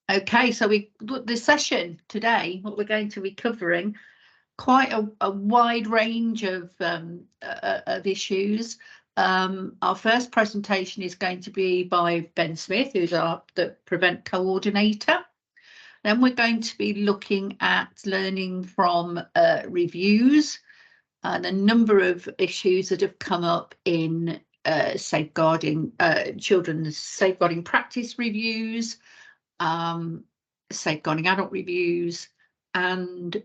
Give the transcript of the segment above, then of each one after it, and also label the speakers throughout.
Speaker 1: Okay, so the session today, what we're going to be covering, quite a wide range of issues. Our first presentation is going to be by Ben Smith, who's the Prevent coordinator. Then we're going to be looking at learning from reviews and a number of issues that have come up in safeguarding children's safeguarding practice reviews, safeguarding adult reviews, and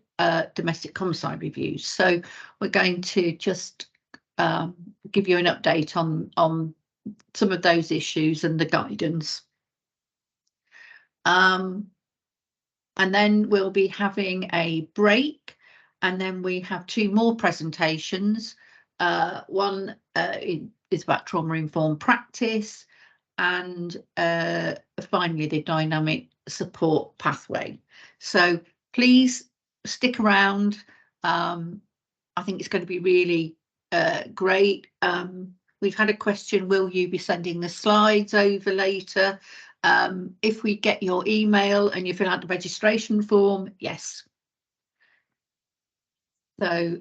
Speaker 1: domestic homicide reviews. So we're going to just give you an update on some of those issues and the guidance. And then we'll be having a break, and then we have two more presentations. One is about trauma-informed practice, and finally the dynamic support pathway. So please stick around. I think it's going to be really great. We've had a question, will you be sending the slides over later? If we get your email and you fill out the registration form, yes. So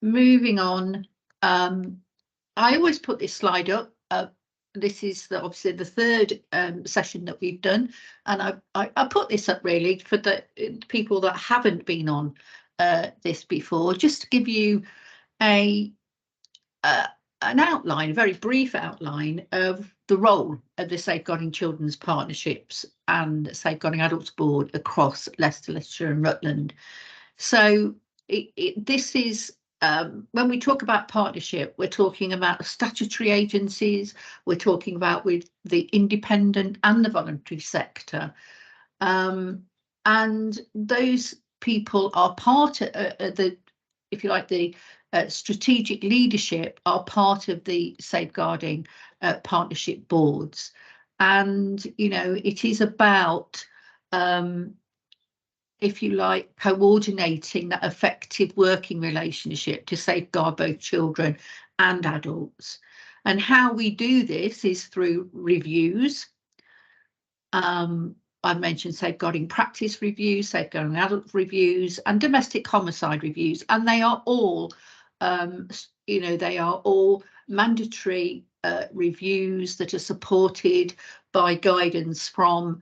Speaker 1: moving on, I always put this slide up. This is obviously the third session that we've done, and I put this up really for the people that haven't been on this before, just to give you an outline, a very brief outline of the role of the Safeguarding Children's Partnerships and Safeguarding Adults Board across Leicester, Leicestershire and Rutland. So this is, when we talk about partnership, we're talking about statutory agencies, we're talking about with the independent and the voluntary sector. And those people are part of the, if you like, the strategic leadership are part of the safeguarding partnership boards. And, you know, it is about, if you like, coordinating that effective working relationship to safeguard both children and adults. And how we do this is through reviews. I've mentioned safeguarding practice reviews, safeguarding adult reviews, and domestic homicide reviews, and they are all, you know, they are all mandatory reviews that are supported by guidance from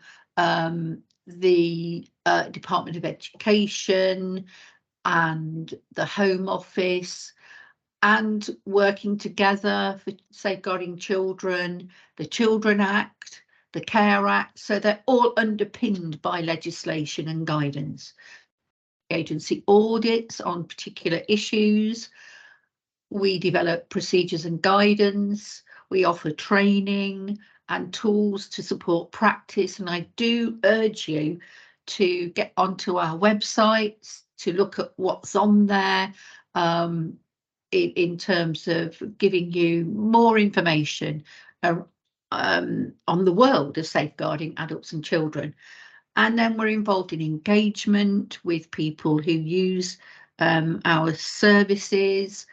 Speaker 1: the Department of Education and the Home Office, and working together for safeguarding children, the Children Act, the Care Act, so they're all underpinned by legislation and guidance. Agency audits on particular issues. We develop procedures and guidance. We offer training and tools to support practice. And I do urge you to get onto our websites to look at what's on there in terms of giving you more information on the world of safeguarding adults and children. And then we're involved in engagement with people who use our services.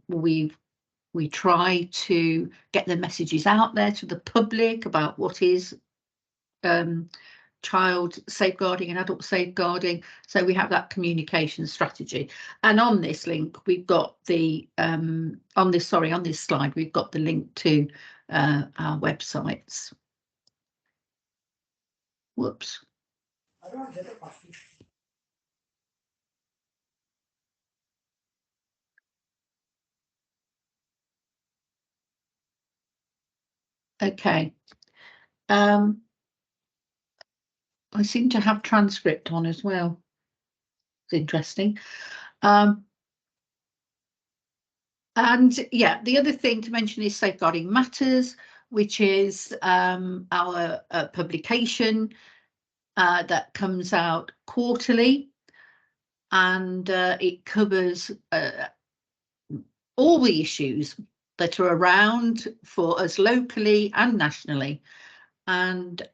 Speaker 1: We try to get the messages out there to the public about what is child safeguarding and adult safeguarding. So we have that communication strategy. And on this link, we've got the on this slide, we've got the link to our websites. Whoops. Okay. I seem to have transcript on as well. It's interesting. And yeah, the other thing to mention is Safeguarding Matters, which is our publication that comes out quarterly, and it covers all the issues that are around for us locally and nationally. And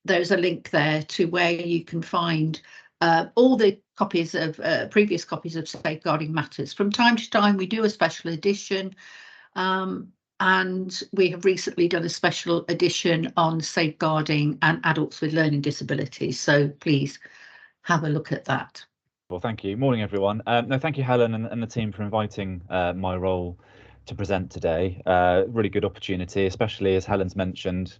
Speaker 1: there's a link there to where you can find all the copies of previous copies of Safeguarding Matters. From time to time, we do a special edition. and we have recently done a special edition on safeguarding and adults with learning disabilities. So please have a look at that.
Speaker 2: Well, thank you. Morning, everyone. No, thank you, Helen, and the team for inviting my role to present today. Really good opportunity, especially as Helen's mentioned,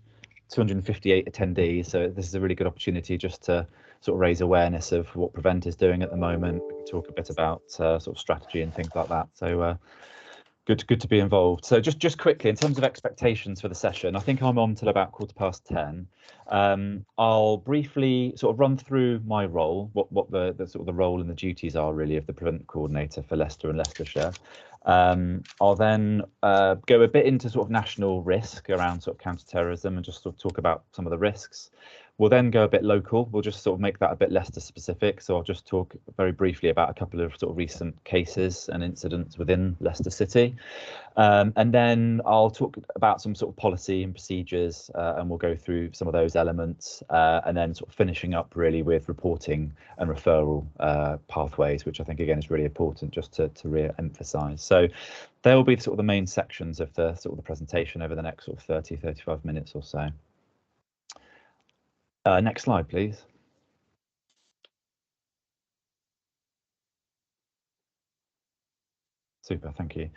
Speaker 2: 258 attendees. So this is a really good opportunity just to sort of raise awareness of what Prevent is doing at the moment. We can talk a bit about sort of strategy and things like that. So good to be involved. So just quickly, in terms of expectations for the session, I think I'm on till about 10:15. I'll briefly sort of run through my role, what the sort of the role and the duties are really of the Prevent coordinator for Leicester and Leicestershire. I'll then go a bit into sort of national risk around sort of counter-terrorism and just sort of talk about some of the risks. We'll then go a bit local. We'll just sort of make that a bit Leicester specific. So I'll just talk very briefly about a couple of sort of recent cases and incidents within Leicester City. And then I'll talk about some sort of policy and procedures, and we'll go through some of those elements, and then sort of finishing up really with reporting and referral pathways, which I think again is really important just to re-emphasise. So they'll be sort of the main sections of the sort of the presentation over the next sort of 30-35 minutes or so. Next slide, please. Super, thank you.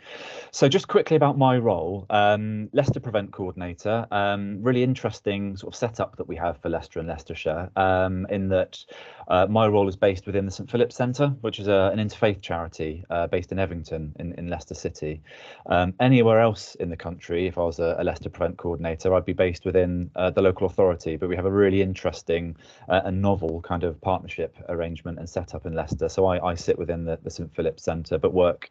Speaker 2: So just quickly about my role, Leicester Prevent Coordinator, really interesting sort of setup that we have for Leicester and Leicestershire, in that my role is based within the St Philip's Centre, which is an interfaith charity based in Evington in Leicester City. Anywhere else in the country, if I was a Leicester Prevent Coordinator, I'd be based within the local authority, but we have a really interesting and novel kind of partnership arrangement and setup in Leicester. So I sit within the St Philip's Centre, but work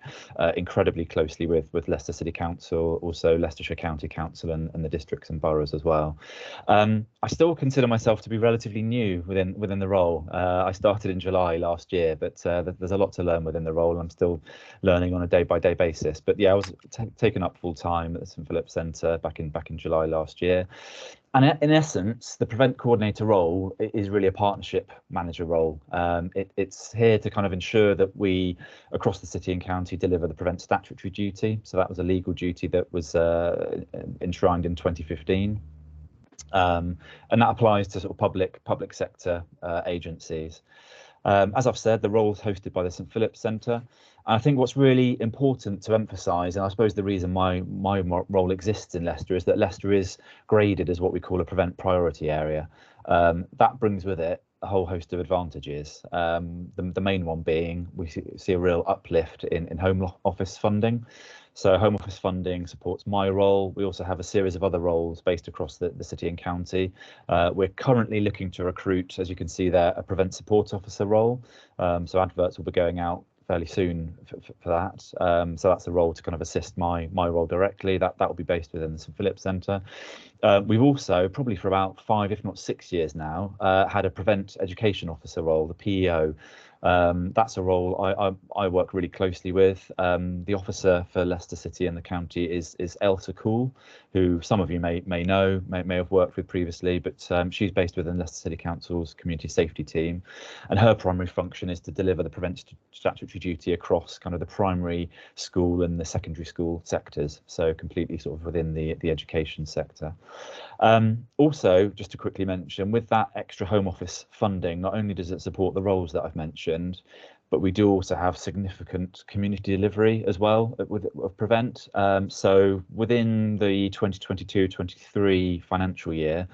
Speaker 2: incredibly closely with Leicester City Council, also Leicestershire County Council and the districts and boroughs as well. I still consider myself to be relatively new within the role. I started in July last year, but there's a lot to learn within the role. I'm still learning on a day-by-day basis. But yeah, I was taken up full time at the St Philip's Centre back in July last year. And in essence, the Prevent coordinator role is really a partnership manager role. It's here to kind of ensure that we, across the city and county, deliver the Prevent statutory duty. So that was a legal duty that was enshrined in 2015. And that applies to sort of public sector agencies. As I've said, the role is hosted by the St Philip's Centre. And I think what's really important to emphasise, and I suppose the reason my role exists in Leicester, is that Leicester is graded as what we call a Prevent priority area. That brings with it a whole host of advantages. The main one being we see a real uplift in Home Office funding. So Home Office funding supports my role. We also have a series of other roles based across the city and county. We're currently looking to recruit, as you can see there, a Prevent support officer role. So adverts will be going out fairly soon for that. So that's a role to kind of assist my role directly. That will be based within the St Philip's Centre. We've also, probably for about 5, if not 6 years now, had a Prevent education officer role, the PEO. That's a role I work really closely with. The officer for Leicester City and the county is Elsa Cool, who some of you may know, may have worked with previously, but she's based within Leicester City Council's community safety team, and her primary function is to deliver the Prevent statutory duty across kind of the primary school and the secondary school sectors, so completely sort of within the education sector. Also, just to quickly mention, with that extra Home Office funding, not only does it support the roles that I've mentioned, but we do also have significant community delivery as well with Prevent. So within the 2022-23 financial year,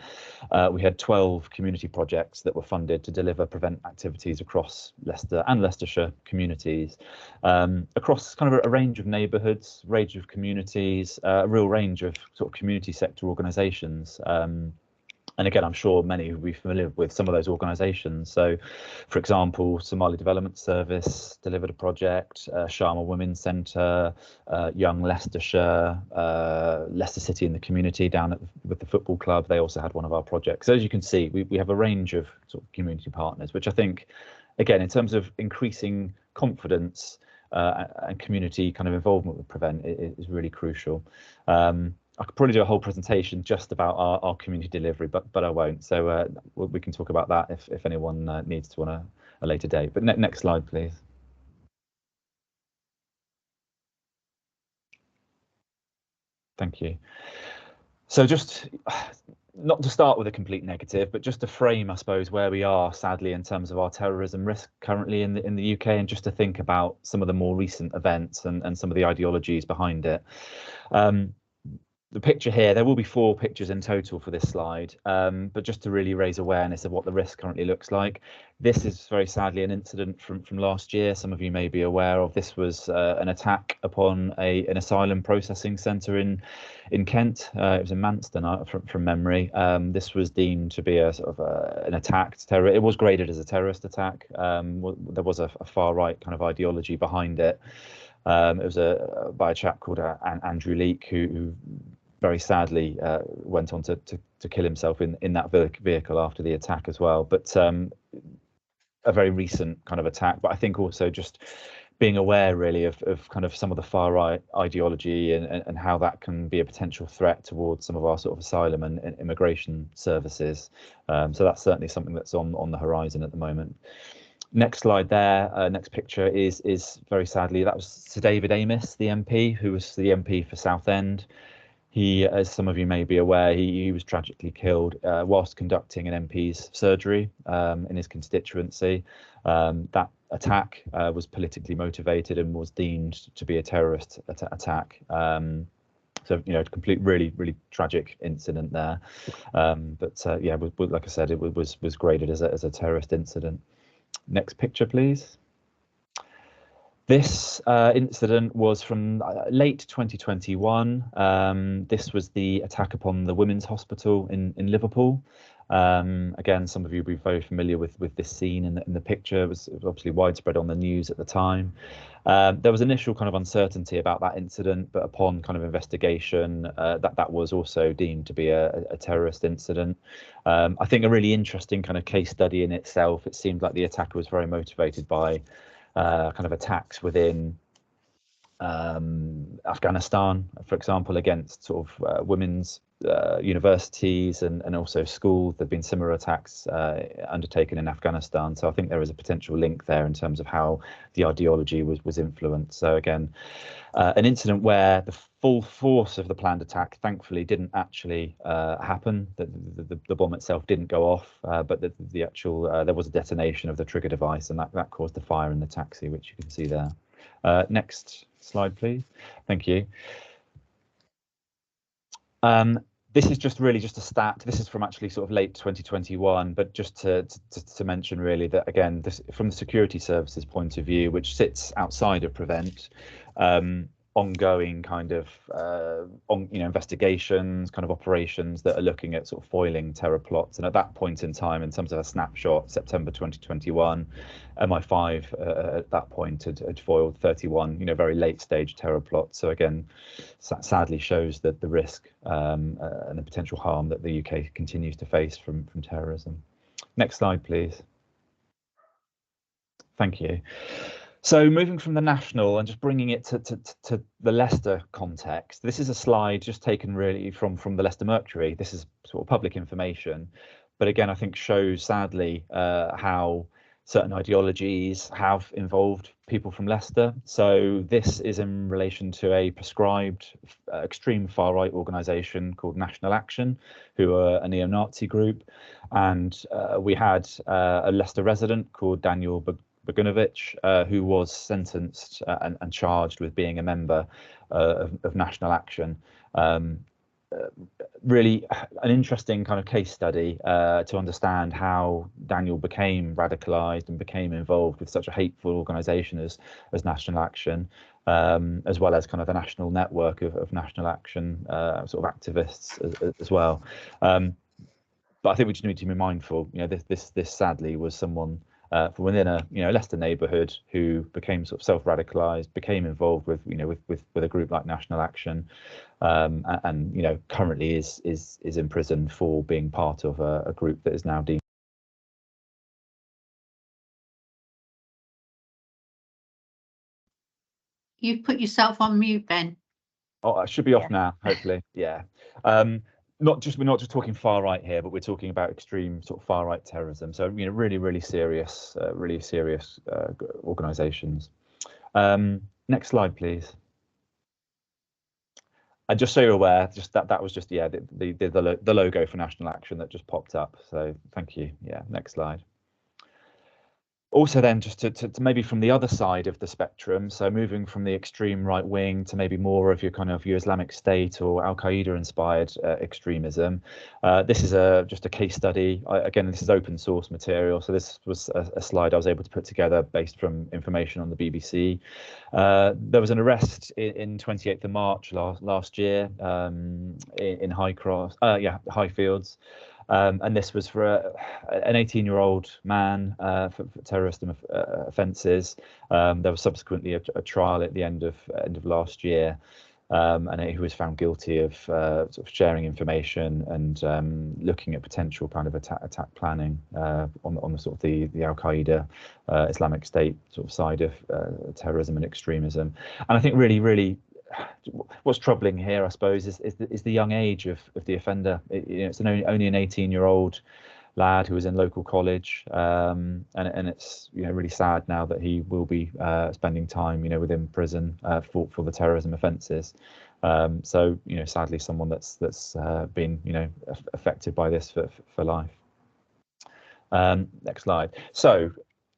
Speaker 2: we had 12 community projects that were funded to deliver Prevent activities across Leicester and Leicestershire communities, across kind of a range of neighbourhoods, range of communities, a real range of sort of community sector organisations. And again, I'm sure many will be familiar with some of those organisations. So, for example, Somali Development Service delivered a project, Sharma Women's Centre, Young Leicestershire, Leicester City in the community down with the football club. They also had one of our projects. So as you can see, we have a range of sort of community partners, which I think, again, in terms of increasing confidence and community kind of involvement with Prevent is really crucial. I could probably do a whole presentation just about our community delivery, but I won't. So we can talk about that if anyone needs to on a later date. But next slide, please. Thank you. So just not to start with a complete negative, but just to frame, I suppose, where we are, sadly, in terms of our terrorism risk currently in the UK, and just to think about some of the more recent events and some of the ideologies behind it. The picture here, there will be 4 pictures in total for this slide, but just to really raise awareness of what the risk currently looks like. This is very sadly an incident from last year. Some of you may be aware of. This was an attack upon an asylum processing centre in Kent. It was in Manston, from memory. This was deemed to be a sort of an attack. It was graded as a terrorist attack. There was a far right kind of ideology behind it. It was by a chap called Andrew Leake, who very sadly went on to kill himself in that vehicle after the attack as well. But a very recent kind of attack. But I think also just being aware really of kind of some of the far right ideology and how that can be a potential threat towards some of our sort of asylum and immigration services. So that's certainly something that's on the horizon at the moment. Next slide there, next picture is very sadly, that was Sir David Amess, the MP, who was the MP for Southend. He, as some of you may be aware, he was tragically killed whilst conducting an MP's surgery in his constituency. That attack was politically motivated and was deemed to be a terrorist attack. So, you know, really tragic incident there. But yeah, like I said, it was graded as a terrorist incident. Next picture, please. This incident was from late 2021. This was the attack upon the Women's Hospital in Liverpool. Again, some of you will be very familiar with this scene in the picture. It was obviously widespread on the news at the time. There was initial kind of uncertainty about that incident, but upon kind of investigation, that was also deemed to be a terrorist incident. I think a really interesting kind of case study in itself. It seemed like the attacker was very motivated by kind of attacks within Afghanistan, for example, against sort of women's universities and also schools. There have been similar attacks undertaken in Afghanistan. So I think there is a potential link there in terms of how the ideology was influenced. So again, an incident where the full force of the planned attack thankfully didn't actually happen. The bomb itself didn't go off, but the actual there was a detonation of the trigger device, and that caused the fire in the taxi, which you can see there. Next slide, please. Thank you. This is just a stat. This is from actually sort of late 2021, but just to mention really that, again, this from the security services point of view, which sits outside of Prevent, ongoing kind of investigations, kind of operations that are looking at sort of foiling terror plots. And at that point in time, in terms of a snapshot, September 2021, MI5 at that point had foiled 31 very late stage terror plots. So again, sadly shows that the risk and the potential harm that the UK continues to face from terrorism. Next slide, please. Thank you. So moving from the national and just bringing it to the Leicester context, this is a slide just taken really from the Leicester Mercury. This is sort of public information, but again, I think shows sadly how certain ideologies have involved people from Leicester. So this is in relation to a prescribed extreme far right organisation called National Action, who are a neo-Nazi group, and we had a Leicester resident called Daniel Bogunovich, who was sentenced and charged with being a member of National Action. Really an interesting kind of case study to understand how Daniel became radicalized and became involved with such a hateful organisation as National Action, as well as kind of the national network of National Action sort of activists as well. But I think we just need to be mindful. This sadly was someone from within a Leicester neighbourhood who became sort of self-radicalised, became involved with with a group like National Action, and currently is in prison for being part of a group that is now deemed.
Speaker 1: You've put yourself on mute, Ben.
Speaker 2: Oh, I should be off now, hopefully. Yeah. We're not just talking far right here, but we're talking about extreme sort of far right terrorism. So really serious organisations. Next slide, please. And just so you're aware, just that was just, yeah, the logo for National Action that just popped up. So thank you. Yeah, next slide. Also then, just to maybe from the other side of the spectrum, so moving from the extreme right wing to maybe more of your kind of your Islamic State or Al-Qaeda inspired extremism. This is just a case study. Again, this is open source material, so this was a slide I was able to put together based from information on the BBC. There was an arrest in 28th of March last year in Highfields. And this was for an 18-year-old man for terrorist offences. There was subsequently a trial at the end of last year, and he was found guilty of sort of sharing information and looking at potential kind of attack planning on the sort of the Al-Qaeda Islamic State sort of side of terrorism and extremism. And I think really what's troubling here, I suppose, is the young age of the offender. It's only an 18-year-old lad who was in local college, and it's really sad now that he will be spending time within prison for the terrorism offences. So sadly, someone that's been affected by this for life. Next slide. So,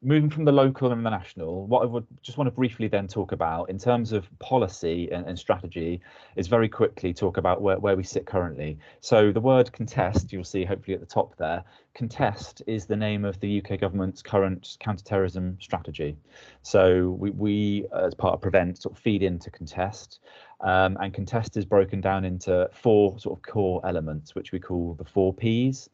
Speaker 2: moving from the local and the national, what I would just want to briefly then talk about in terms of policy and strategy is very quickly talk about where we sit currently. So the word contest, you'll see hopefully at the top there, contest is the name of the UK government's current counter-terrorism strategy. So we as part of Prevent sort of feed into contest, and contest is broken down into 4 sort of core elements, which we call the 4 Ps.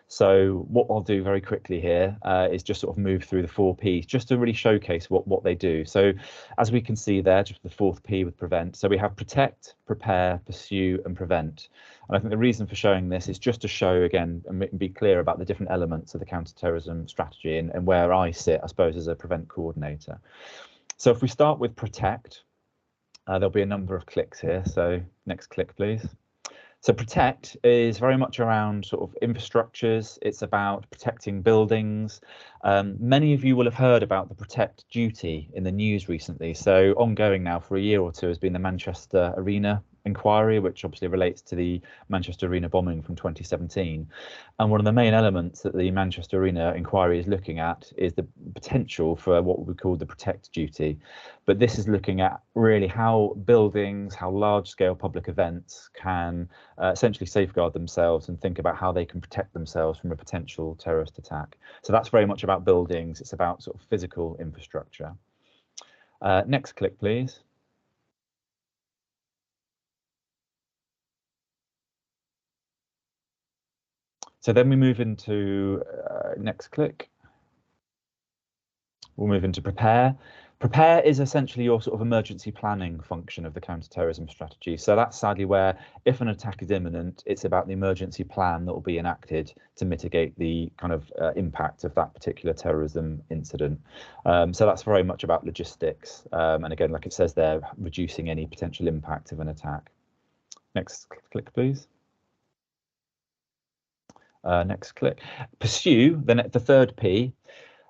Speaker 2: So what I'll do very quickly here is just sort of move through the 4 Ps just to really showcase what they do. So as we can see there, just the 4th P with prevent. So we have protect, prepare, pursue and prevent. And I think the reason for showing this is just to show again and be clear about the different elements of the counter-terrorism strategy and where I sit, I suppose, as a prevent coordinator. So if we start with protect, there'll be a number of clicks here. So next click, please. So protect is very much around sort of infrastructures. It's about protecting buildings. Many of you will have heard about the protect duty in the news recently. So ongoing now for a year or two has been the Manchester Arena inquiry, which obviously relates to the Manchester Arena bombing from 2017. And one of the main elements that the Manchester Arena inquiry is looking at is the potential for what we call the protect duty. But this is looking at really how buildings, how large scale public events can essentially safeguard themselves and think about how they can protect themselves from a potential terrorist attack. So that's very much about buildings. It's about sort of physical infrastructure. Next click, please. So then we move into next click. We'll move into prepare. Prepare is essentially your sort of emergency planning function of the counter-terrorism strategy. So that's sadly where, if an attack is imminent, it's about the emergency plan that will be enacted to mitigate the kind of impact of that particular terrorism incident. So that's very much about logistics. And again, like it says there, reducing any potential impact of an attack. Next click, please. Next click. Pursue, then the 3rd P,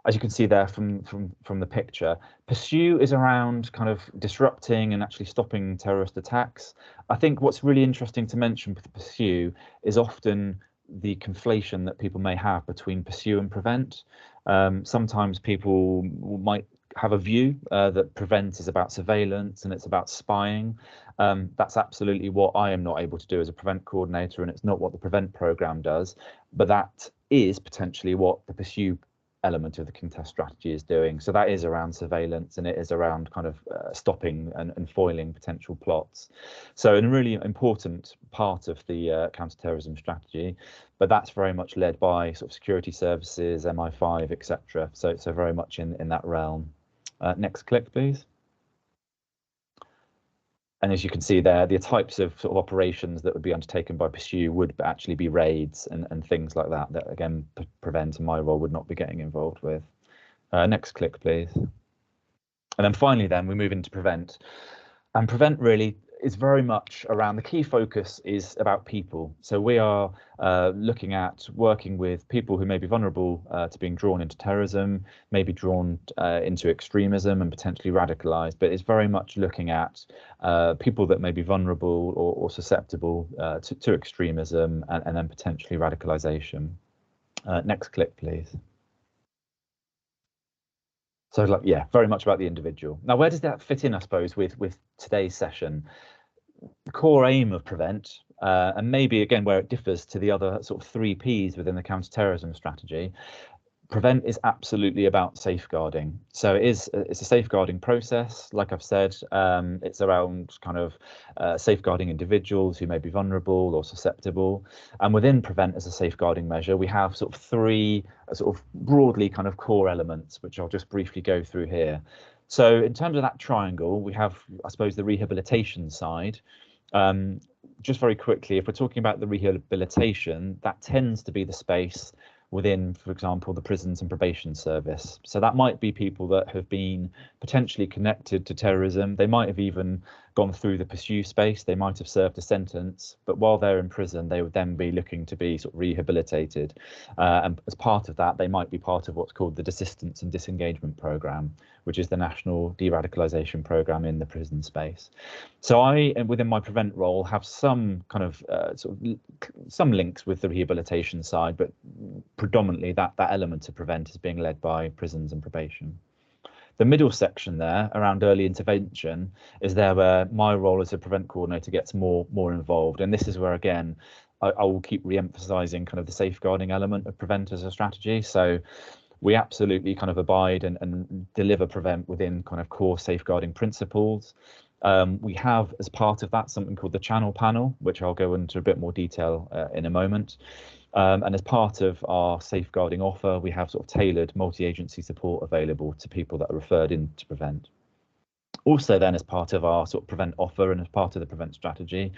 Speaker 2: as you can see there from the picture. Pursue is around kind of disrupting and actually stopping terrorist attacks. I think what's really interesting to mention with pursue is often the conflation that people may have between pursue and prevent. Sometimes people might have a view that prevent is about surveillance and it's about spying. That's absolutely what I am not able to do as a prevent coordinator, and it's not what the prevent program does, but that is potentially what the pursue element of the contest strategy is doing. So that is around surveillance, and it is around kind of stopping and foiling potential plots. So a really important part of the counter-terrorism strategy, but that's very much led by sort of security services, MI5, etc. So very much in that realm. Next click, please. And as you can see there, the types of sort of operations that would be undertaken by Pursue would actually be raids and things like that, that again, Prevent and my role would not be getting involved with. Next click, please. And then finally, then we move into Prevent. And Prevent really is very much around, the key focus is about people. So we are looking at working with people who may be vulnerable to being drawn into terrorism, maybe drawn into extremism and potentially radicalized, but it's very much looking at people that may be vulnerable or susceptible to extremism and then potentially radicalization. Next clip, please. So, like, yeah, very much about the individual. Now, where does that fit in, I suppose, with today's session? The core aim of Prevent, and maybe again where it differs to the other sort of 3 Ps within the counter-terrorism strategy, Prevent is absolutely about safeguarding. So it's a safeguarding process. Like I've said, it's around kind of safeguarding individuals who may be vulnerable or susceptible. And within Prevent as a safeguarding measure, we have sort of 3 sort of broadly kind of core elements, which I'll just briefly go through here. So in terms of that triangle, we have, I suppose, the rehabilitation side. Just very quickly, if we're talking about the rehabilitation, that tends to be the space within, for example, the prisons and probation service. So that might be people that have been potentially connected to terrorism. They might have even gone through the pursue space. They might have served a sentence, but while they're in prison, they would then be looking to be sort of rehabilitated. And as part of that, they might be part of what's called the Desistance and Disengagement Programme, which is the national de-radicalisation programme in the prison space. So I, within my Prevent role, have some kind of some links with the rehabilitation side, but predominantly that element of Prevent is being led by prisons and probation. The middle section there around early intervention is there where my role as a Prevent coordinator gets more involved, and this is where again I will keep re-emphasising kind of the safeguarding element of Prevent as a strategy. So we absolutely kind of abide and deliver Prevent within kind of core safeguarding principles. We have, as part of that, something called the Channel Panel, which I'll go into a bit more detail in a moment. And as part of our safeguarding offer, we have sort of tailored multi-agency support available to people that are referred into Prevent. Also then, as part of our sort of Prevent offer and as part of the Prevent strategy,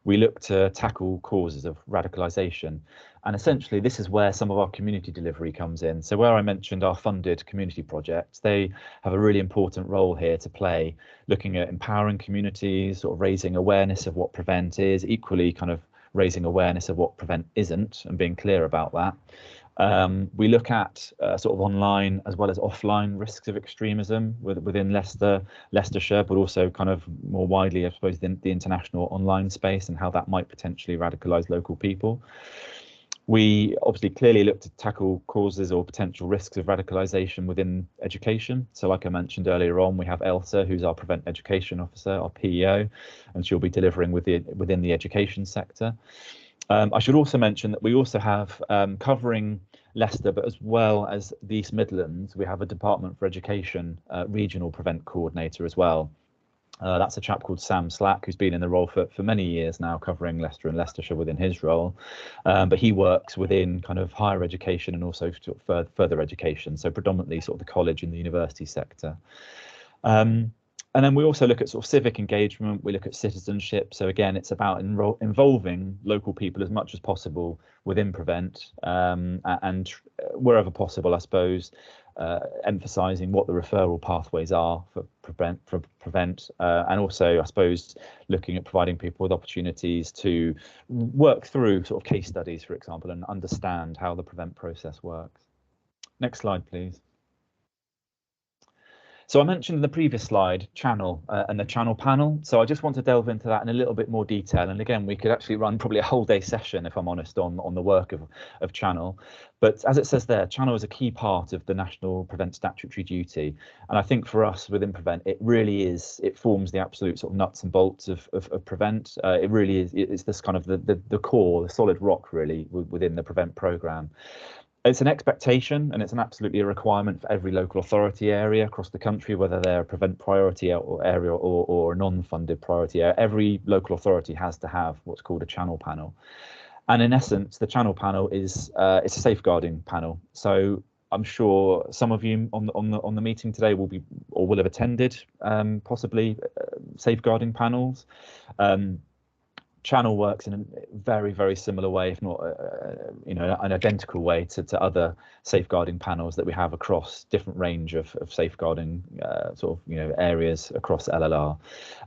Speaker 2: we look to tackle causes of radicalisation. And essentially, this is where some of our community delivery comes in. So where I mentioned our funded community projects, they have a really important role here to play, looking at empowering communities, sort of raising awareness of what Prevent is, equally kind of raising awareness of what Prevent isn't and being clear about that. We look at sort of online as well as offline risks of extremism within Leicestershire, but also kind of more widely, I suppose, the international online space and how that might potentially radicalise local people. We obviously clearly look to tackle causes or potential risks of radicalisation within education. So like I mentioned earlier on, we have Elsa, who's our Prevent Education Officer, our PEO, and she'll be delivering within the education sector. I should also mention that we also have covering Leicester, but as well as the East Midlands, we have a Department for Education regional Prevent coordinator as well. That's a chap called Sam Slack, who's been in the role for many years now, covering Leicester and Leicestershire within his role. But he works within kind of higher education and also sort of further education, so predominantly sort of the college and the university sector. And then we also look at sort of civic engagement. We look at citizenship. So again, it's about involving local people as much as possible within Prevent, and wherever possible, I suppose, emphasising what the referral pathways are for Prevent, and also, I suppose, looking at providing people with opportunities to work through sort of case studies, for example, and understand how the Prevent process works. Next slide, please. So I mentioned in the previous slide channel and the channel panel. So I just want to delve into that in a little bit more detail. And again, we could actually run probably a whole day session, if I'm honest, on the work of channel. But as it says there, channel is a key part of the National Prevent statutory duty. And I think for us within Prevent, it really is, it forms the absolute sort of nuts and bolts of Prevent. It really is, it's this kind of the core, the solid rock really within the Prevent programme. It's an expectation and it's an absolutely a requirement for every local authority area across the country, whether they're a Prevent priority area or a non-funded priority area. Every local authority has to have what's called a channel panel. And in essence, the channel panel is it's a safeguarding panel. So I'm sure some of you on the meeting today will be or will have attended possibly safeguarding panels. Channel works in a very, very similar way, if not, you know, an identical way to other safeguarding panels that we have across different range of safeguarding sort of, you know, areas across LLR.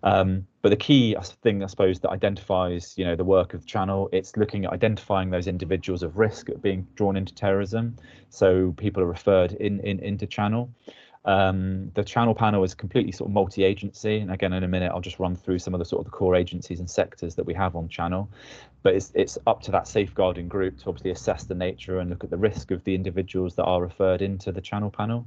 Speaker 2: But the key thing, I suppose, that identifies, you know, the work of the channel, it's looking at identifying those individuals of risk at being drawn into terrorism. So people are referred into channel. The channel panel is completely sort of multi-agency, and again in a minute I'll just run through some of the sort of the core agencies and sectors that we have on channel, but it's up to that safeguarding group to obviously assess the nature and look at the risk of the individuals that are referred into the channel panel.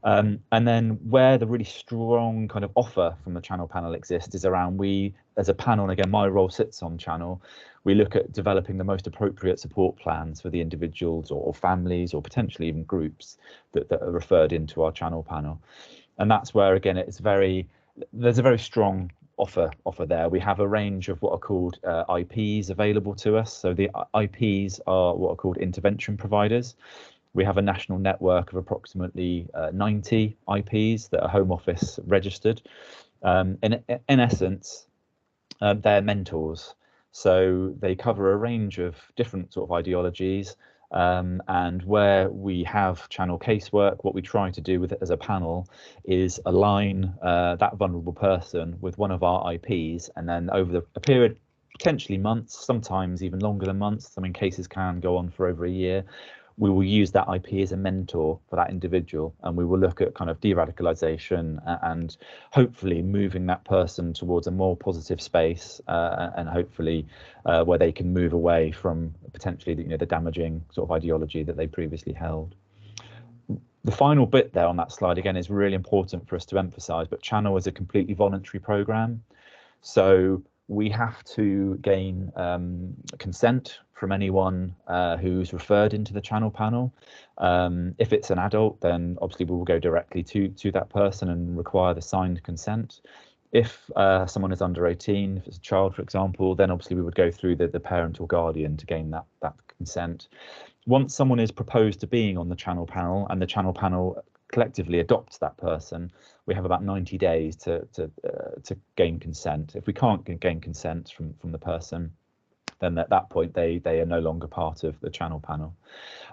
Speaker 2: And then where the really strong kind of offer from the channel panel exists is around, we as a panel, and again my role sits on channel, we look at developing the most appropriate support plans for the individuals or families or potentially even groups that are referred into our channel panel. And that's where, again, there's a very strong offer there. We have a range of what are called IPs available to us. So the IPs are what are called intervention providers. We have a national network of approximately 90 IPs that are Home Office registered. In essence, they're mentors. So they cover a range of different sort of ideologies, and where we have channel casework, what we try to do with it as a panel is align that vulnerable person with one of our IPs, and then over a period, potentially months, sometimes even longer than months, I mean cases can go on for over a year, we will use that IP as a mentor for that individual, and we will look at kind of de-radicalization and hopefully moving that person towards a more positive space, and hopefully where they can move away from potentially, you know, the damaging sort of ideology that they previously held. The final bit there on that slide, again, is really important for us to emphasize, but channel is a completely voluntary program. So we have to gain consent from anyone who's referred into the channel panel. If it's an adult, then obviously we will go directly to that person and require the signed consent. If someone is under 18, if it's a child, for example, then obviously we would go through the parent or guardian to gain that consent. Once someone is proposed to being on the channel panel and the channel panel collectively adopts that person, we have about 90 days to gain consent. If we can't gain consent from the person, then at that point they are no longer part of the channel panel.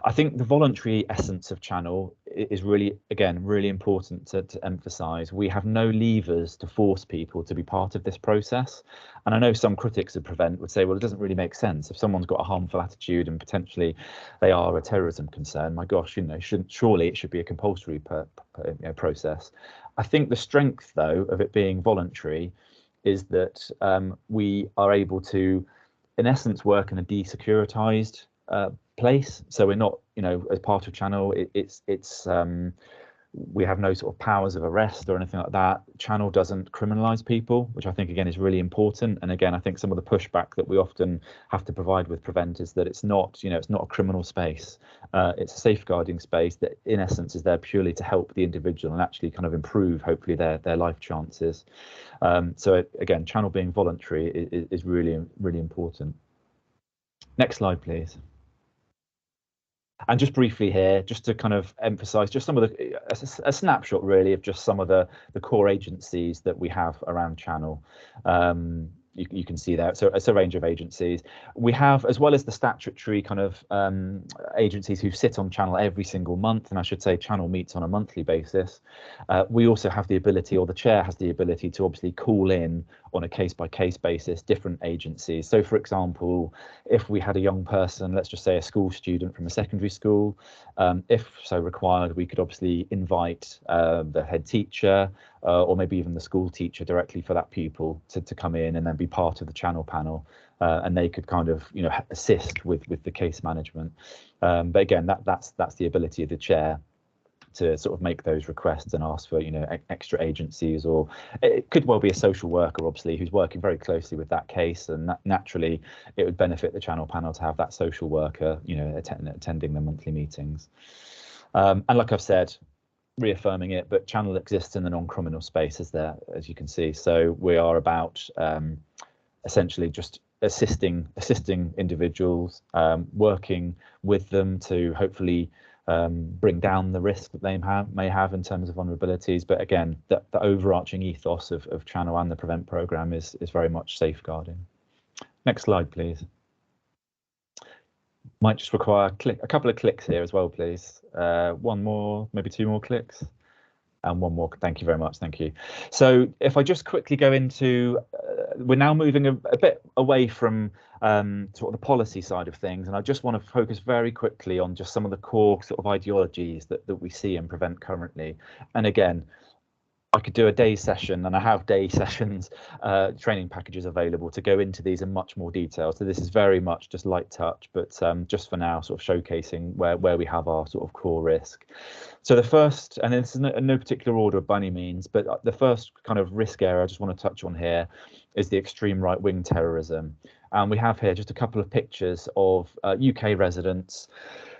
Speaker 2: I think the voluntary essence of channel is really, again, really important to emphasize. We have no levers to force people to be part of this process. And I know some critics of Prevent would say, well, it doesn't really make sense. If someone's got a harmful attitude and potentially they are a terrorism concern, my gosh, you know, surely it should be a compulsory process. I think the strength, though, of it being voluntary is that we are able to, in essence, work in a desecuritized place. So we're not, you know, as part of channel, we have no sort of powers of arrest or anything like that. Channel doesn't criminalize people, which I think again is really important. And again, I think some of the pushback that we often have to provide with Prevent is that it's not, you know, it's not a criminal space. It's a safeguarding space that in essence is there purely to help the individual and actually kind of improve hopefully their life chances. So again, channel being voluntary is really, really important. Next slide, please. And just briefly here, just to kind of emphasize just some of a snapshot really of just some of the core agencies that we have around channel. You can see there, so it's a range of agencies. We have, as well as the statutory kind of agencies who sit on channel every single month, and I should say channel meets on a monthly basis. We also have the ability, or the chair has the ability, to obviously call in on a case-by-case basis different agencies. So for example, if we had a young person, let's just say a school student from a secondary school, if so required, we could obviously invite the head teacher or maybe even the school teacher directly for that pupil to come in and then be part of the channel panel, and they could kind of, you know, assist with the case management. But again, that's the ability of the chair to sort of make those requests and ask for, you know, extra agencies, or it could well be a social worker, obviously, who's working very closely with that case, and naturally it would benefit the channel panel to have that social worker, you know, attending the monthly meetings. And like I've said, reaffirming it, but channel exists in the non-criminal space, as you can see. So we are about essentially just assisting individuals, working with them to hopefully bring down the risk that they may have in terms of vulnerabilities. But again, the overarching ethos of channel and the Prevent program is very much safeguarding. Next slide, please. Might just require a couple of clicks here as well, please. One more, maybe two more clicks. And one more. Thank you very much. Thank you. So if I just quickly go into, we're now moving a bit away from sort of the policy side of things, and I just want to focus very quickly on just some of the core sort of ideologies that we see in Prevent currently. And again, I could do a day session, and I have day sessions, training packages available to go into these in much more detail. So this is very much just light touch, but just for now, sort of showcasing where we have our sort of core risk. So the first, and this is no particular order by any means, but the first kind of risk area I just want to touch on here is the extreme right-wing terrorism. And we have here just a couple of pictures of UK residents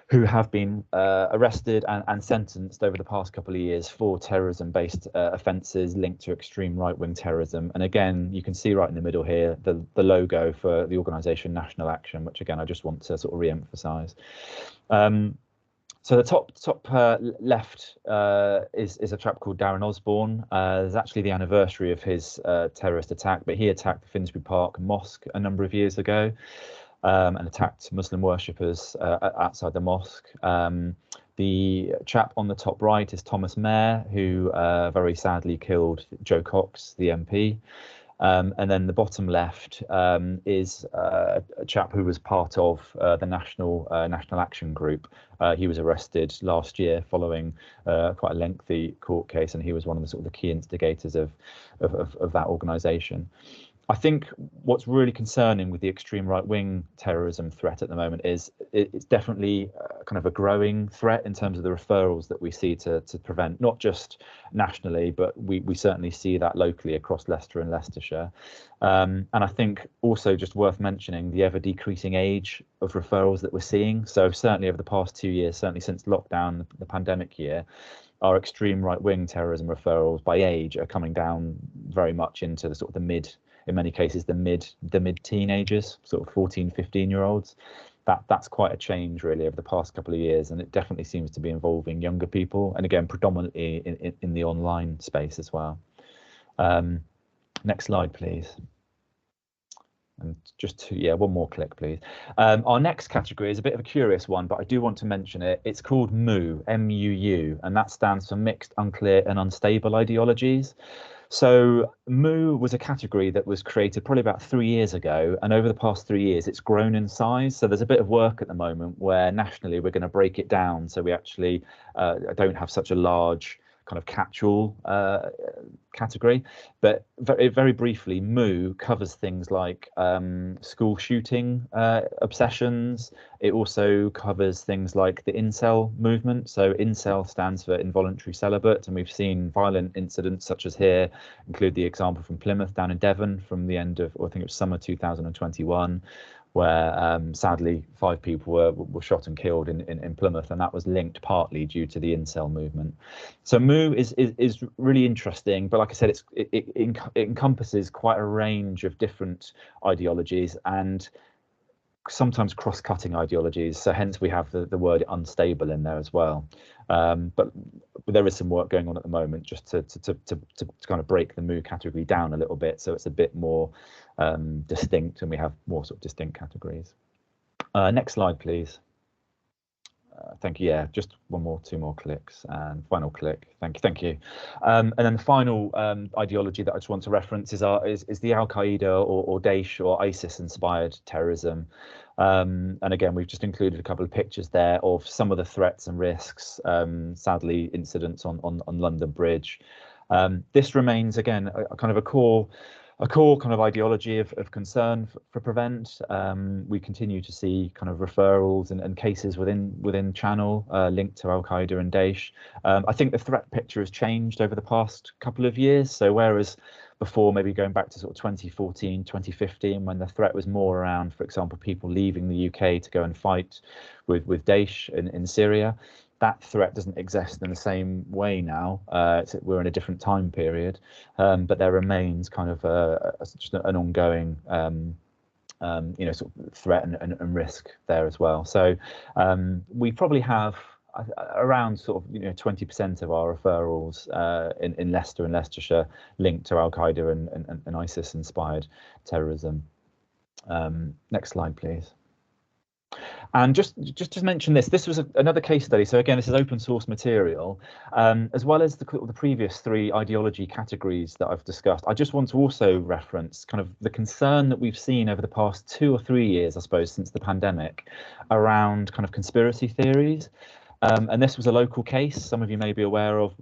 Speaker 2: who have been arrested and sentenced over the past couple of years for terrorism-based offences linked to extreme right-wing terrorism. And again, you can see right in the middle here the logo for the organisation National Action, which again I just want to sort of re-emphasise. So the top left is a chap called Darren Osborne. There's actually the anniversary of his terrorist attack, but he attacked the Finsbury Park Mosque a number of years ago. And attacked Muslim worshippers outside the mosque. The chap on the top right is Thomas Mayer, who very sadly killed Joe Cox, the MP. And then the bottom left is a chap who was part of the National Action Group. He was arrested last year following quite a lengthy court case, and he was one of the sort of the key instigators of that organisation. I think what's really concerning with the extreme right-wing terrorism threat at the moment is it's definitely kind of a growing threat in terms of the referrals that we see to Prevent, not just nationally, but we certainly see that locally across Leicester and Leicestershire. And I think also just worth mentioning the ever decreasing age of referrals that we're seeing. So certainly over the past 2 years, certainly since lockdown, the pandemic year, our extreme right-wing terrorism referrals by age are coming down very much into the sort of the mid, in many cases the mid teenagers, sort of 14-15-year-olds. That's quite a change really over the past couple of years, and it definitely seems to be involving younger people, and again predominantly in the online space as well. Next slide, please. And just one more click, please. Our next category is a bit of a curious one, but I do want to mention it. It's called MOU, M-U-U, and that stands for Mixed, Unclear and Unstable Ideologies. So MOU was a category that was created probably about 3 years ago, and over the past 3 years it's grown in size. So there's a bit of work at the moment where nationally we're going to break it down so we actually don't have such a large kind of catch-all category. But very briefly, MOU covers things like school shooting obsessions. It also covers things like the incel movement. So incel stands for involuntary celibate, and we've seen violent incidents such as here include the example from Plymouth down in Devon from the end of, or I think it was summer 2021, where sadly 5 people were shot and killed in Plymouth, and that was linked partly due to the incel movement. So MOU is really interesting, but like I said, it encompasses quite a range of different ideologies and sometimes cross-cutting ideologies. So hence we have the word unstable in there as well. But there is some work going on at the moment just to kind of break the MOU category down a little bit, so it's a bit more distinct, and we have more sort of distinct categories. Next slide, please. Thank you. Yeah, just two more clicks, and final click. Thank you. And then the final ideology that I just want to reference is the Al Qaeda or Daesh or ISIS inspired terrorism. And again, we've just included a couple of pictures there of some of the threats and risks. Sadly, incidents on London Bridge. This remains again a kind of a core kind of ideology of concern for Prevent. We continue to see kind of referrals and cases within Channel linked to Al Qaeda and Daesh. I think the threat picture has changed over the past couple of years. So whereas before, maybe going back to sort of 2014, 2015, when the threat was more around, for example, people leaving the UK to go and fight with Daesh in Syria, that threat doesn't exist in the same way now. We're in a different time period, but there remains kind of just an ongoing, sort of threat and risk there as well. So we probably have around sort of 20% of our referrals in Leicester and Leicestershire linked to Al Qaeda and ISIS inspired terrorism. Next slide, please. And just to mention this was another case study. So again, this is open source material, as well as the previous 3 ideology categories that I've discussed. I just want to also reference kind of the concern that we've seen over the past 2 or 3 years, I suppose, since the pandemic, around kind of conspiracy theories. And this was a local case, some of you may be aware of,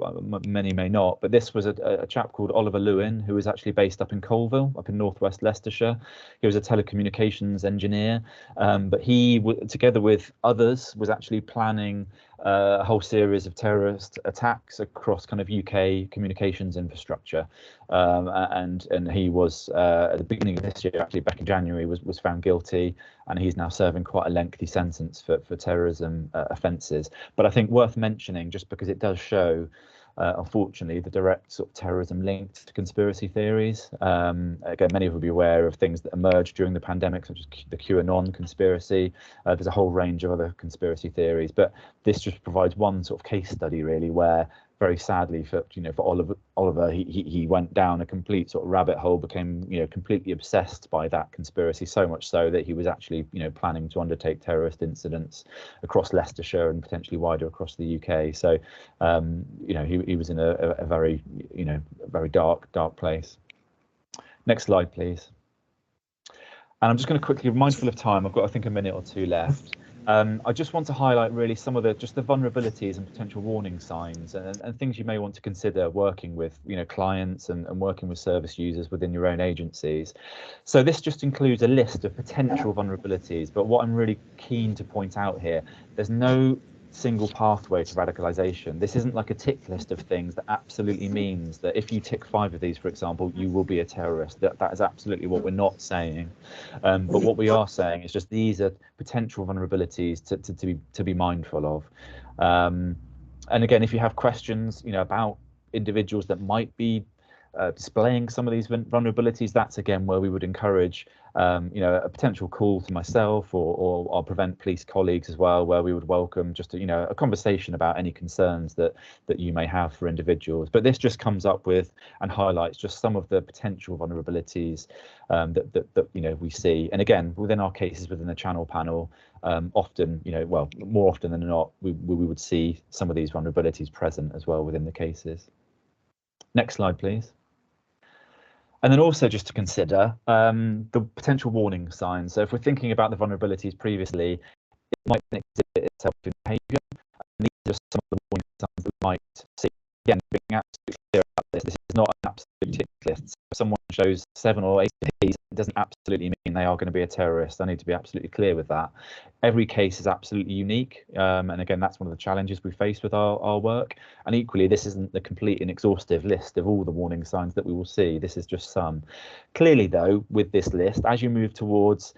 Speaker 2: many may not, but this was a chap called Oliver Lewin, who was actually based up in Colville, up in northwest Leicestershire. He was a telecommunications engineer, but he, together with others, was actually planning a whole series of terrorist attacks across kind of UK communications infrastructure. And he was, at the beginning of this year, actually back in January, was found guilty, and he's now serving quite a lengthy sentence for terrorism offences. But I think worth mentioning, just because it does show, unfortunately, the direct sort of terrorism linked to conspiracy theories. Again, many of you will be aware of things that emerged during the pandemic, such as the QAnon conspiracy. There's a whole range of other conspiracy theories, but this just provides one sort of case study, really, where very sadly for Oliver, he went down a complete sort of rabbit hole, became completely obsessed by that conspiracy, so much so that he was actually planning to undertake terrorist incidents across Leicestershire and potentially wider across the UK. So he was in a very very dark place. Next slide, please. And I'm just going to quickly, mindful of time, I've got I think a minute or 2 left. I just want to highlight really some of the vulnerabilities and potential warning signs and things you may want to consider working with clients and working with service users within your own agencies. So this just includes a list of potential vulnerabilities, but what I'm really keen to point out here, there's no single pathway to radicalization. This isn't like a tick list of things that absolutely means that if you tick 5 of these, for example, you will be a terrorist. That is absolutely what we're not saying. But what we are saying is just these are potential vulnerabilities to be mindful of. And again, if you have questions about individuals that might be displaying some of these vulnerabilities, that's again where we would encourage a potential call to myself or our Prevent Police colleagues as well, where we would welcome just a conversation about any concerns that you may have for individuals. But this just comes up with and highlights just some of the potential vulnerabilities that we see. And again, within our cases within the channel panel, often more often than not, we would see some of these vulnerabilities present as well within the cases. Next slide, please. And then also just to consider the potential warning signs. So if we're thinking about the vulnerabilities previously, it might exhibit itself in behaviour. And these are some of the warning signs that we might see. Again, being absolutely clear about this is not an absolute tick list. So if someone shows 7 or 8 of these, it doesn't absolutely mean they are going to be a terrorist. I need to be absolutely clear with that. Every case is absolutely unique. And again, that's one of the challenges we face with our work. And equally, this isn't the complete and exhaustive list of all the warning signs that we will see. This is just some. Clearly, though, with this list, as you move towards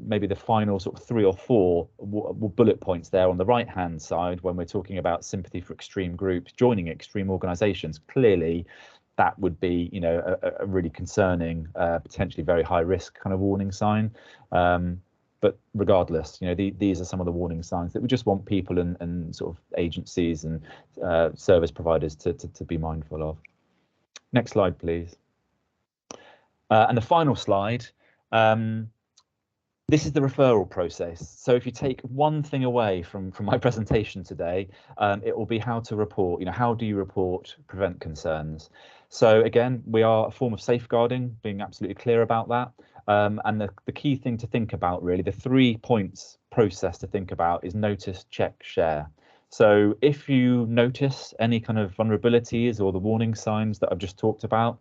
Speaker 2: maybe the final sort of 3 or 4 bullet points there on the right hand side, when we're talking about sympathy for extreme groups, joining extreme organisations, clearly that would be a really concerning, potentially very high risk kind of warning sign. But regardless, these are some of the warning signs that we just want people and sort of agencies and service providers to be mindful of. Next slide, please. And the final slide. This is the referral process. So if you take one thing away from my presentation today, it will be how to report. How do you report prevent concerns? So again, we are a form of safeguarding, being absolutely clear about that. And the key thing to think about, really, the 3 points process to think about is notice, check, share. So if you notice any kind of vulnerabilities or the warning signs that I've just talked about,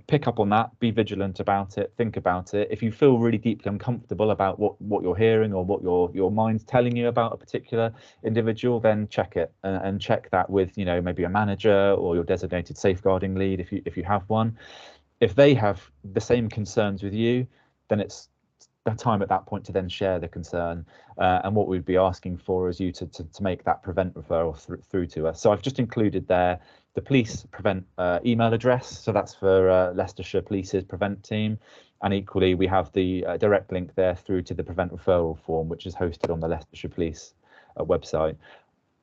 Speaker 2: pick up on that, be vigilant about it, think about it. If you feel really deeply uncomfortable about what you're hearing or what your mind's telling you about a particular individual, then check it and check that with maybe a manager or your designated safeguarding lead if you have one. If they have the same concerns with you, then it's the time at that point to then share the concern. And what we'd be asking for is you to make that prevent referral through to us. So I've just included there the police prevent email address. So that's for Leicestershire Police's prevent team. And equally, we have the direct link there through to the prevent referral form, which is hosted on the Leicestershire Police website.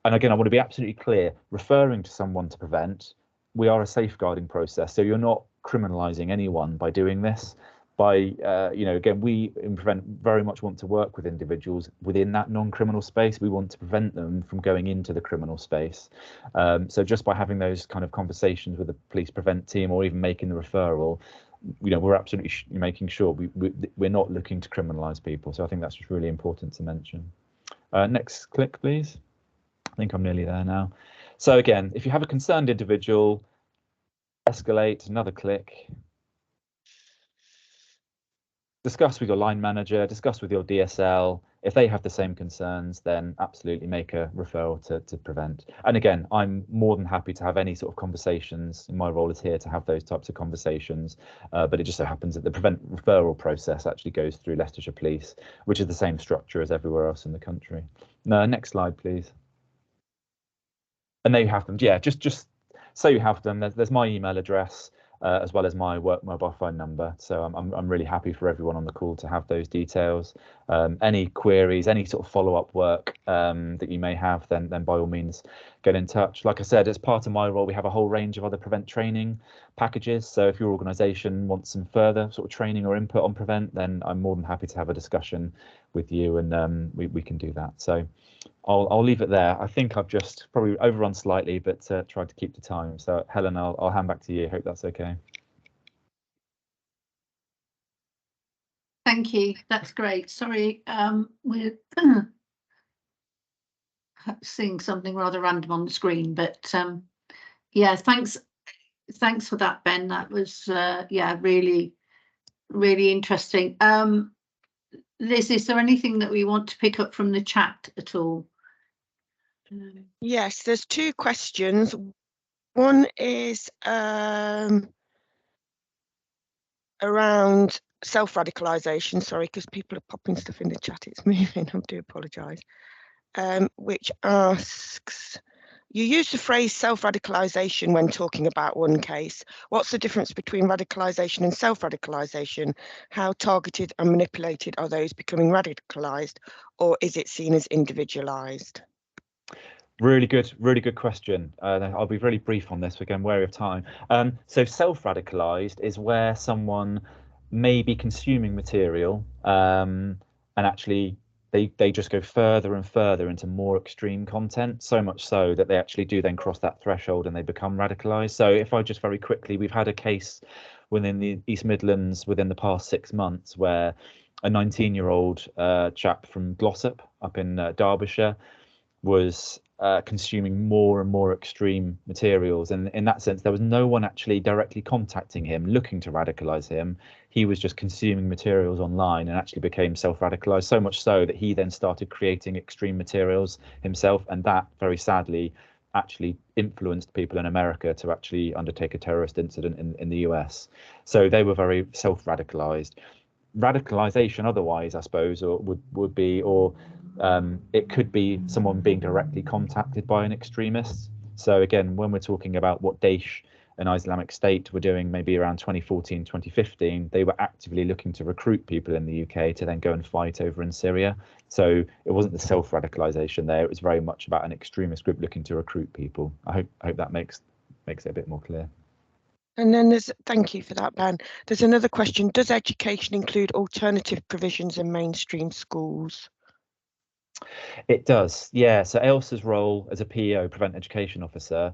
Speaker 2: And again, I want to be absolutely clear, referring to someone to prevent, we are a safeguarding process. So you're not criminalising anyone by doing this. by you know, again, we in Prevent very much want to work with individuals within that non-criminal space. We want to prevent them from going into the criminal space. So just by having those kind of conversations with the police Prevent team, or even making the referral, you know, we're absolutely making sure we're not looking to criminalize people. So I think that's just really important to mention. Next click, please. I think I'm nearly there now. So again, if you have a concerned individual, escalate, another click. Discuss with your line manager, discuss with your DSL. If they have the same concerns, then absolutely make a referral to Prevent. And again, I'm more than happy to have any sort of conversations. My role is here to have those types of conversations, but it just so happens that the Prevent referral process actually goes through Leicestershire Police, which is the same structure as everywhere else in the country. No, next slide, please. And there you have them. Yeah, just so you have them. There's my email address. As well as my work mobile phone number. So I'm really happy for everyone on the call to have those details. Any queries, any sort of follow-up work that you may have, then by all means get in touch. Like I said, as part of my role, we have a whole range of other Prevent training packages. So if your organisation wants some further sort of training or input on Prevent, then I'm more than happy to have a discussion with you, and we can do that. So I'll leave it there. I think I've just probably overrun slightly, but tried to keep to time. So Helen, I'll hand back to you. Hope that's okay.
Speaker 1: Thank you. That's great. Sorry, we're seeing something rather random on the screen, but yeah, thanks for that, Ben. That was yeah, really interesting. Liz, is there anything that we want to pick up from the chat at all?
Speaker 3: Yes, there's two questions. One is around self-radicalisation. Sorry, because people are popping stuff in the chat. It's moving. I do apologise. Which asks, you use the phrase self-radicalisation when talking about one case. What's the difference between radicalisation and self-radicalisation? How targeted and manipulated are those becoming radicalised, or is it seen as individualised?
Speaker 2: Really good question. I'll be really brief on this. We're getting wary of time. So self-radicalised is where someone may be consuming material and actually they just go further and further into more extreme content, so much so that they actually do then cross that threshold and they become radicalised. So if I just very quickly, we've had a case within the East Midlands within the past 6 months where a 19-year-old chap from Glossop up in Derbyshire was consuming more and more extreme materials, and in that sense there was no one actually directly contacting him looking to radicalize him. He was just consuming materials online and actually became self-radicalized, so much so that he then started creating extreme materials himself, and that very sadly actually influenced people in America to actually undertake a terrorist incident in the US. So they were very self-radicalized. Radicalization otherwise, I suppose, or would be, or it could be someone being directly contacted by an extremist. So again, when we're talking about what Daesh and Islamic State were doing maybe around 2014, 2015, they were actively looking to recruit people in the UK to then go and fight over in Syria. So it wasn't the self-radicalization there, it was very much about an extremist group looking to recruit people. I hope that makes it a bit more clear.
Speaker 3: And then there's, thank you for that, Ben. There's another question. Does education include alternative provisions in mainstream schools?
Speaker 2: It does, yeah. So Ailsa's role as a PEO, Prevent Education Officer,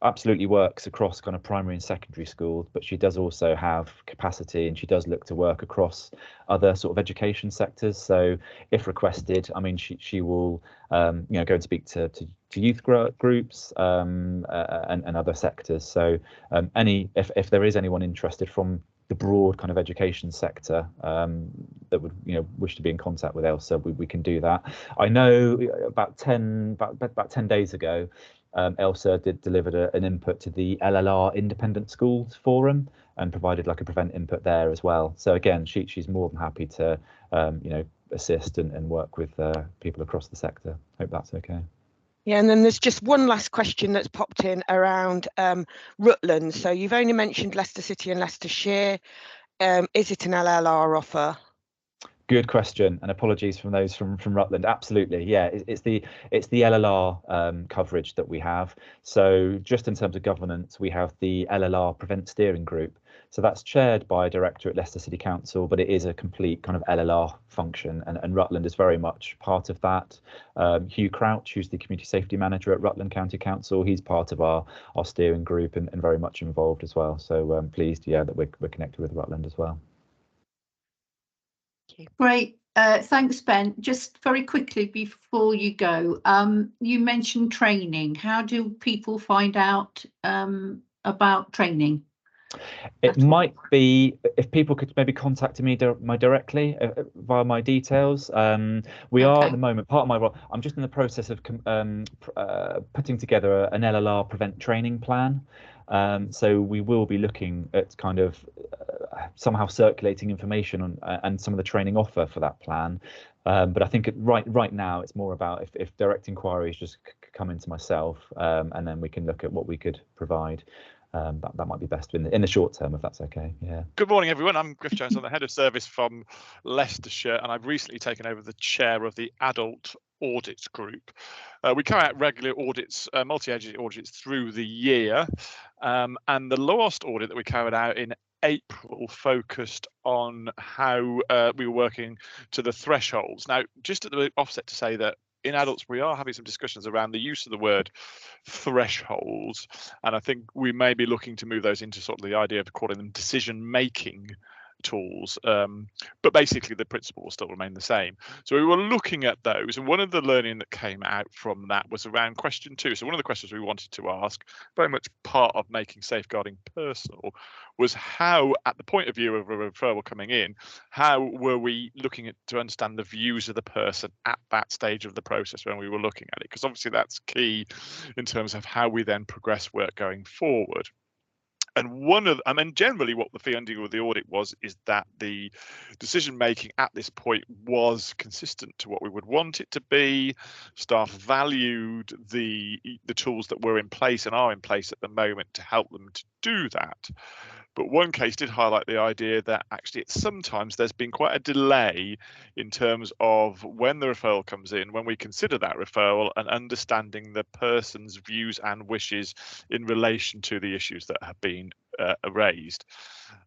Speaker 2: absolutely works across kind of primary and secondary schools, but she does also have capacity and she does look to work across other sort of education sectors. So if requested, I mean, she will you know, go and speak to youth groups and other sectors. So if there is anyone interested from the broad kind of education sector that would, you know, wish to be in contact with Ailsa, we can do that. I know about 10 days ago, Ailsa delivered an input to the LLR Independent Schools Forum and provided like a Prevent input there as well. So again, she's more than happy to you know, assist and work with people across the sector. Hope that's okay.
Speaker 3: Yeah, and then there's just one last question that's popped in around Rutland. So you've only mentioned Leicester City and Leicestershire. Is it an LLR offer?
Speaker 2: Good question, and apologies from those from Rutland. Absolutely, yeah, it's the LLR coverage that we have. So just in terms of governance, we have the LLR Prevent Steering Group. So that's chaired by a director at Leicester City Council, but it is a complete kind of LLR function, and Rutland is very much part of that. Hugh Crouch, who's the Community Safety Manager at Rutland County Council, he's part of our steering group and very much involved as well. So pleased, yeah, that we're connected with Rutland as well.
Speaker 1: Great. Thanks, Ben. Just very quickly before you go, you mentioned training. How do people find out about training?
Speaker 2: It might be if people could maybe contact me directly via my details. We are at the moment, part of my role, I'm just in the process of putting together an LLR prevent training plan. So we will be looking at kind of somehow circulating information on and some of the training offer for that plan. But I think right now it's more about if direct inquiries just come into myself, and then we can look at what we could provide. That might be best in the short term, if that's okay. Yeah.
Speaker 4: Good morning, everyone. I'm Griff Jones. I'm the head of service from Leicestershire, and I've recently taken over the chair of the Adult Audits Group. We carry out regular audits, multi-agency audits through the year, and the last audit that we carried out in April focused on how we were working to the thresholds. Now, just at the offset to say that in adults, we are having some discussions around the use of the word thresholds, and I think we may be looking to move those into sort of the idea of calling them decision-making tools, but basically the principle will still remain the same. So we were looking at those, and one of the learning that came out from that was around question 2. So one of the questions we wanted to ask, very much part of making safeguarding personal, was how, at the point of view of a referral coming in, how were we looking at to understand the views of the person at that stage of the process when we were looking at it, because obviously that's key in terms of how we then progress work going forward. And generally what the finding with the audit is that the decision making at this point was consistent to what we would want it to be. Staff valued the tools that were in place and are in place at the moment to help them to do that. But one case did highlight the idea that actually sometimes there's been quite a delay in terms of when the referral comes in, when we consider that referral and understanding the person's views and wishes in relation to the issues that have been raised.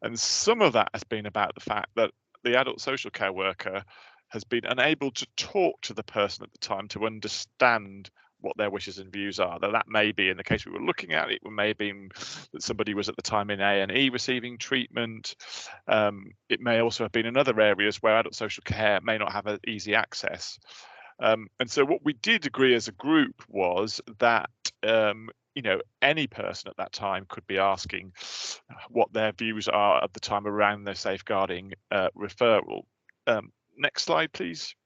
Speaker 4: And some of that has been about the fact that the adult social care worker has been unable to talk to the person at the time to understand what their wishes and views are. That may be in the case we were looking at, it may have been that somebody was at the time in A&E receiving treatment. It may also have been in other areas where adult social care may not have easy access. And so what we did agree as a group was that any person at that time could be asking what their views are at the time around their safeguarding referral. Next slide, please.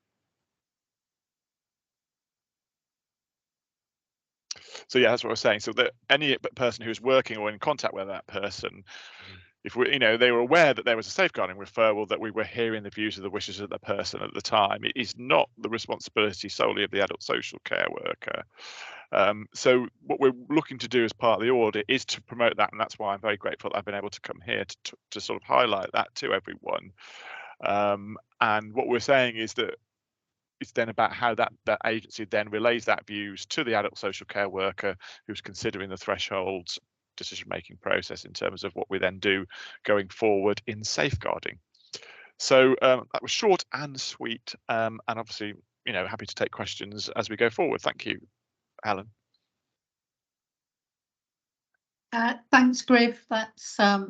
Speaker 4: So yeah, that's what I was saying. So that any person who's working or in contact with that person, if they were aware that there was a safeguarding referral, that we were hearing the views of the wishes of the person at the time, it is not the responsibility solely of the adult social care worker. So what we're looking to do as part of the audit is to promote that, and that's why I'm very grateful that I've been able to come here to sort of highlight that to everyone. And what we're saying is that it's then about how that agency then relays that views to the adult social care worker who's considering the thresholds decision-making process in terms of what we then do going forward in safeguarding. So that was short and sweet, and obviously, happy to take questions as we go forward. Thank you, Helen.
Speaker 1: Thanks, Griff. That's a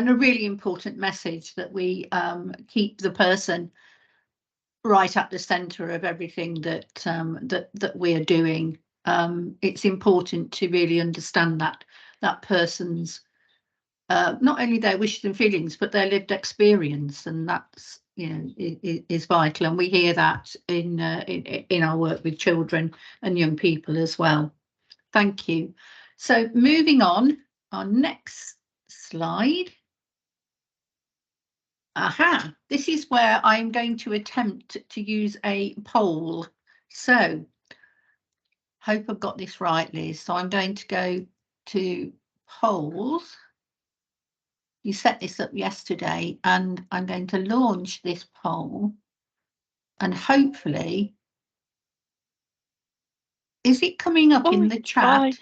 Speaker 1: really important message, that we keep the person right at the centre of everything that that we are doing. It's important to really understand that person's not only their wishes and feelings, but their lived experience, and that's is vital. And we hear that in our work with children and young people as well. Thank you. So moving on, our next slide. Aha, this is where I'm going to attempt to use a poll. So, hope I've got this right, Liz. So I'm going to go to polls. You set this up yesterday, and I'm going to launch this poll, and hopefully, is it coming up in the chat?
Speaker 5: Fine.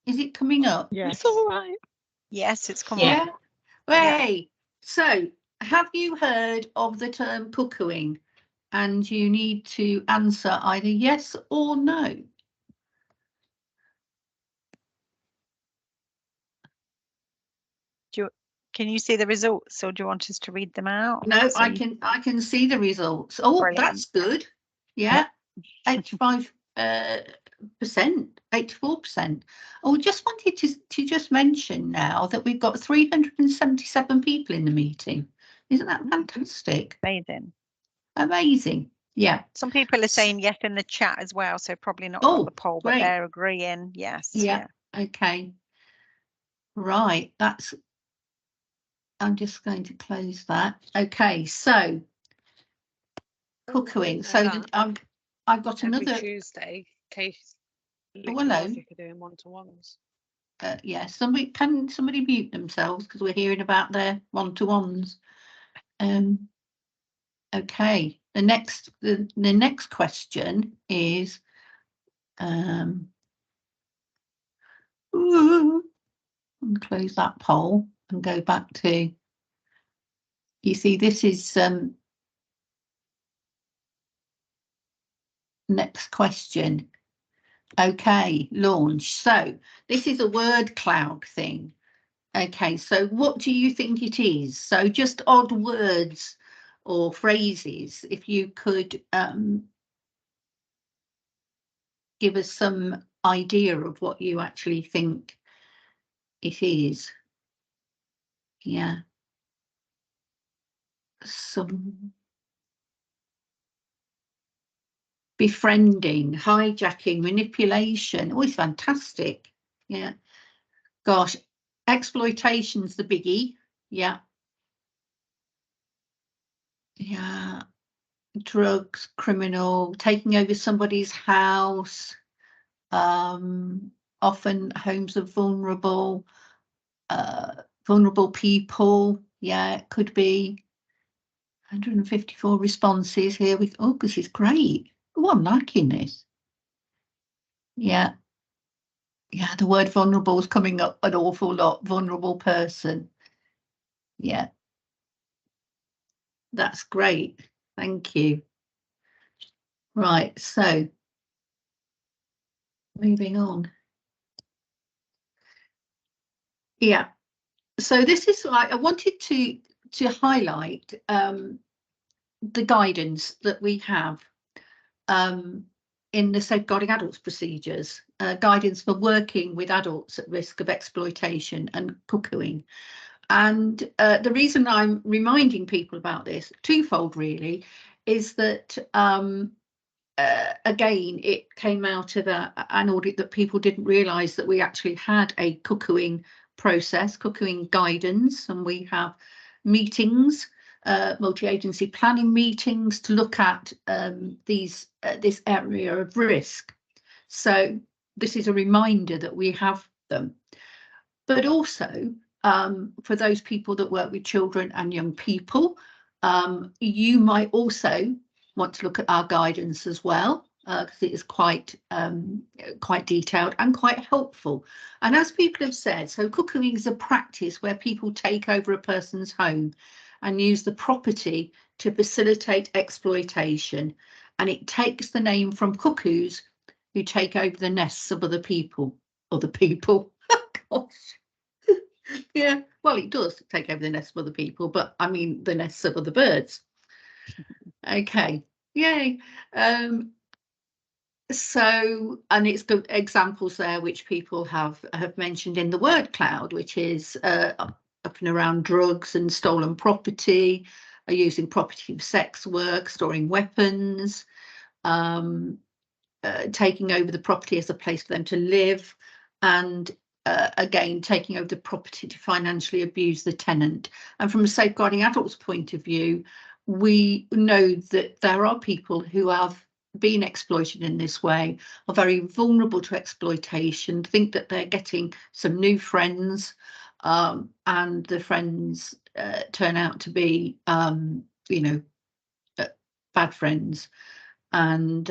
Speaker 1: Is it coming up?
Speaker 3: Yes.
Speaker 5: It's all right.
Speaker 6: Yes, it's come
Speaker 1: Yeah.
Speaker 6: up.
Speaker 1: Hey, so have you heard of the term cuckooing? And you need to answer either yes or no.
Speaker 6: Can you see the results, or do you want us to read them out?
Speaker 1: No,
Speaker 6: So
Speaker 1: I can see the results. Oh,
Speaker 6: Brilliant.
Speaker 1: that's good. Yeah, 85%, 84%. Oh, just wanted to just mention now that we've got 377 people in the meeting. Isn't that fantastic?
Speaker 6: Amazing.
Speaker 1: Amazing. Yeah.
Speaker 6: Some people are saying yes in the chat as well, so probably not
Speaker 1: Oh,
Speaker 6: got the poll, but
Speaker 1: great.
Speaker 6: they're agreeing. Yes.
Speaker 1: Yeah. Okay. Right. I'm just going to close that. Okay. So cuckooing. So I've got
Speaker 5: Every
Speaker 1: another.
Speaker 5: Tuesday, Case
Speaker 1: Oh, hello.
Speaker 5: are doing one-to-ones.
Speaker 1: Yeah, somebody mute themselves because we're hearing about their one-to-ones. Okay, the next question is and close that poll and go back to, you see, this is next question. Okay, launch. So this is a word cloud thing. Okay, so what do you think it is? So just odd words or phrases, if you could give us some idea of what you actually think it is. Yeah. Some befriending, hijacking, manipulation. Oh, it's fantastic. Yeah. Gosh, exploitation's the biggie. Yeah. Yeah. Drugs, criminal, taking over somebody's house. Often homes of vulnerable people. Yeah, it could be 154 responses here. Oh, this is great. Oh, I'm liking this. Yeah. Yeah, the word vulnerable is coming up an awful lot. Vulnerable person. Yeah. That's great. Thank you. Right, so moving on. Yeah. So this is like I wanted to highlight the guidance that we have in the Safeguarding Adults procedures, guidance for working with adults at risk of exploitation and cuckooing. And the reason I'm reminding people about this, twofold really, is that again, it came out of an audit that people didn't realise that we actually had a cuckooing process, cuckooing guidance, and we have meetings, multi-agency planning meetings to look at this area of risk. So this is a reminder that we have them, but also for those people that work with children and young people, you might also want to look at our guidance as well, because it is quite detailed and quite helpful. And as people have said, so cuckooing is a practice where people take over a person's home and use the property to facilitate exploitation, and it takes the name from cuckoos who take over the nests of other people. Gosh. Yeah, well, it does take over the nests of other people, but I mean the nests of other birds. Okay, yay. So, and it's good examples there which people have mentioned in the word cloud, which is up and around drugs and stolen property, using property for sex work, storing weapons, taking over the property as a place for them to live, and again, taking over the property to financially abuse the tenant. And from a Safeguarding Adults point of view, we know that there are people who have been exploited in this way, are very vulnerable to exploitation, think that they're getting some new friends, and the friends turn out to be, you know, bad friends. And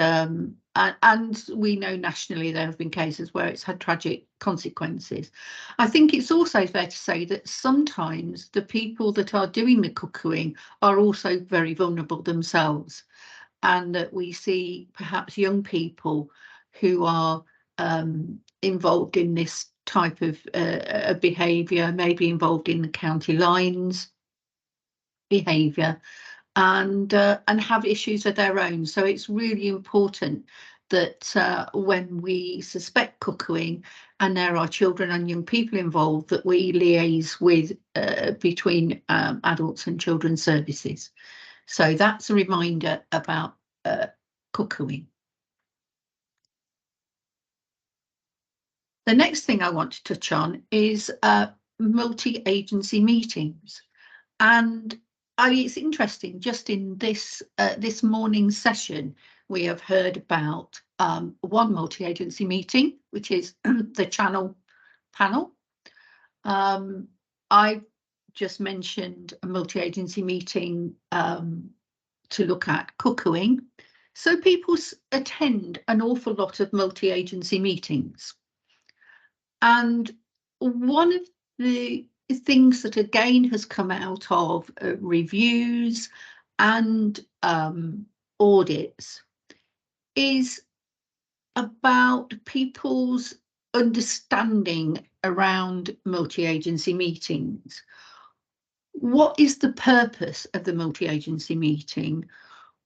Speaker 1: we know nationally there have been cases where it's had tragic consequences. I think it's also fair to say that sometimes the people that are doing the cuckooing are also very vulnerable themselves, and that we see perhaps young people who are involved in this type of behaviour, maybe involved in the county lines behaviour, and have issues of their own. So it's really important that when we suspect cuckooing and there are children and young people involved, that we liaise with between adults and children's services. So that's a reminder about cuckooing. The next thing I want to touch on is multi-agency meetings. And it's interesting, just in this this morning's session, we have heard about one multi-agency meeting, which is the Channel panel. I just mentioned a multi-agency meeting to look at cuckooing. So people attend an awful lot of multi-agency meetings. And one of the things that again has come out of reviews and audits is about people's understanding around multi-agency meetings. What is the purpose of the multi-agency meeting?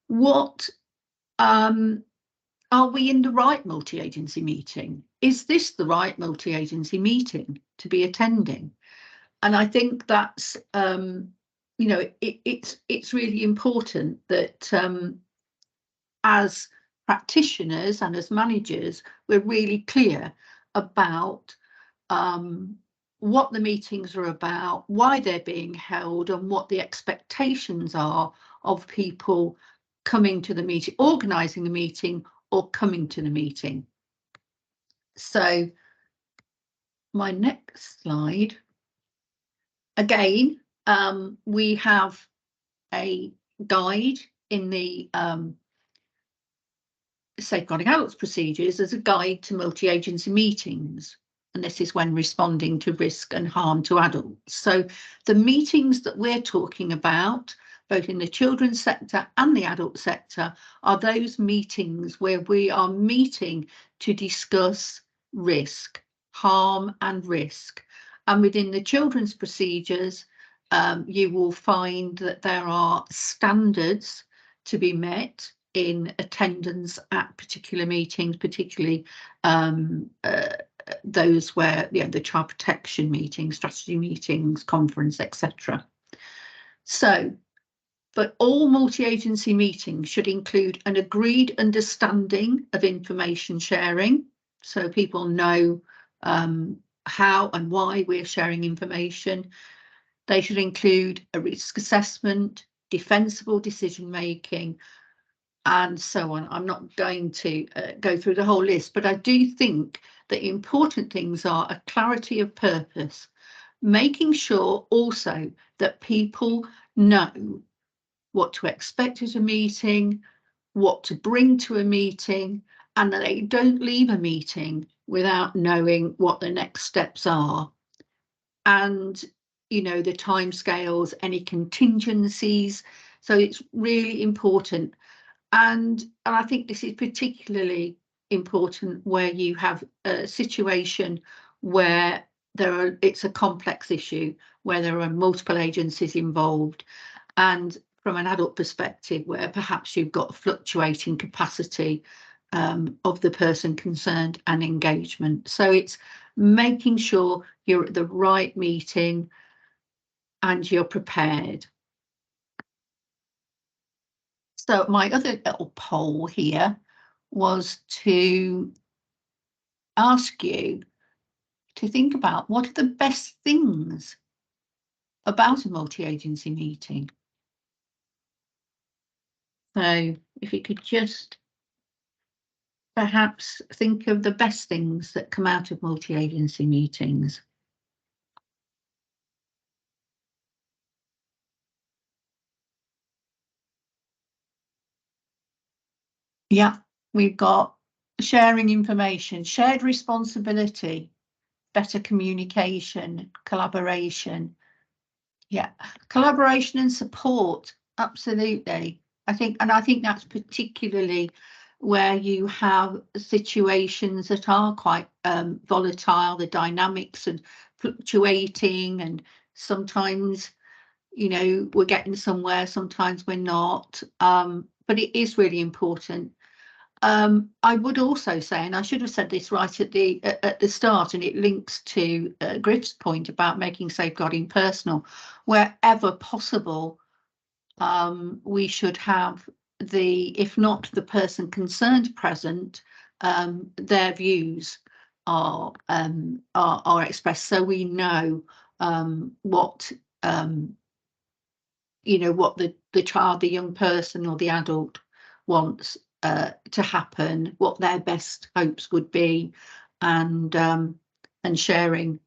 Speaker 1: What are we in the right multi-agency meeting? Is this the right multi-agency meeting to be attending? And I think that's, you know, it's really important that as practitioners and as managers, we're really clear about what the meetings are about, why they're being held, and what the expectations are of people coming to the meeting, organising the meeting, or coming to the meeting. So my next slide, again, we have a guide in the Safeguarding Adults procedures as a guide to multi-agency meetings, and this is when responding to risk and harm to adults. So the meetings that we're talking about, both in the children's sector and the adult sector, are those meetings where we are meeting to discuss risk, harm and risk. And within the children's procedures, you will find that there are standards to be met in attendance at particular meetings, particularly those where, you know, the child protection meetings, strategy meetings, conference, etc. So, but all multi-agency meetings should include an agreed understanding of information sharing, so people know how and why we're sharing information. They should include a risk assessment, defensible decision making, and so on. I'm not going to go through the whole list, but I do think that important things are a clarity of purpose, making sure also that people know what to expect at a meeting, what to bring to a meeting, and that they don't leave a meeting without knowing what the next steps are. And, you know, the timescales, any contingencies. So it's really important. And I think this is particularly important where you have a situation where it's a complex issue, where there are multiple agencies involved, and from an adult perspective, where perhaps you've got fluctuating capacity of the person concerned and engagement. So it's making sure you're at the right meeting and you're prepared. So my other little poll here was to ask you to think about what are the best things about a multi-agency meeting. So if you could just perhaps think of the best things that come out of multi-agency meetings. Yeah, we've got sharing information, shared responsibility, better communication, collaboration. Yeah, collaboration and support, absolutely. I think that's particularly where you have situations that are quite volatile, the dynamics and fluctuating, and sometimes, you know, we're getting somewhere, sometimes we're not. But it is really important. I would also say, and I should have said this right at the start, and it links to Griff's point about making safeguarding personal. Wherever possible, we should have if not the person concerned present, their views are expressed, so we know what you know, what the child, the young person, or the adult wants to happen, what their best hopes would be, and sharing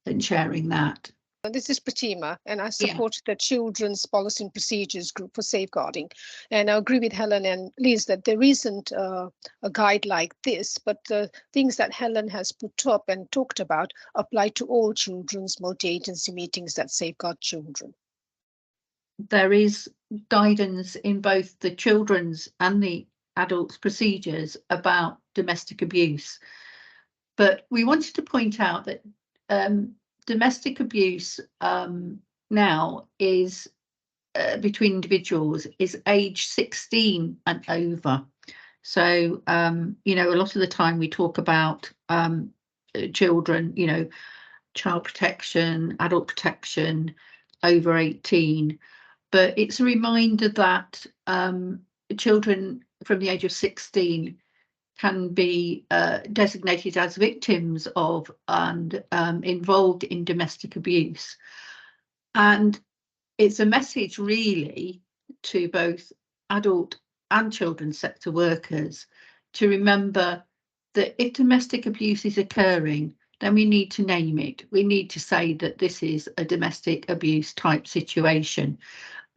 Speaker 1: that.
Speaker 7: This is Pratima, and I support the Children's Policy and Procedures Group for Safeguarding. And I agree with Helen and Liz that there isn't a guide like this, but the things that Helen has put up and talked about apply to all children's multi-agency meetings that safeguard children.
Speaker 1: There is guidance in both the children's and the adults' procedures about domestic abuse. But we wanted to point out that domestic abuse now is between individuals is age 16 and over. So, you know, a lot of the time we talk about children, you know, child protection, adult protection over 18. But it's a reminder that children from the age of 16 can be designated as victims of and involved in domestic abuse. And it's a message really to both adult and children's sector workers to remember that if domestic abuse is occurring, then we need to name it. We need to say that this is a domestic abuse type situation.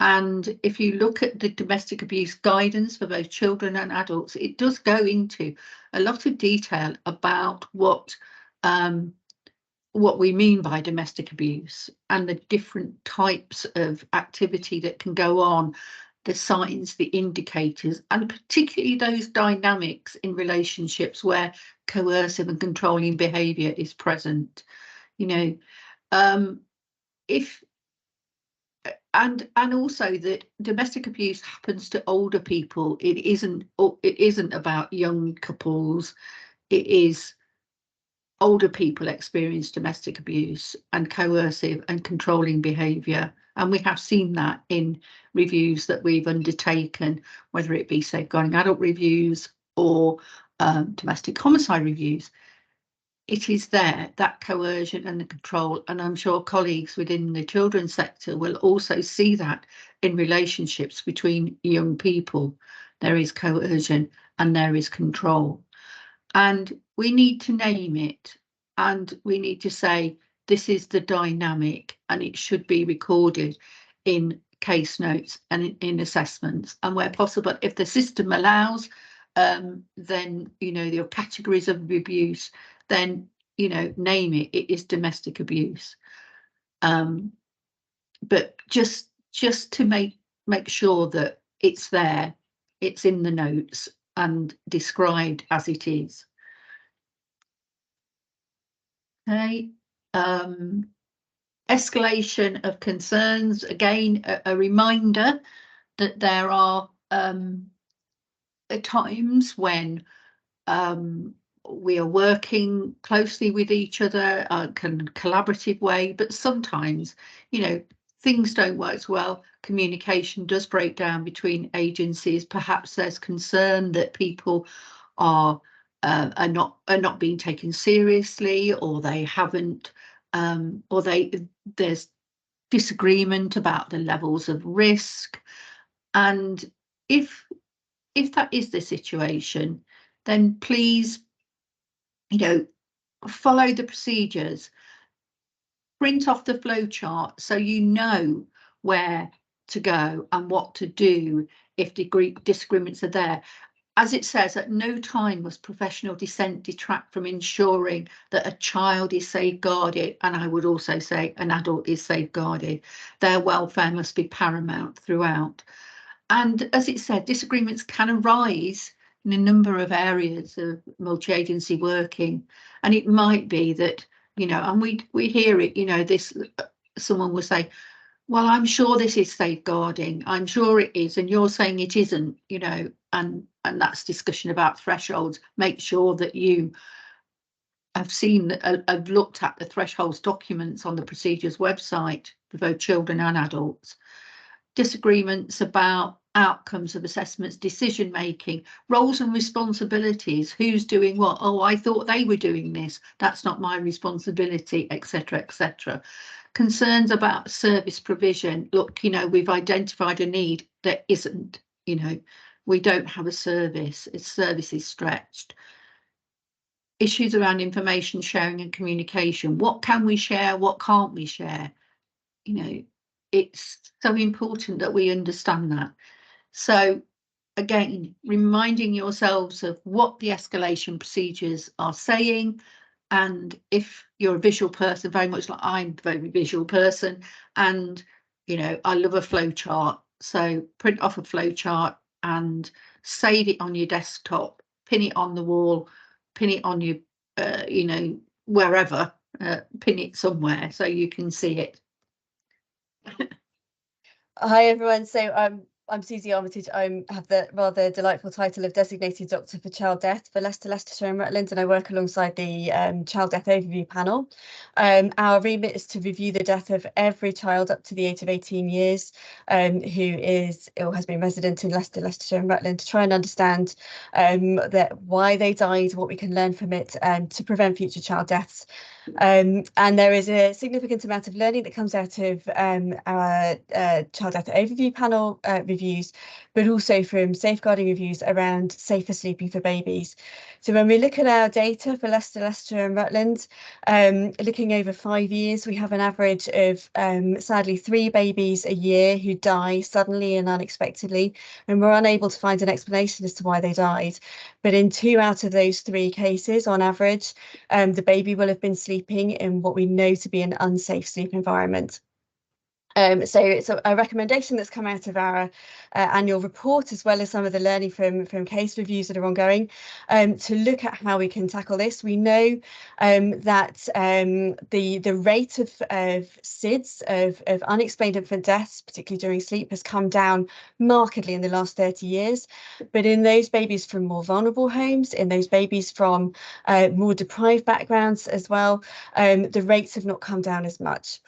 Speaker 1: And if you look at the domestic abuse guidance for both children and adults, it does go into a lot of detail about what we mean by domestic abuse and the different types of activity that can go on, the signs, the indicators, and particularly those dynamics in relationships where coercive and controlling behaviour is present. You know, and also that domestic abuse happens to older people. It isn't about young couples. It is older people experience domestic abuse and coercive and controlling behaviour, and we have seen that in reviews that we've undertaken, whether it be safeguarding adult reviews or domestic homicide reviews. It is there, that coercion and the control, and I'm sure colleagues within the children's sector will also see that in relationships between young people. There is coercion and there is control, and we need to name it, and we need to say this is the dynamic, and it should be recorded in case notes and in assessments, and where possible, if the system allows, then, you know, your categories of abuse, then, you know, name it. It is domestic abuse. But just to make sure that it's there, it's in the notes and described as it is. Okay. Escalation of concerns. Again, a reminder that there are times when we are working closely with each other, collaborative way, but sometimes, you know, things don't work so well. Communication does break down between agencies. Perhaps there's concern that people are not being taken seriously, or they haven't, or there's disagreement about the levels of risk. And if that is the situation, then please, you know, follow the procedures, print off the flow chart so you know where to go and what to do if disagreements are there. as it says, at no time must professional dissent detract from ensuring that a child is safeguarded, and I would also say an adult is safeguarded. Their welfare must be paramount throughout. And as it said, disagreements can arise in a number of areas of multi-agency working, and it might be that, you know, and we hear it, you know, this, someone will say, well, I'm sure this is safeguarding, I'm sure it is, and you're saying it isn't, you know, and that's discussion about thresholds. Make sure that you have seen, have looked at the thresholds documents on the procedures website for both children and adults. Disagreements about outcomes of assessments, decision making, roles and responsibilities, who's doing what, oh, I thought they were doing this, that's not my responsibility, etc., etc. Concerns about service provision, look, you know, we've identified a need, there isn't, you know, we don't have a service, its service is stretched. Issues around information sharing and communication, what can we share, what can't we share, you know, it's so important that we understand that. So again, reminding yourselves of what the escalation procedures are saying, and if you're a visual person, very much like I'm a very visual person, and you know, I love a flow chart, so print off a flow chart and save it on your desktop, pin it on the wall, pin it on your you know, wherever, pin it somewhere so you can see it.
Speaker 8: Hi everyone, so I'm Susie Armitage. I have the rather delightful title of Designated Doctor for Child Death for Leicester, Leicestershire and Rutland, and I work alongside the Child Death Overview panel. Our remit is to review the death of every child up to the age of 18 years who is or has been resident in Leicester, Leicestershire and Rutland, to try and understand why they died, what we can learn from it to prevent future child deaths. And there is a significant amount of learning that comes out of our Child Death Overview panel reviews, but also from safeguarding reviews around safer sleeping for babies. So when we look at our data for Leicester, Leicestershire and Rutland, looking over 5 years, we have an average of sadly 3 babies a year who die suddenly and unexpectedly, and we're unable to find an explanation as to why they died. But in 2 out of those 3 cases, on average, the baby will have been sleeping in what we know to be an unsafe sleep environment. So it's a recommendation that's come out of our annual report, as well as some of the learning from case reviews that are ongoing, to look at how we can tackle this. We know that the rate of SIDS, of unexplained infant deaths, particularly during sleep, has come down markedly in the last 30 years. But in those babies from more vulnerable homes, in those babies from more deprived backgrounds as well, the rates have not come down as much.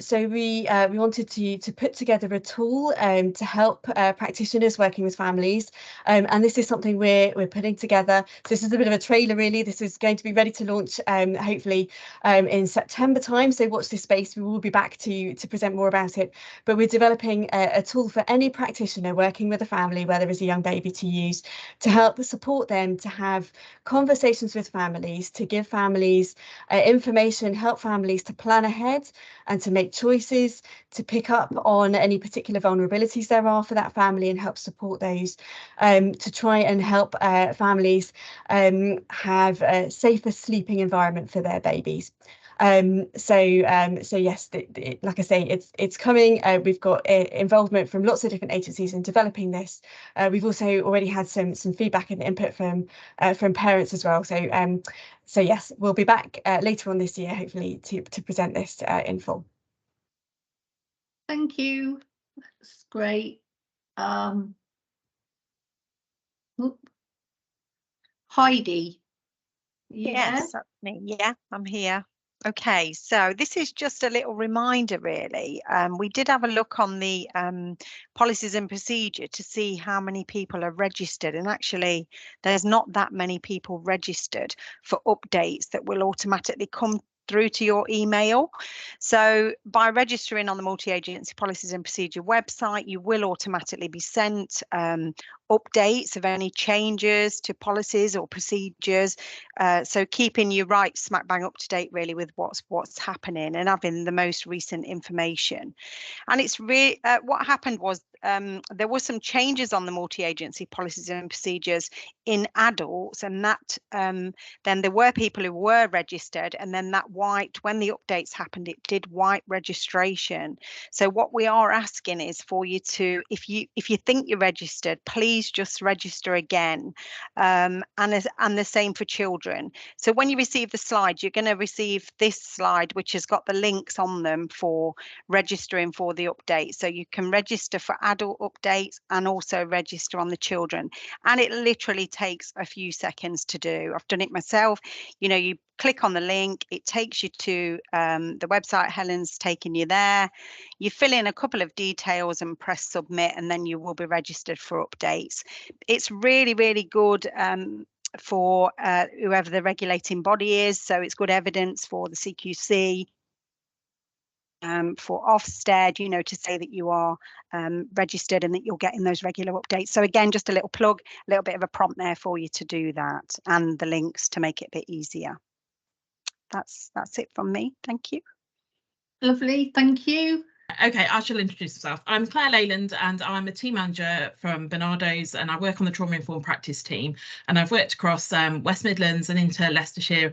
Speaker 8: So we wanted to put together a tool to help practitioners working with families, and this is something we're putting together. So this is a bit of a trailer, really. This is going to be ready to launch hopefully in September time. So watch this space. We will be back to present more about it. But we're developing a tool for any practitioner working with a family where there is a young baby to use, to help support them to have conversations with families, to give families information, help families to plan ahead and to make choices, to pick up on any particular vulnerabilities there are for that family and help support those, to try and help families have a safer sleeping environment for their babies. So yes, like I say, it's coming. We've got involvement from lots of different agencies in developing this. We've also already had some feedback and input from parents as well. So yes, we'll be back later on this year, hopefully, to present this in full.
Speaker 1: Thank you. That's great. Heidi.
Speaker 6: Yes, that's me. Yeah, I'm here. Okay, so this is just a little reminder, really. We did have a look on the policies and procedure to see how many people are registered, and actually there's not that many people registered for updates that will automatically come through to your email. So by registering on the multi-agency policies and procedure website, you will automatically be sent updates of any changes to policies or procedures. So keeping you right smack bang up to date really with what's happening and having the most recent information. And it's really what happened was there were some changes on the multi-agency policies and procedures in adults, and that then there were people who were registered, and then that wiped, when the updates happened, it did wipe registration. So what we are asking is for you to, if you think you're registered, please just register again, and the same for children. So when you receive the slide, you're going to receive this slide which has got the links on them for registering for the update. So you can register for adult updates and also register on the children, and it literally takes a few seconds to do. I've done it myself. You know, you click on the link, it takes you to the website. Helen's taking you there. You fill in a couple of details and press submit, and then you will be registered for updates. It's really, really good for whoever the regulating body is. So it's good evidence for the CQC, for Ofsted, you know, to say that you are registered and that you're getting those regular updates. So again, just a little plug, a little bit of a prompt there for you to do that, and the links to make it a bit easier. That's it from me. Thank you.
Speaker 1: Lovely, thank you.
Speaker 9: Okay, I shall introduce myself. I'm Claire Leyland and I'm a team manager from Barnardos, and I work on the trauma informed practice team, and I've worked across West Midlands and into Leicestershire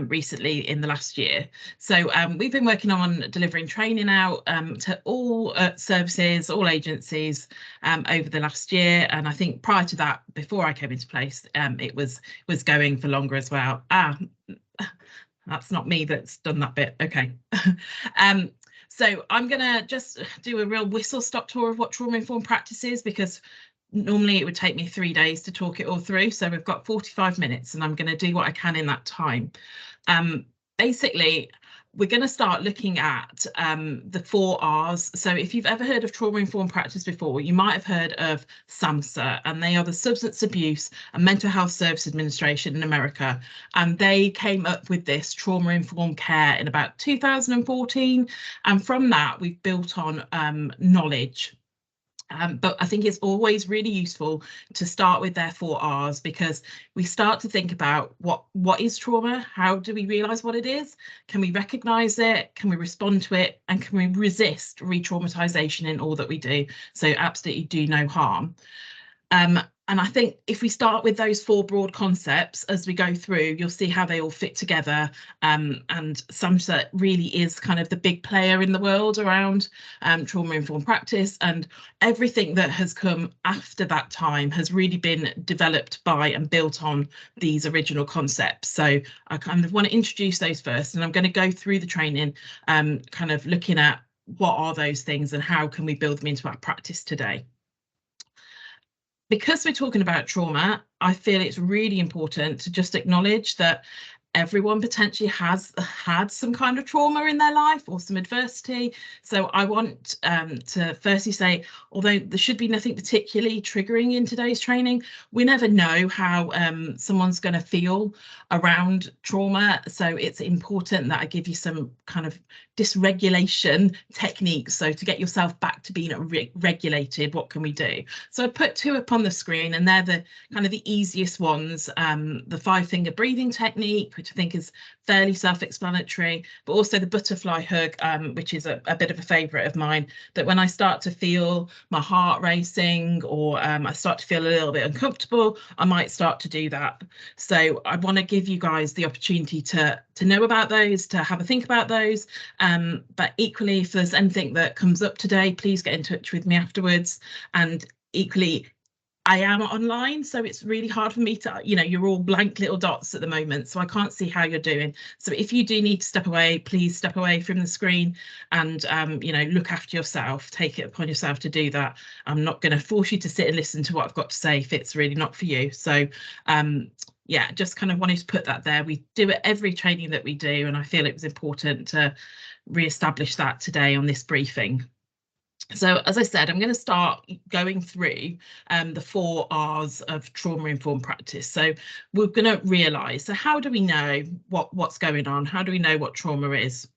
Speaker 9: recently in the last year. So we've been working on delivering training out to all services, all agencies over the last year, and I think prior to that, before I came into place, it was going for longer as well. That's not me that's done that bit. Okay. So I'm going to just do a real whistle-stop tour of what trauma-informed practice is, because normally it would take me 3 days to talk it all through. So we've got 45 minutes and I'm going to do what I can in that time. Basically, we're going to start looking at the 4 R's. So if you've ever heard of trauma-informed practice before, you might have heard of SAMHSA, and they are the Substance Abuse and Mental Health Service Administration in America. And they came up with this trauma-informed care in about 2014. And from that, we've built on knowledge. But I think it's always really useful to start with their 4 R's, because we start to think about what is trauma, how do we realise what it is, can we recognise it, can we respond to it, and can we resist re-traumatisation in all that we do, so absolutely do no harm. And I think if we start with those 4 broad concepts as we go through, you'll see how they all fit together. And SAMHSA really is kind of the big player in the world around trauma-informed practice, and everything that has come after that time has really been developed by and built on these original concepts. So I kind of want to introduce those first, and I'm going to go through the training, kind of looking at what are those things and how can we build them into our practice today. Because we're talking about trauma, I feel it's really important to just acknowledge that everyone potentially has had some kind of trauma in their life or some adversity. So I want to firstly say, although there should be nothing particularly triggering in today's training, we never know how someone's going to feel around trauma. So it's important that I give you some kind of dysregulation techniques. So to get yourself back to being regulated, what can we do? So I put 2 up on the screen, and they're the kind of the easiest ones. The 5-finger breathing technique, which I think is fairly self-explanatory, but also the butterfly hug, which is a bit of a favourite of mine, that when I start to feel my heart racing, or I start to feel a little bit uncomfortable, I might start to do that. So I want to give you guys the opportunity to know about those, to have a think about those. But equally, if there's anything that comes up today, please get in touch with me afterwards. And equally, I am online, so it's really hard for me to, you know, you're all blank little dots at the moment, so I can't see how you're doing. So if you do need to step away, please step away from the screen and, you know, look after yourself, take it upon yourself to do that. I'm not going to force you to sit and listen to what I've got to say if it's really not for you. So yeah, just kind of wanted to put that there. We do it every training that we do, and I feel it was important to re-establish that today on this briefing. So as I said, I'm going to start going through the 4 R's of trauma-informed practice. So we're going to realise, so how do we know what's going on? How do we know what trauma is?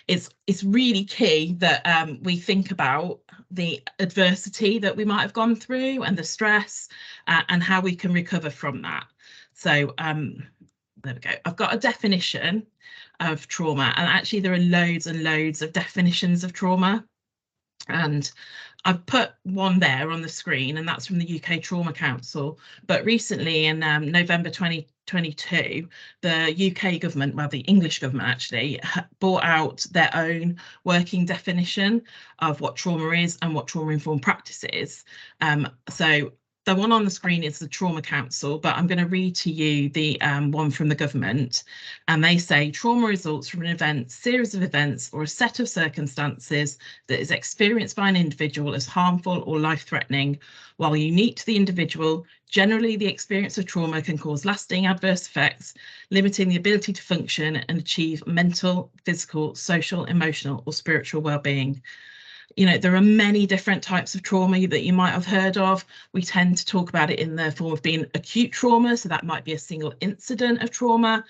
Speaker 9: It's really key that we think about the adversity that we might have gone through and the stress and how we can recover from that. So there we go. I've got a definition of trauma, and actually there are loads and loads of definitions of trauma. And I've put one there on the screen, and that's from the UK Trauma Council. But recently in November 2022, the UK government, well, the English government actually, brought out their own working definition of what trauma is and what trauma-informed practice is. So the one on the screen is the Trauma Council, but I'm going to read to you the one from the government. And they say trauma results from an event, series of events, or a set of circumstances that is experienced by an individual as harmful or life-threatening. While unique to the individual, generally the experience of trauma can cause lasting adverse effects, limiting the ability to function and achieve mental, physical, social, emotional, or spiritual well-being. You know, there are many different types of trauma that you might have heard of. We tend to talk about it in the form of being acute trauma, so that might be a single incident of trauma.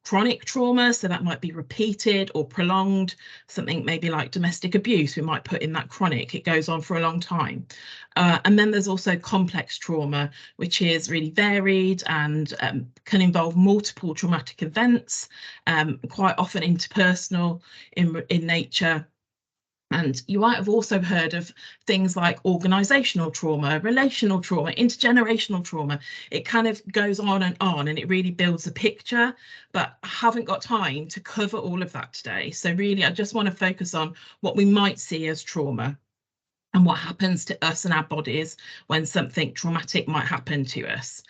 Speaker 9: Chronic trauma, so that might be repeated or prolonged. Something maybe like domestic abuse, we might put in that chronic, it goes on for a long time. And then there's also complex trauma, which is really varied and can involve multiple traumatic events, quite often interpersonal in nature. And you might have also heard of things like organisational trauma, relational trauma, intergenerational trauma. It kind of goes on, and it really builds a picture, but I haven't got time to cover all of that today. So really, I just want to focus on what we might see as trauma and what happens to us and our bodies when something traumatic might happen to us.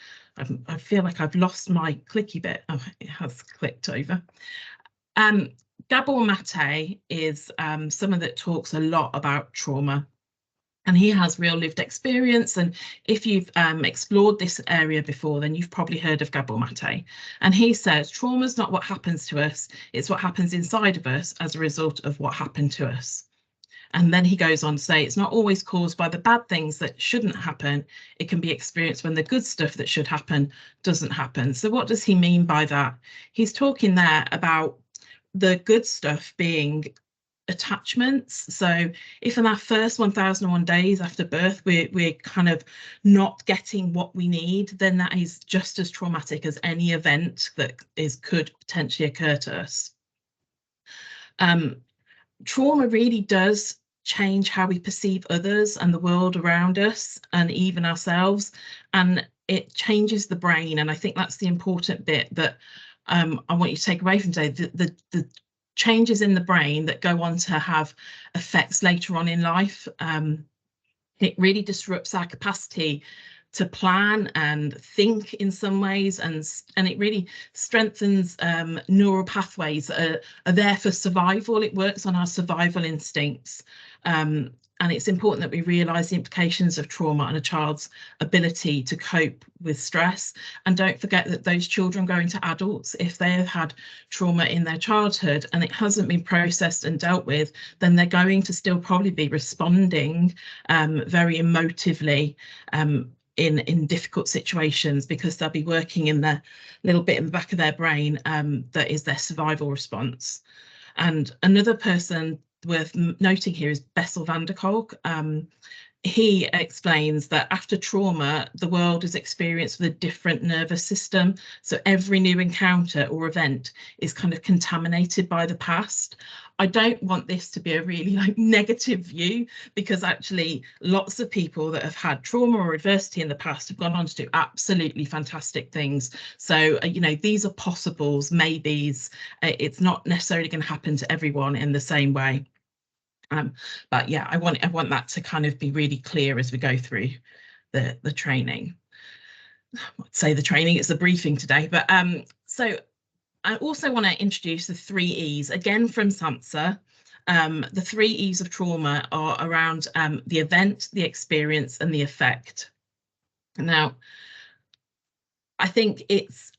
Speaker 9: I feel like I've lost my clicky bit. Oh, it has clicked over. Gabor Mate is someone that talks a lot about trauma, and he has real lived experience. And if you've explored this area before, then you've probably heard of Gabor Mate. And he says trauma is not what happens to us, it's what happens inside of us as a result of what happened to us. And then he goes on to say it's not always caused by the bad things that shouldn't happen. It can be experienced when the good stuff that should happen doesn't happen. So what does he mean by that? He's talking there about the good stuff being attachments. So if in our first 1001 days after birth we're kind of not getting what we need, then that is just as traumatic as any event that could potentially occur to us. Trauma really does change how we perceive others and the world around us and even ourselves, and it changes the brain. And I think that's the important bit that I want you to take away from today, the changes in the brain that go on to have effects later on in life. It really disrupts our capacity to plan and think in some ways, and it really strengthens neural pathways that are there for survival. It works on our survival instincts. And it's important that we realise the implications of trauma on a child's ability to cope with stress. And don't forget that those children go into adults, if they have had trauma in their childhood and it hasn't been processed and dealt with, then they're going to still probably be responding very emotively in difficult situations, because they'll be working in the little bit in the back of their brain that is their survival response. And another person worth noting here is Bessel van der Kolk. He explains that after trauma, the world is experienced with a different nervous system. So every new encounter or event is kind of contaminated by the past. I don't want this to be a really negative view, because actually lots of people that have had trauma or adversity in the past have gone on to do absolutely fantastic things. So, you know, these are possibles, maybes. It's not necessarily going to happen to everyone in the same way. But yeah, I want that to kind of be really clear as we go through the training. I'd say the training, it's the briefing today, but so I also want to introduce the 3 E's, again from SAMHSA. The 3 E's of trauma are around the event, the experience, and the effect. Now, I think it's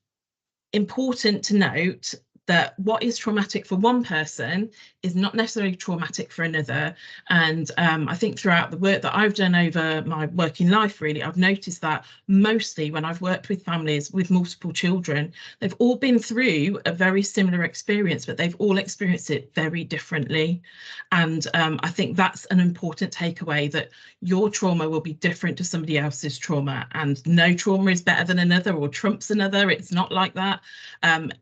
Speaker 9: important to note that what is traumatic for one person is not necessarily traumatic for another. And I think throughout the work that I've done over my working life, really, I've noticed that mostly when I've worked with families with multiple children, they've all been through a very similar experience, but they've all experienced it very differently. And I think that's an important takeaway, that your trauma will be different to somebody else's trauma, and no trauma is better than another or trumps another. It's not like that.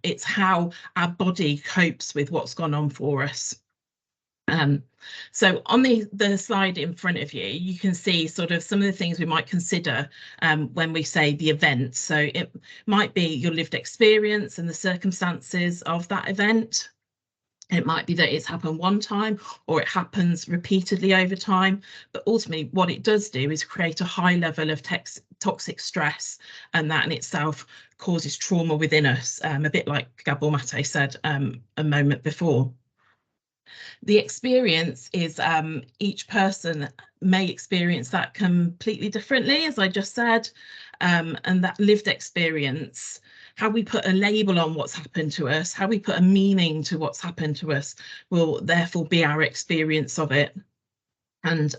Speaker 9: It's how our body copes with what's gone on for us. So on the slide in front of you, you can see sort of some of the things we might consider when we say the event. So it might be your lived experience and the circumstances of that event. It might be that it's happened one time or it happens repeatedly over time, but ultimately what it does do is create a high level of toxic stress, and that in itself causes trauma within us, a bit like Gabor Mate said a moment before. The experience is each person may experience that completely differently, as I just said, and that lived experience, how we put a label on what's happened to us, how we put a meaning to what's happened to us, will therefore be our experience of it. And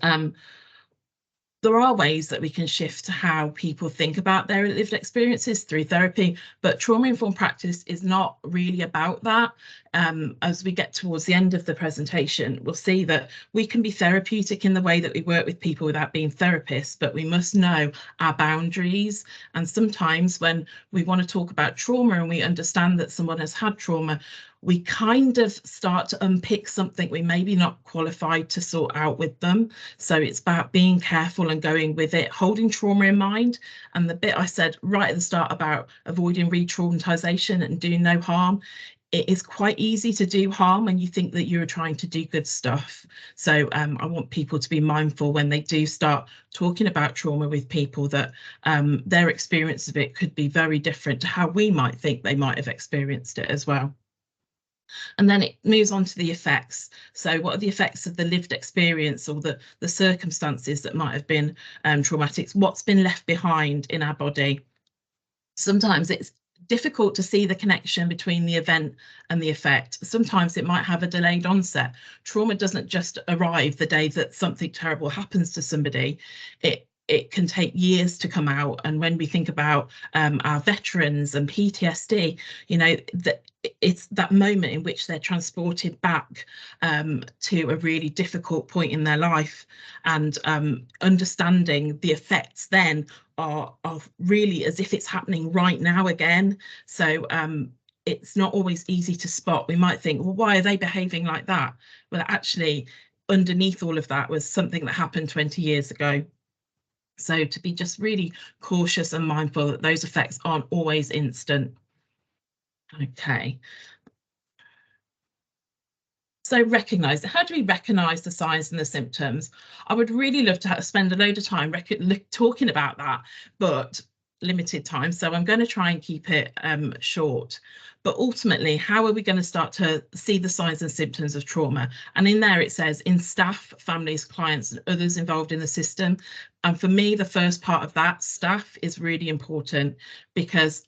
Speaker 9: there are ways that we can shift how people think about their lived experiences through therapy, but trauma-informed practice is not really about that. As we get towards the end of the presentation, we'll see that we can be therapeutic in the way that we work with people without being therapists, but we must know our boundaries. And sometimes when we want to talk about trauma and we understand that someone has had trauma, we kind of start to unpick something we maybe not qualified to sort out with them. So it's about being careful and going with it, holding trauma in mind. And the bit I said right at the start about avoiding re-traumatization and doing no harm, it is quite easy to do harm when you think that you're trying to do good stuff. So I want people to be mindful when they do start talking about trauma with people, that their experience of it could be very different to how we might think they might have experienced it as well. And then it moves on to the effects. So what are the effects of the lived experience or the circumstances that might have been traumatic? What's been left behind in our body? Sometimes it's difficult to see the connection between the event and the effect. Sometimes it might have a delayed onset. Trauma doesn't just arrive the day that something terrible happens to somebody. It can take years to come out. And when we think about our veterans and PTSD, you know, it's that moment in which they're transported back to a really difficult point in their life, and understanding the effects then are really as if it's happening right now again. So it's not always easy to spot. We might think, well, why are they behaving like that? Well, actually, underneath all of that was something that happened 20 years ago. So to be just really cautious and mindful that those effects aren't always instant. Okay. So recognise, how do we recognise the signs and the symptoms? I would really love to spend a load of time talking about that, but limited time. So I'm going to try and keep it short. But ultimately, how are we going to start to see the signs and symptoms of trauma? And in there it says in staff, families, clients and others involved in the system. And for me, the first part of that, staff, is really important, because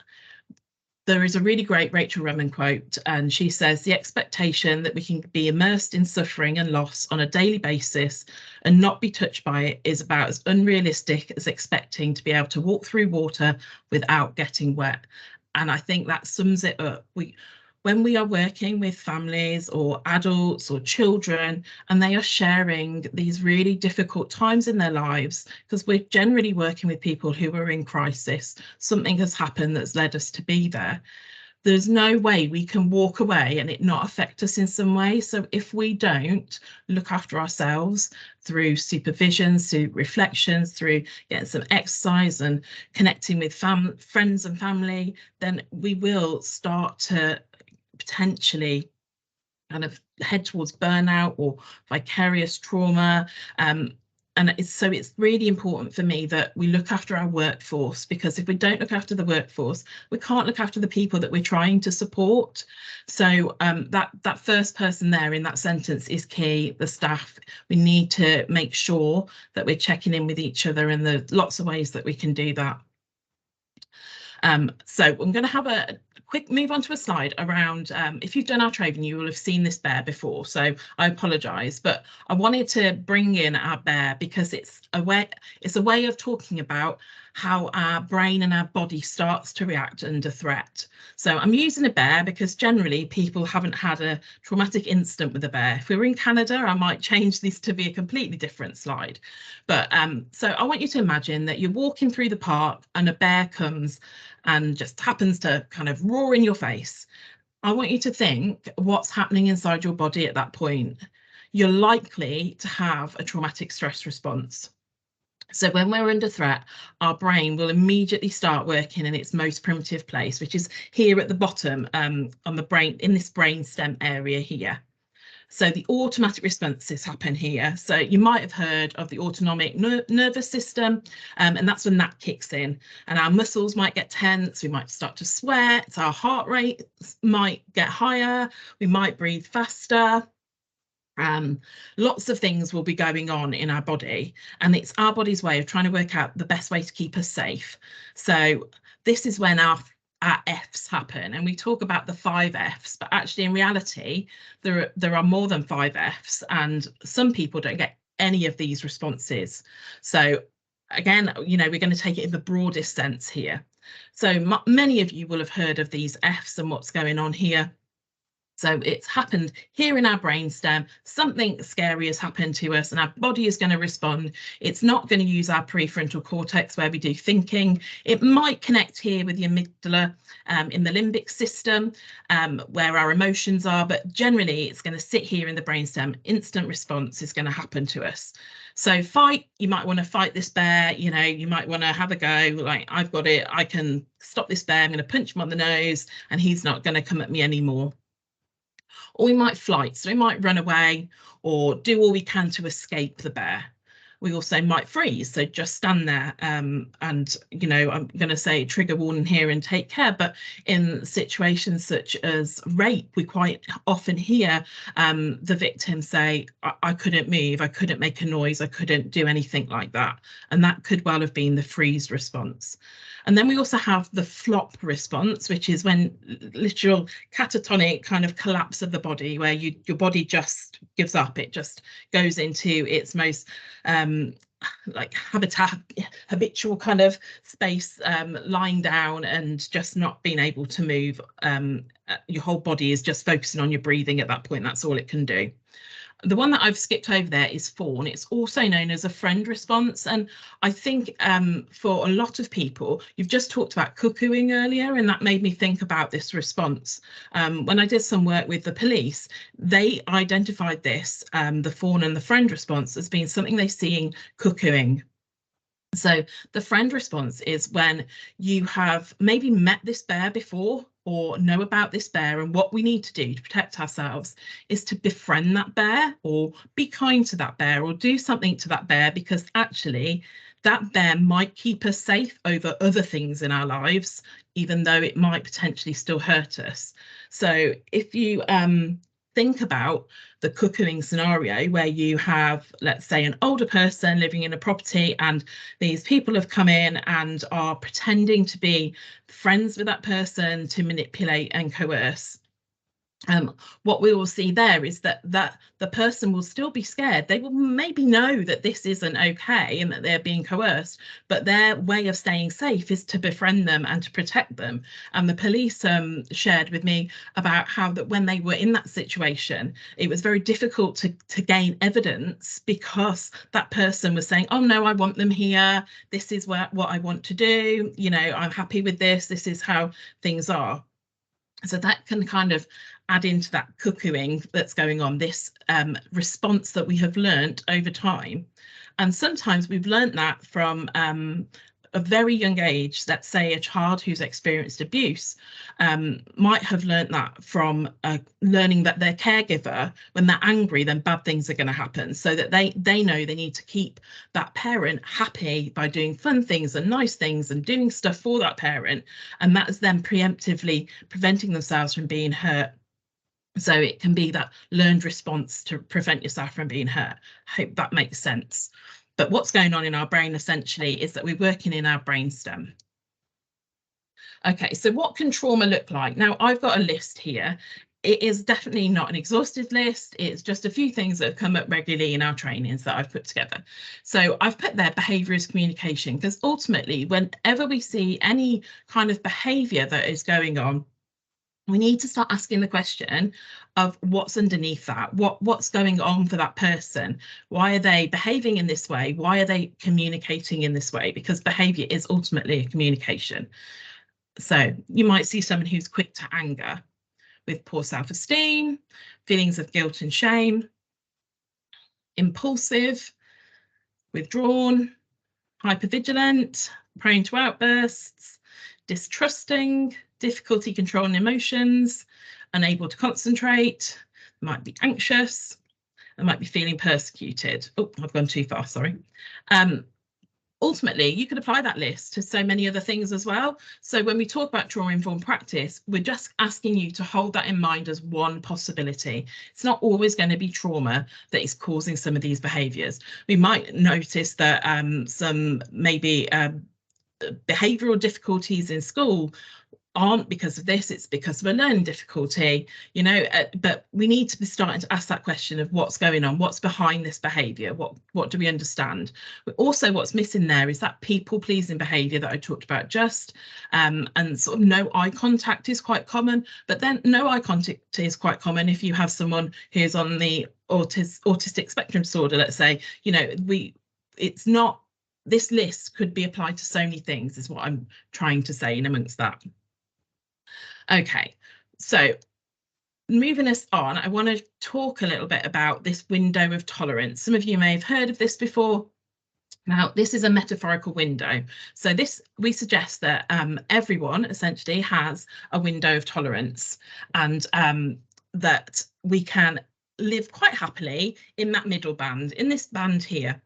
Speaker 9: there is a really great Rachel Redman quote, and she says, the expectation that we can be immersed in suffering and loss on a daily basis and not be touched by it is about as unrealistic as expecting to be able to walk through water without getting wet. And I think that sums it up. When we are working with families or adults or children, and they are sharing these really difficult times in their lives, because we're generally working with people who are in crisis, something has happened that's led us to be there. There's no way we can walk away and it not affect us in some way. So if we don't look after ourselves through supervision, through reflections, through getting some exercise and connecting with friends and family, then we will start to potentially kind of head towards burnout or vicarious trauma. And so it's really important for me that we look after our workforce, because if we don't look after the workforce, we can't look after the people that we're trying to support. So that first person there in that sentence is key, the staff. We need to make sure that we're checking in with each other, and there's lots of ways that we can do that. So I'm going to have a quick move on to a slide around, if you've done our training, you will have seen this bear before, so I apologise, but I wanted to bring in our bear because it's a way of talking about how our brain and our body starts to react under threat. So I'm using a bear because generally people haven't had a traumatic incident with a bear. If we were in Canada, I might change this to be a completely different slide. But so I want you to imagine that you're walking through the park and a bear comes and just happens to kind of roar in your face. I want you to think what's happening inside your body at that point. You're likely to have a traumatic stress response. So when we're under threat, our brain will immediately start working in its most primitive place, which is here at the bottom on the brain, in this brainstem area here. So the automatic responses happen here. So you might have heard of the autonomic nervous system, and that's when that kicks in. And our muscles might get tense, we might start to sweat, our heart rate might get higher, we might breathe faster. Lots of things will be going on in our body, and it's our body's way of trying to work out the best way to keep us safe. So this is when our Fs happen, and we talk about the 5 Fs, but actually in reality there are more than 5 Fs, and some people don't get any of these responses. So again, you know, we're going to take it in the broadest sense here. So many of you will have heard of these Fs and what's going on here. So it's happened here in our brainstem, something scary has happened to us and our body is going to respond. It's not going to use our prefrontal cortex where we do thinking. It might connect here with the amygdala in the limbic system where our emotions are, but generally it's going to sit here in the brainstem. Instant response is going to happen to us. So fight, you might want to fight this bear, you know, you might want to have a go, like I've got it, I can stop this bear, I'm going to punch him on the nose and he's not going to come at me anymore. Or we might flight, so we might run away or do all we can to escape the bear. We also might freeze, so just stand there and, you know, I'm going to say trigger warning here and take care, but in situations such as rape, we quite often hear the victim say, I couldn't move, I couldn't make a noise, I couldn't do anything like that. And that could well have been the freeze response. And then we also have the flop response, which is when literal catatonic kind of collapse of the body, where your body just gives up. It just goes into its most like habitual kind of space, lying down and just not being able to move. Your whole body is just focusing on your breathing at that point. That's all it can do. The one that I've skipped over there is fawn. It's also known as a friend response. And I think for a lot of people, you've just talked about cuckooing earlier, and that made me think about this response. When I did some work with the police, they identified this, the fawn and the friend response, as being something they see in cuckooing. So the friend response is when you have maybe met this bear before or know about this bear, and what we need to do to protect ourselves is to befriend that bear or be kind to that bear or do something to that bear, because actually that bear might keep us safe over other things in our lives, even though it might potentially still hurt us. So if you think about the cuckooing scenario where you have, let's say, an older person living in a property and these people have come in and are pretending to be friends with that person to manipulate and coerce. What we will see there is that the person will still be scared. They will maybe know that this isn't okay and that they're being coerced, but their way of staying safe is to befriend them and to protect them. And the police shared with me about how that when they were in that situation, it was very difficult to gain evidence because that person was saying, oh no, I want them here. This is what I want to do. You know, I'm happy with this. This is how things are. So that can kind of add into that cuckooing that's going on, this response that we have learnt over time. And sometimes we've learnt that from a very young age. Let's say a child who's experienced abuse might have learnt that from learning that their caregiver, when they're angry, then bad things are going to happen, so that they know they need to keep that parent happy by doing fun things and nice things and doing stuff for that parent, and that is then preemptively preventing themselves from being hurt. So it can be that learned response to prevent yourself from being hurt. I hope that makes sense. But what's going on in our brain essentially is that we're working in our brainstem. Okay, so what can trauma look like? Now, I've got a list here. It is definitely not an exhaustive list. It's just a few things that have come up regularly in our trainings that I've put together. So I've put there behaviour is communication, because ultimately, whenever we see any kind of behaviour that is going on, we need to start asking the question of what's underneath that, what's going on for that person. Why are they behaving in this way? Why are they communicating in this way? Because behaviour is ultimately a communication. So you might see someone who's quick to anger, with poor self-esteem, feelings of guilt and shame, impulsive, withdrawn, hypervigilant, prone to outbursts, distrusting, difficulty controlling emotions, unable to concentrate, might be anxious, and might be feeling persecuted. Oh, I've gone too far, sorry. Ultimately, you could apply that list to so many other things as well. So when we talk about trauma-informed practice, we're just asking you to hold that in mind as one possibility. It's not always going to be trauma that is causing some of these behaviours. We might notice that some maybe behavioural difficulties in school aren't because of this, it's because of a learning difficulty, you know, but we need to be starting to ask that question of what's going on, what's behind this behaviour, what do we understand? But also what's missing there is that people-pleasing behaviour that I talked about just, and sort of no eye contact is quite common, but then no eye contact is quite common if you have someone who's on the autistic spectrum disorder, let's say, you know, it's not, this list could be applied to so many things is what I'm trying to say in amongst that. Okay, so moving us on, I want to talk a little bit about this window of tolerance. Some of you may have heard of this before. Now, this is a metaphorical window. So this, we suggest that everyone essentially has a window of tolerance, and that we can live quite happily in that middle band, in this band here.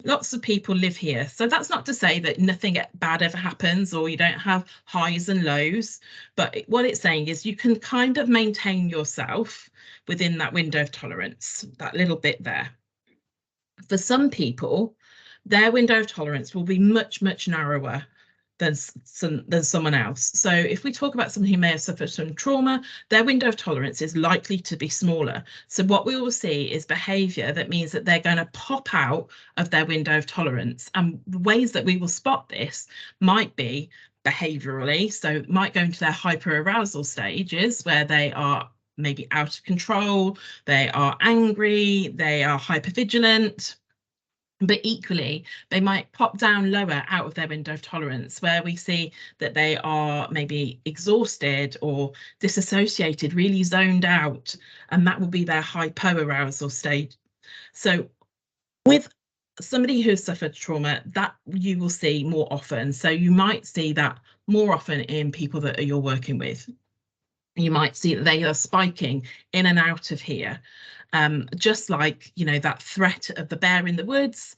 Speaker 9: Lots of people live here. So that's not to say that nothing bad ever happens or you don't have highs and lows, but what it's saying is you can kind of maintain yourself within that window of tolerance, that little bit there. For some people, their window of tolerance will be much, much narrower than someone else. So if we talk about someone who may have suffered some trauma, their window of tolerance is likely to be smaller. So what we will see is behaviour that means that they're going to pop out of their window of tolerance. And the ways that we will spot this might be behaviourally, so might go into their hyperarousal stages where they are maybe out of control, they are angry, they are hypervigilant. But equally, they might pop down lower out of their window of tolerance, where we see that they are maybe exhausted or disassociated, really zoned out, and that will be their hypoarousal state. So with somebody who's suffered trauma, that you will see more often. So you might see that more often in people that you're working with. You might see that they are spiking in and out of here. Just like, you know, that threat of the bear in the woods,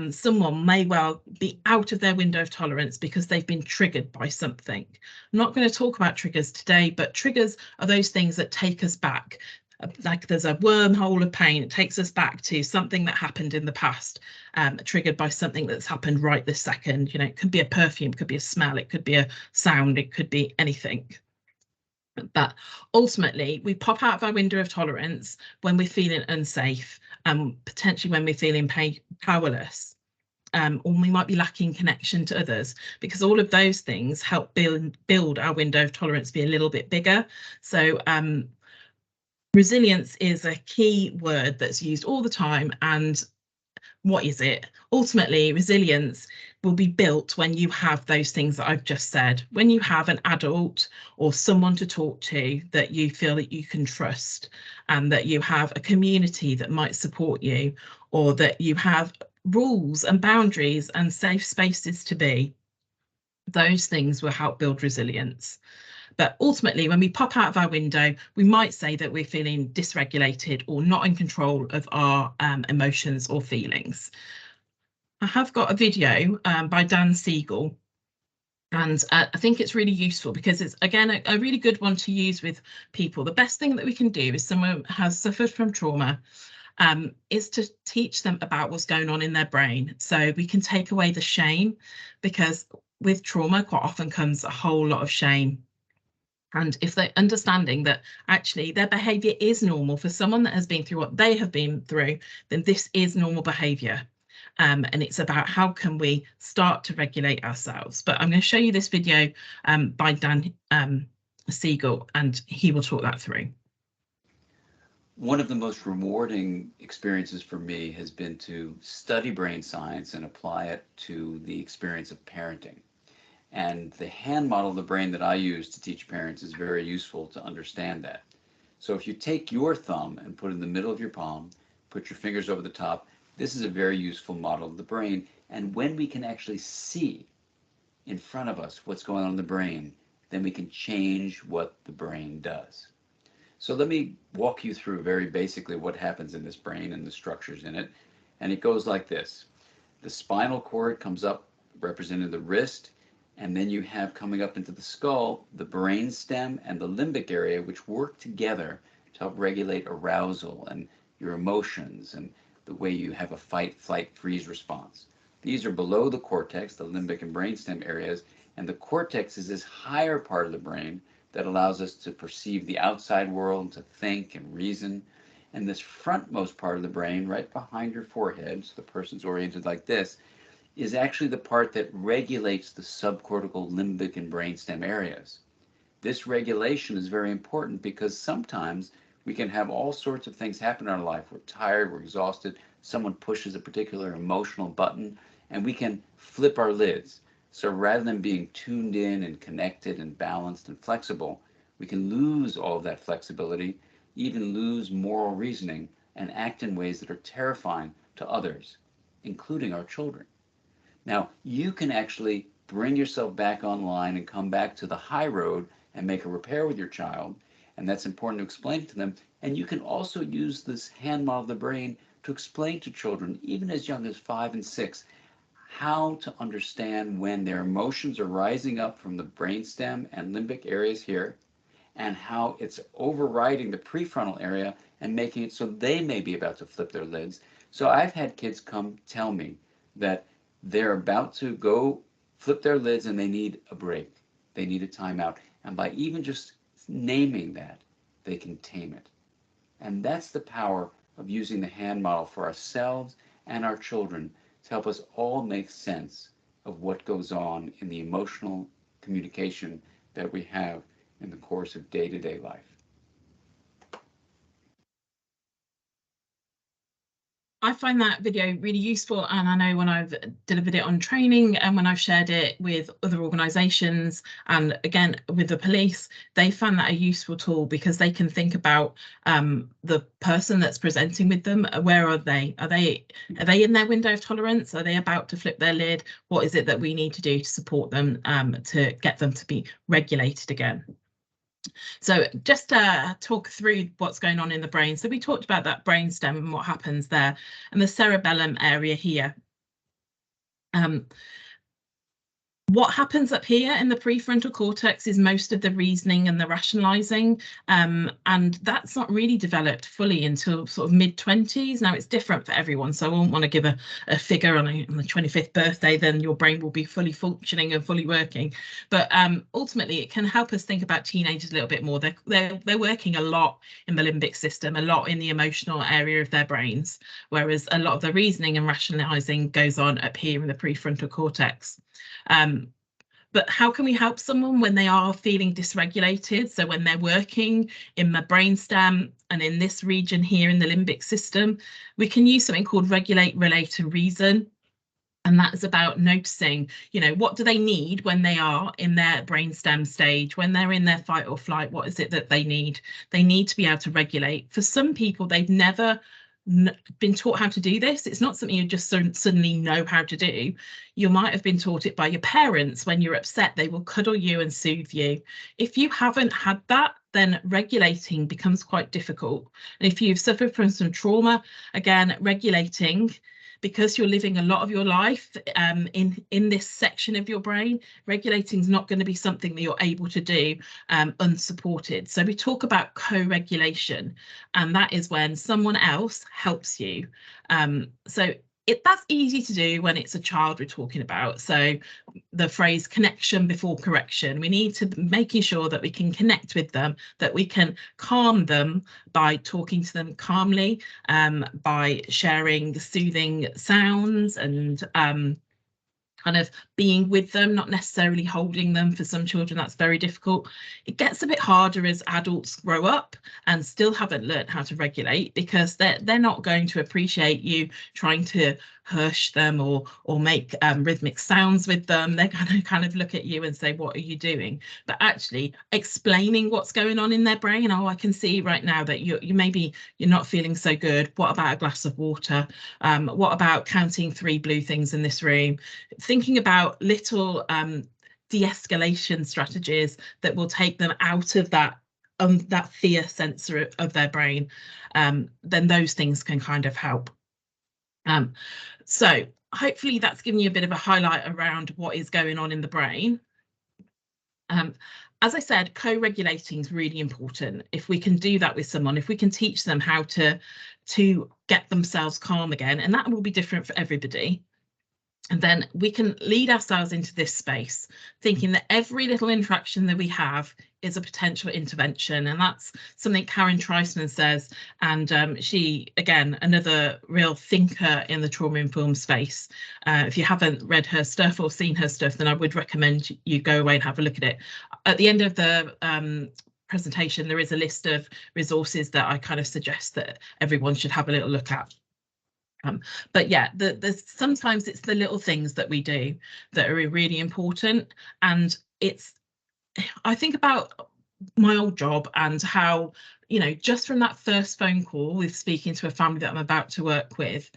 Speaker 9: someone may well be out of their window of tolerance because they've been triggered by something. I'm not going to talk about triggers today, but triggers are those things that take us back. Like there's a wormhole of pain, it takes us back to something that happened in the past, triggered by something that's happened right this second. You know, it could be a perfume, it could be a smell, it could be a sound, it could be anything. But ultimately, we pop out of our window of tolerance when we're feeling unsafe, and potentially when we're feeling powerless, or we might be lacking connection to others, because all of those things help build our window of tolerance be a little bit bigger. So resilience is a key word that's used all the time. And what is it? Ultimately, resilience will be built when you have those things that I've just said, when you have an adult or someone to talk to that you feel that you can trust, and that you have a community that might support you, or that you have rules and boundaries and safe spaces to be. Those things will help build resilience. But ultimately, when we pop out of our window, we might say that we're feeling dysregulated or not in control of our emotions or feelings. I have got a video by Dan Siegel, and I think it's really useful because it's, again, a really good one to use with people. The best thing that we can do is someone has suffered from trauma is to teach them about what's going on in their brain. So we can take away the shame, because with trauma quite often comes a whole lot of shame. And if they're understanding that actually their behaviour is normal for someone that has been through what they have been through, then this is normal behaviour. And it's about how can we start to regulate ourselves. But I'm going to show you this video by Dan Siegel, and he will talk that through.
Speaker 10: One of the most rewarding experiences for me has been to study brain science and apply it to the experience of parenting. And the hand model of the brain that I use to teach parents is very useful to understand that. So if you take your thumb and put it in the middle of your palm, put your fingers over the top, this is a very useful model of the brain. And when we can actually see in front of us what's going on in the brain, then we can change what the brain does. So let me walk you through very basically what happens in this brain and the structures in it. And it goes like this. The spinal cord comes up representing the wrist, and then you have coming up into the skull, the brain stem and the limbic area, which work together to help regulate arousal and your emotions and the way you have a fight, flight, freeze response. These are below the cortex, the limbic and brainstem areas, and the cortex is this higher part of the brain that allows us to perceive the outside world, to think and reason. And this frontmost part of the brain, right behind your forehead, so the person's oriented like this, is actually the part that regulates the subcortical, limbic, and brainstem areas. This regulation is very important because sometimes we can have all sorts of things happen in our life. We're tired, we're exhausted, someone pushes a particular emotional button, and we can flip our lids. So rather than being tuned in and connected and balanced and flexible, we can lose all of that flexibility, even lose moral reasoning, and act in ways that are terrifying to others, including our children. Now, you can actually bring yourself back online and come back to the high road and make a repair with your child, and that's important to explain to them. And you can also use this hand model of the brain to explain to children, even as young as 5 and 6, how to understand when their emotions are rising up from the brainstem and limbic areas here, and how it's overriding the prefrontal area and making it so they may be about to flip their lids. So I've had kids come tell me that they're about to go flip their lids and they need a break. They need a timeout. And by even just naming that, they can tame it. And that's the power of using the hand model for ourselves and our children to help us all make sense of what goes on in the emotional communication that we have in the course of day-to-day life.
Speaker 9: I find that video really useful, and I know when I've delivered it on training and when I've shared it with other organisations and again with the police, they found that a useful tool because they can think about the person that's presenting with them. Where are they? Are they in their window of tolerance? Are they about to flip their lid? What is it that we need to do to support them to get them to be regulated again? So just to talk through what's going on in the brain. So we talked about that brainstem and what happens there, and the cerebellum area here. What happens up here in the prefrontal cortex is most of the reasoning and the rationalizing, and that's not really developed fully until sort of mid-20s. Now it's different for everyone, so I won't want to give a figure on the 25th birthday, then your brain will be fully functioning and fully working. But ultimately, it can help us think about teenagers a little bit more. They're working a lot in the limbic system, a lot in the emotional area of their brains, whereas a lot of the reasoning and rationalizing goes on up here in the prefrontal cortex. But how can we help someone when they are feeling dysregulated? So when they're working in the brainstem and in this region here in the limbic system, we can use something called regulate, relate and reason. And that's about noticing, what do they need when they are in their brainstem stage, when they're in their fight or flight, what is it that they need? They need to be able to regulate. For some people, they've never been taught how to do this. It's not something you just suddenly know how to do. You might have been taught it by your parents. When you're upset, they will cuddle you and soothe you. If you haven't had that, then regulating becomes quite difficult. And if you've suffered from some trauma, again, regulating, because you're living a lot of your life in this section of your brain, regulating is not going to be something that you're able to do unsupported. So we talk about co-regulation, and that is when someone else helps you. So That's easy to do when it's a child we're talking about. So the phrase connection before correction, we need to making sure that we can connect with them, that we can calm them by talking to them calmly, by sharing soothing sounds and kind of being with them, not necessarily holding them. For some children, that's very difficult. It gets a bit harder as adults grow up and still haven't learned how to regulate, because they're not going to appreciate you trying to hush them or make rhythmic sounds with them. They're going to kind of look at you and say, what are you doing? But actually explaining what's going on in their brain. Oh, I can see right now that you're not feeling so good. What about a glass of water? What about counting 3 blue things in this room? Thinking about little de-escalation strategies that will take them out of that fear sensor of their brain, then those things can kind of help. So hopefully that's given you a bit of a highlight around what is going on in the brain. As I said, co-regulating is really important. If we can do that with someone, if we can teach them how to get themselves calm again, and that will be different for everybody. And then we can lead ourselves into this space, thinking that every little interaction that we have is a potential intervention. And that's something Karen Treisman says. And she, again, another real thinker in the trauma-informed space. If you haven't read her stuff or seen her stuff, then I would recommend you go away and have a look at it. At the end of the presentation, there is a list of resources that I kind of suggest that everyone should have a little look at. But yeah, sometimes it's the little things that we do that are really important. And I think about my old job and how, just from that first phone call with speaking to a family that I'm about to work with,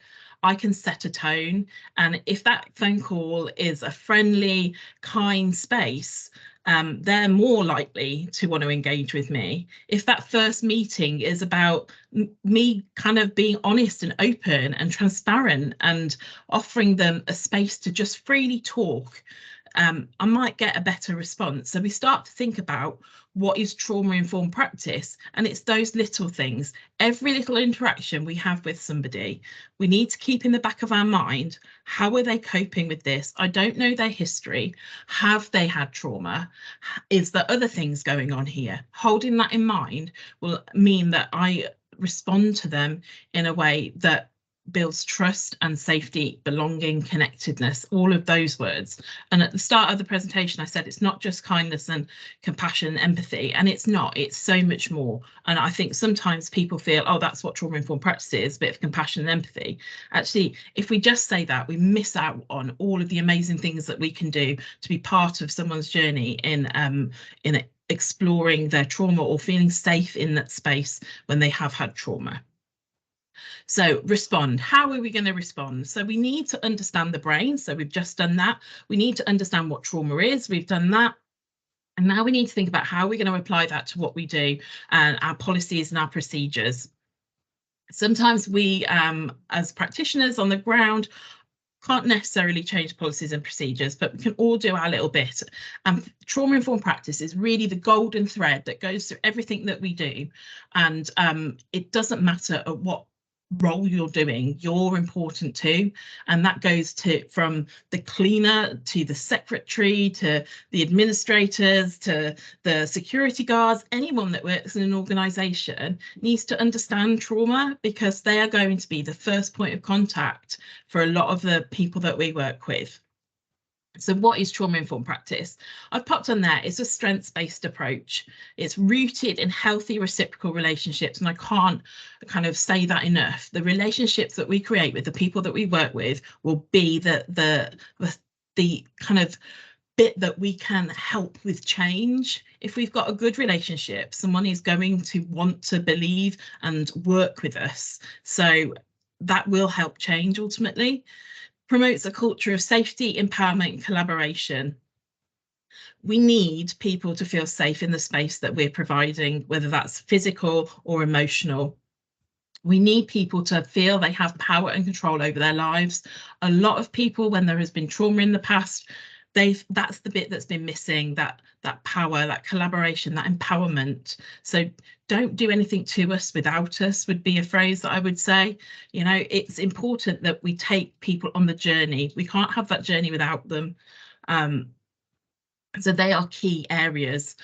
Speaker 9: I can set a tone. And if that phone call is a friendly, kind space, they're more likely to want to engage with me. If that first meeting is about me kind of being honest and open and transparent and offering them a space to just freely talk, I might get a better response. So we start to think about what is trauma-informed practice, and it's those little things. Every little interaction we have with somebody, we need to keep in the back of our mind, how are they coping with this? I don't know their history. Have they had trauma? Is there other things going on here? Holding that in mind will mean that I respond to them in a way that builds trust and safety, belonging, connectedness, all of those words. And at the start of the presentation, I said it's not just kindness and compassion and empathy, and it's not, it's so much more. And I think sometimes people feel, oh, that's what trauma-informed practice is, a bit of compassion and empathy. Actually, if we just say that, we miss out on all of the amazing things that we can do to be part of someone's journey in exploring their trauma or feeling safe in that space when they have had trauma. So respond. How are we going to respond? So we need to understand the brain. So we've just done that. We need to understand what trauma is. We've done that. And now we need to think about how we're going to apply that to what we do and our policies and our procedures. Sometimes we, as practitioners on the ground, can't necessarily change policies and procedures, but we can all do our little bit. Trauma-informed practice is really the golden thread that goes through everything that we do. And it doesn't matter at what role you're doing, you're important too. And that goes from the cleaner to the secretary to the administrators to the security guards. Anyone that works in an organisation needs to understand trauma, because they are going to be the first point of contact for a lot of the people that we work with. So what is trauma-informed practice? I've popped on there. It's a strengths-based approach. It's rooted in healthy reciprocal relationships, and I can't kind of say that enough. The relationships that we create with the people that we work with will be the kind of bit that we can help with change. If we've got a good relationship, someone is going to want to believe and work with us. So that will help change ultimately. Promotes a culture of safety, empowerment, and collaboration. We need people to feel safe in the space that we're providing, whether that's physical or emotional. We need people to feel they have power and control over their lives. A lot of people, when there has been trauma in the past, that's the bit that's been missing, that power, that collaboration, that empowerment. So don't do anything to us without us would be a phrase that I would say. You know, it's important that we take people on the journey. We can't have that journey without them. So they are key areas.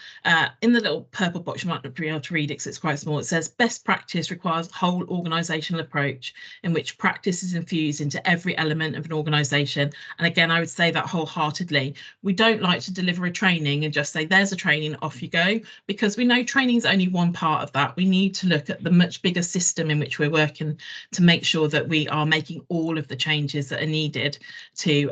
Speaker 9: In the little purple box, you might not be able to read it because it's quite small. It says best practice requires a whole organisational approach in which practice is infused into every element of an organisation. And again, I would say that wholeheartedly. We don't like to deliver a training and just say, there's a training, off you go, because we know training is only one part of that. We need to look at the much bigger system in which we're working to make sure that we are making all of the changes that are needed to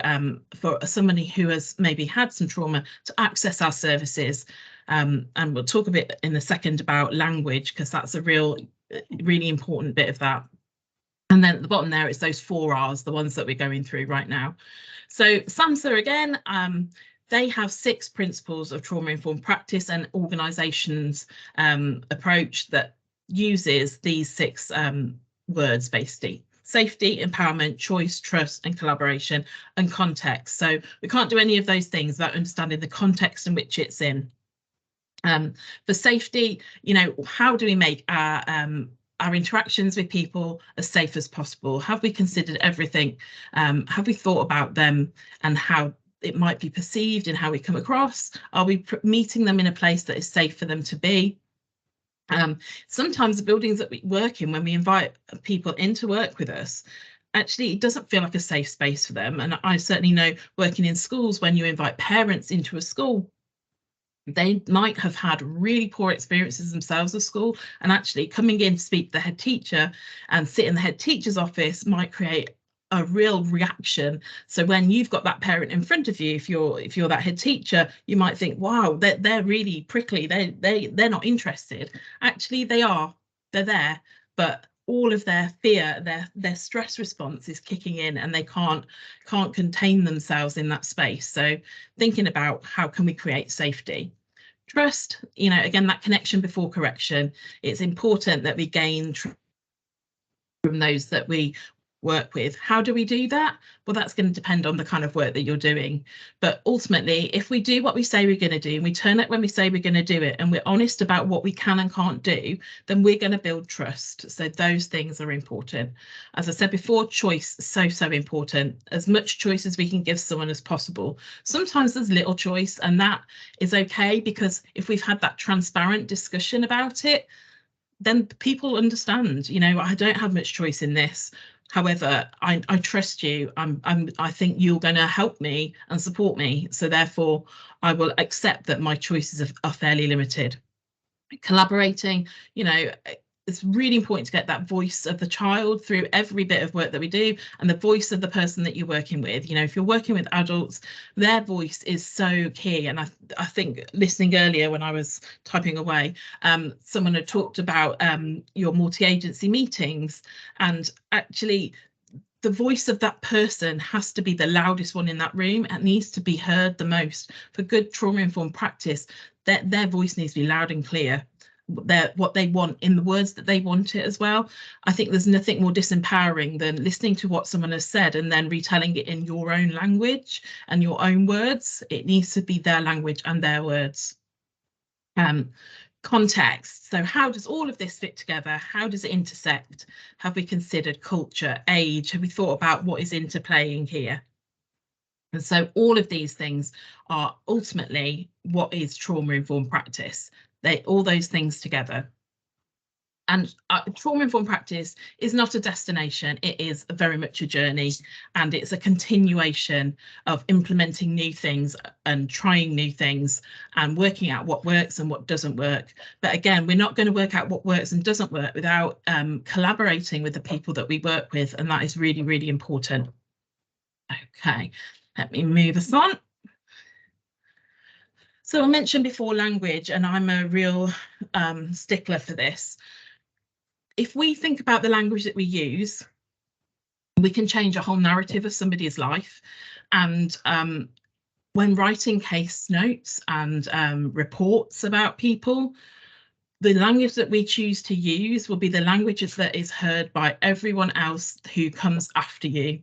Speaker 9: for somebody who has maybe had some trauma to access our services. And we'll talk a bit in a second about language, because that's a really important bit of that. And then at the bottom there, it's those 4 R's, the ones that we're going through right now. So SAMHSA again, they have 6 principles of trauma-informed practice and organisations approach that uses these 6 words basically. Safety, empowerment, choice, trust and collaboration and context. So we can't do any of those things without understanding the context in which it's in. For safety, you know, how do we make our interactions with people as safe as possible? Have we considered everything? Have we thought about them and how it might be perceived and how we come across? Are we meeting them in a place that is safe for them to be? Sometimes the buildings that we work in, when we invite people in to work with us, actually it doesn't feel like a safe space for them. And I certainly know working in schools, when you invite parents into a school, they might have had really poor experiences themselves at school, and actually coming in to speak to the head teacher and sit in the head teacher's office might create a real reaction. So when you've got that parent in front of you, if you're that head teacher, you might think, wow, they're really prickly, they're not interested. Actually they are, they're there, but all of their fear, their stress response is kicking in, and they can't contain themselves in that space. So thinking about how can we create safety. Trust, you know, again, that connection before correction. It's important that we gain trust from those that we work with. How do we do that? Well, that's going to depend on the kind of work that you're doing. But ultimately, if we do what we say we're going to do, and we turn it when we say we're going to do it, and we're honest about what we can and can't do, then we're going to build trust. So those things are important. As I said before, choice is so important. As much choice as we can give someone as possible. Sometimes there's little choice, and that is okay, because if we've had that transparent discussion about it, then people understand, you know, I don't have much choice in this. However, I trust you. I think you're going to help me and support me. So therefore, I will accept that my choices are fairly limited. Collaborating, you know, it's really important to get that voice of the child through every bit of work that we do, and the voice of the person that you're working with. You know, if you're working with adults, their voice is so key. And I think listening earlier when I was typing away, someone had talked about your multi-agency meetings, and actually the voice of that person has to be the loudest one in that room and needs to be heard the most. For good trauma-informed practice, their voice needs to be loud and clear. What they want in the words that they want it as well. I think there's nothing more disempowering than listening to what someone has said and then retelling it in your own language and your own words. It needs to be their language and their words. Context. So how does all of this fit together? How does it intersect? Have we considered culture, age? Have we thought about what is interplaying here? And so all of these things are ultimately what is trauma-informed practice. All those things together. And trauma-informed practice is not a destination, it is very much a journey, and it's a continuation of implementing new things and trying new things and working out what works and what doesn't work. But again, we're not going to work out what works and doesn't work without collaborating with the people that we work with, and that is really, really important. Okay, let me move us on. So I mentioned before language, and I'm a real stickler for this. If we think about the language that we use, we can change a whole narrative of somebody's life. And when writing case notes and reports about people, the language that we choose to use will be the language that is heard by everyone else who comes after you.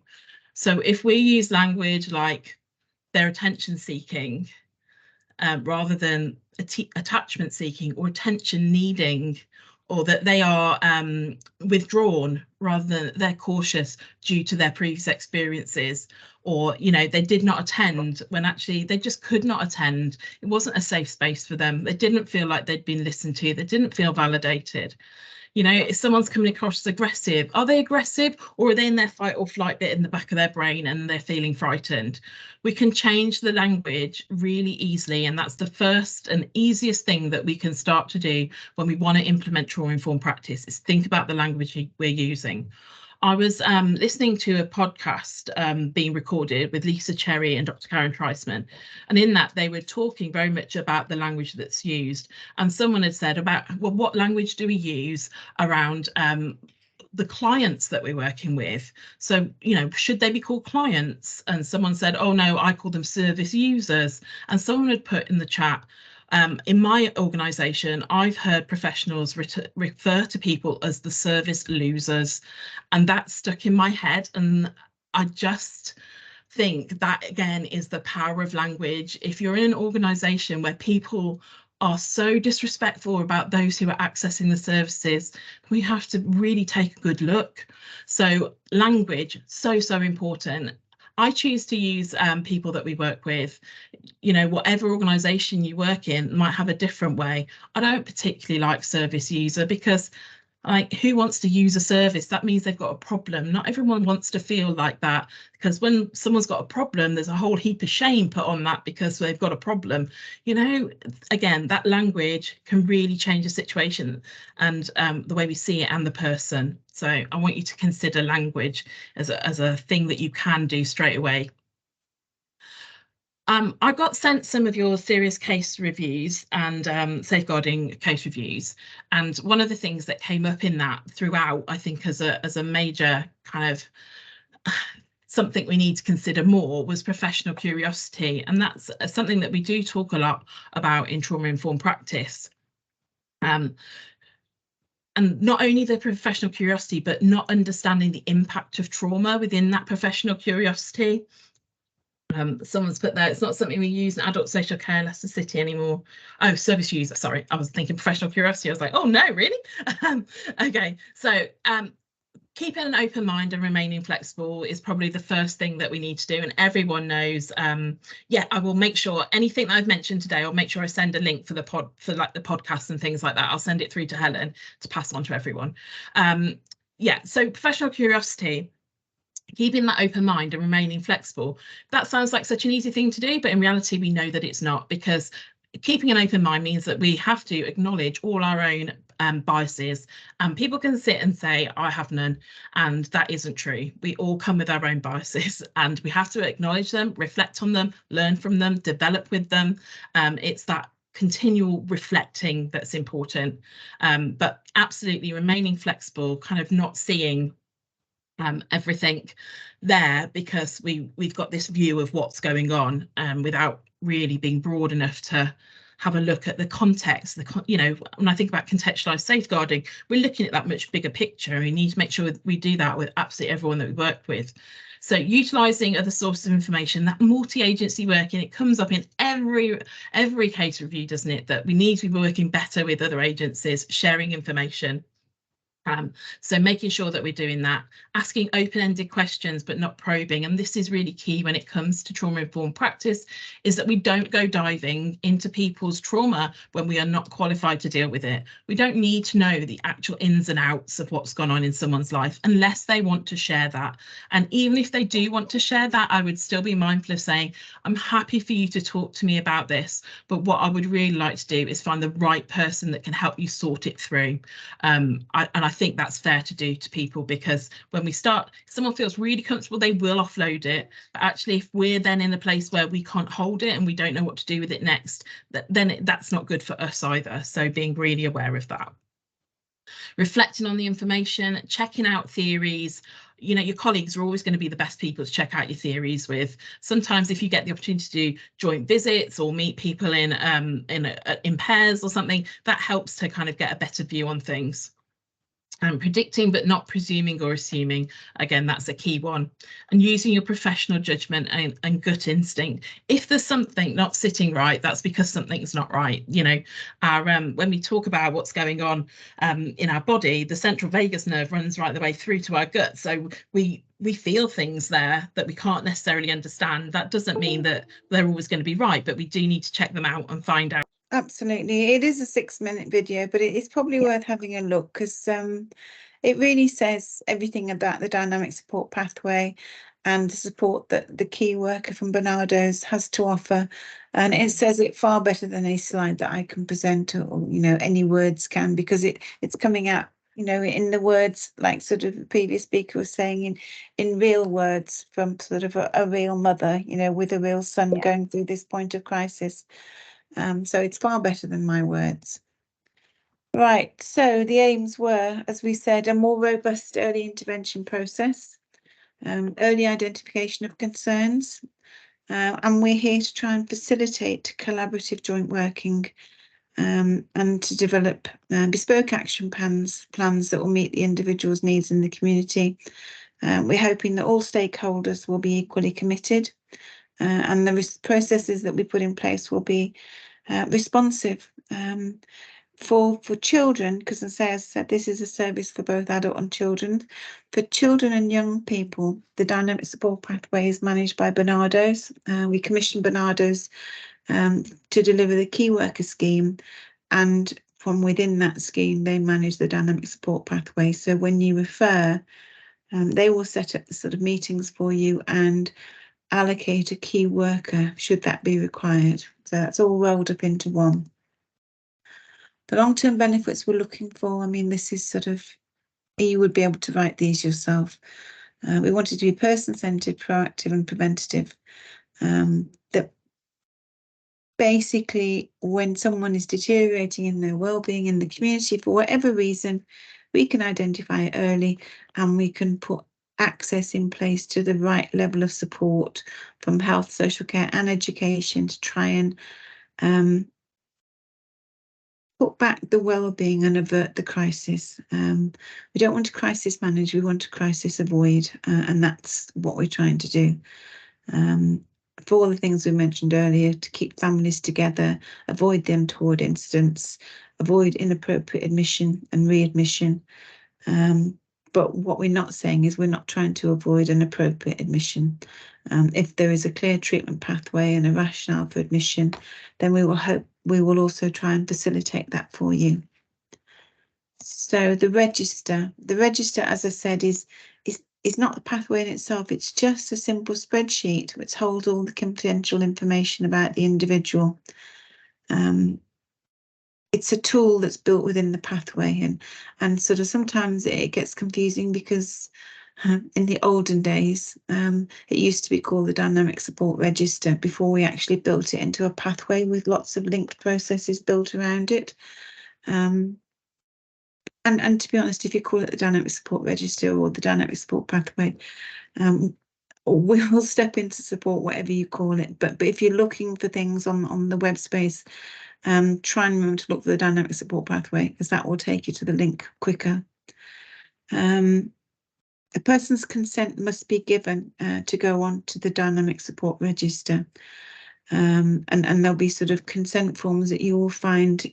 Speaker 9: So if we use language like, they're attention seeking rather than attachment seeking or attention needing, or that they are withdrawn rather than they're cautious due to their previous experiences, or, you know, they did not attend when actually they just could not attend. It wasn't a safe space for them. They didn't feel like they'd been listened to. They didn't feel validated. You know, if someone's coming across as aggressive, are they aggressive, or are they in their fight or flight bit in the back of their brain and they're feeling frightened? We can change the language really easily, and that's the first and easiest thing that we can start to do when we want to implement trauma-informed practice, is think about the language we're using. I was listening to a podcast being recorded with Lisa Cherry and Dr. Karen Treisman, and in that they were talking very much about the language that's used. And someone had said about, well, what language do we use around the clients that we're working with? So, you know, should they be called clients? And someone said, oh no, I call them service users. And someone had put in the chat, in my organisation, I've heard professionals refer to people as the service losers, and that stuck in my head. And I just think that, again, is the power of language. If you're in an organisation where people are so disrespectful about those who are accessing the services, we have to really take a good look. So language, so important. I choose to use people that we work with. You know, whatever organisation you work in might have a different way. I don't particularly like service user, because like, who wants to use a service? That means they've got a problem. Not everyone wants to feel like that, because when someone's got a problem, there's a whole heap of shame put on that because they've got a problem. You know, again, that language can really change the situation and the way we see it and the person. So I want you to consider language as a thing that you can do straight away. I got sent some of your serious case reviews and safeguarding case reviews, and one of the things that came up in that throughout, I think, as a major kind of something we need to consider more, was professional curiosity, and that's something that we do talk a lot about in trauma-informed practice. And not only the professional curiosity, but not understanding the impact of trauma within that professional curiosity. Someone's put there, it's not something we use in adult social care in Leicester City anymore. Oh, service user, sorry, I was thinking professional curiosity. I was like, oh no, really? Okay, so keeping an open mind and remaining flexible is probably the first thing that we need to do, and everyone knows. Yeah, I will make sure anything that I've mentioned today, I'll make sure I send a link for the podcasts and things like that. I'll send it through to Helen to pass on to everyone. Yeah, so professional curiosity, keeping that open mind and remaining flexible. That sounds like such an easy thing to do, but in reality, we know that it's not, because keeping an open mind means that we have to acknowledge all our own biases, and people can sit and say, I have none, and that isn't true. We all come with our own biases, and we have to acknowledge them, reflect on them, learn from them, develop with them. It's that continual reflecting that's important, but absolutely remaining flexible, kind of not seeing everything there, because we've got this view of what's going on without really being broad enough to have a look at the context. You know, when I think about contextualized safeguarding, we're looking at that much bigger picture, and we need to make sure we do that with absolutely everyone that we work with. So utilising other sources of information, that multi-agency working, it comes up in every case review, doesn't it, that we need to be working better with other agencies, sharing information. So making sure that we're doing that, asking open-ended questions but not probing, and this is really key when it comes to trauma-informed practice, is that we don't go diving into people's trauma when we are not qualified to deal with it. We don't need to know the actual ins and outs of what's gone on in someone's life unless they want to share that. And even if they do want to share that, I would still be mindful of saying, I'm happy for you to talk to me about this, but what I would really like to do is find the right person that can help you sort it through. I think that's fair to do to people, because when we start, if someone feels really comfortable, they will offload it. But actually, if we're then in a place where we can't hold it and we don't know what to do with it next, then that's not good for us either. So being really aware of that. Reflecting on the information, checking out theories. You know, your colleagues are always going to be the best people to check out your theories with. Sometimes if you get the opportunity to do joint visits or meet people in pairs or something, that helps to kind of get a better view on things. Predicting but not presuming or assuming, again, that's a key one. And using your professional judgment and gut instinct. If there's something not sitting right, that's because something's not right. You know, our when we talk about what's going on in our body, the central vagus nerve runs right the way through to our gut. So we feel things there that we can't necessarily understand. That doesn't mean that they're always going to be right, but we do need to check them out and find out.
Speaker 11: Absolutely. It is a 6-minute video, but it is probably worth having a look, because it really says everything about the dynamic support pathway and the support that the key worker from Barnardos has to offer. And it says it far better than a slide that I can present, or you know, any words can, because it's coming out, you know, in the words, like sort of the previous speaker was saying, in real words from sort of a real mother, you know, with a real son going through this point of crisis. So it's far better than my words. Right, so the aims were, as we said, a more robust early intervention process, early identification of concerns, and we're here to try and facilitate collaborative joint working, and to develop bespoke action plans that will meet the individual's needs in the community. We're hoping that all stakeholders will be equally committed, and the processes that we put in place will be responsive for children, because as I said, this is a service for both adult and children. For children and young people, the dynamic support pathway is managed by Barnardos. We commissioned Barnardos to deliver the key worker scheme, and from within that scheme they manage the dynamic support pathway. So when you refer, they will set up the sort of meetings for you and allocate a key worker should that be required. So that's all rolled up into one. The long-term benefits we're looking for, I mean, this is sort of, you would be able to write these yourself. We wanted to be person-centred, proactive and preventative. That basically when someone is deteriorating in their well-being in the community for whatever reason, we can identify it early and we can put access in place to the right level of support from health, social care and education to try and put back the well-being and avert the crisis. We don't want to crisis manage, we want to crisis avoid, and that's what we're trying to do. For all the things we mentioned earlier, to keep families together, avoid the untoward incidents, avoid inappropriate admission and readmission. But what we're not saying is we're not trying to avoid an appropriate admission. If there is a clear treatment pathway and a rationale for admission, then we will also try and facilitate that for you. So the register, as I said, is not the pathway in itself. It's just a simple spreadsheet which holds all the confidential information about the individual. It's a tool that's built within the pathway, and sort of sometimes it gets confusing because in the olden days it used to be called the Dynamic Support Register before we actually built it into a pathway with lots of linked processes built around it. And to be honest, if you call it the Dynamic Support Register or the Dynamic Support Pathway, we will step in to support whatever you call it. But if you're looking for things on the web space, try and remember to look for the Dynamic Support Pathway, because that will take you to the link quicker. A person's consent must be given to go on to the Dynamic Support Register, and there'll be sort of consent forms that you will find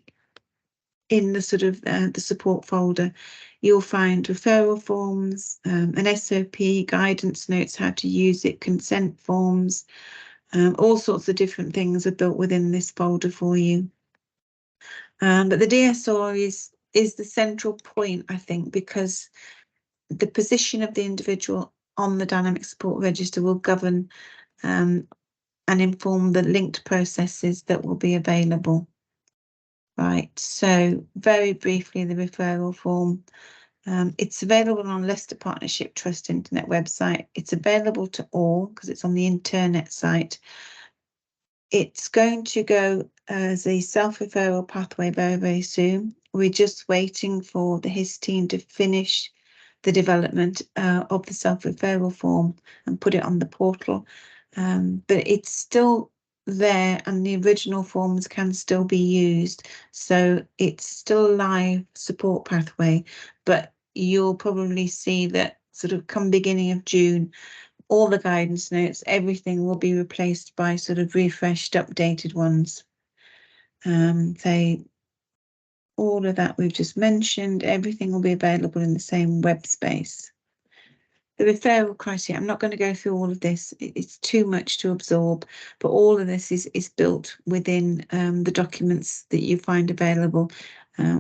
Speaker 11: in the sort of the support folder. You'll find referral forms, an SOP, guidance notes, how to use it, consent forms, all sorts of different things are built within this folder for you. But the DSR is the central point, I think, because the position of the individual on the Dynamic Support Register will govern and inform the linked processes that will be available. Right, so very briefly, the referral form. It's available on Leicester Partnership Trust Internet website. It's available to all because it's on the internet site. It's going to go as a self-referral pathway very, very soon. We're just waiting for the HIS team to finish the development of the self-referral form and put it on the portal. But it's still there and the original forms can still be used. So it's still a live support pathway, but you'll probably see that sort of come beginning of June, all the guidance notes, everything will be replaced by sort of refreshed, updated ones. All of that we've just mentioned, everything will be available in the same web space. The referral criteria, I'm not going to go through all of this, it's too much to absorb, but all of this is built within the documents that you find available.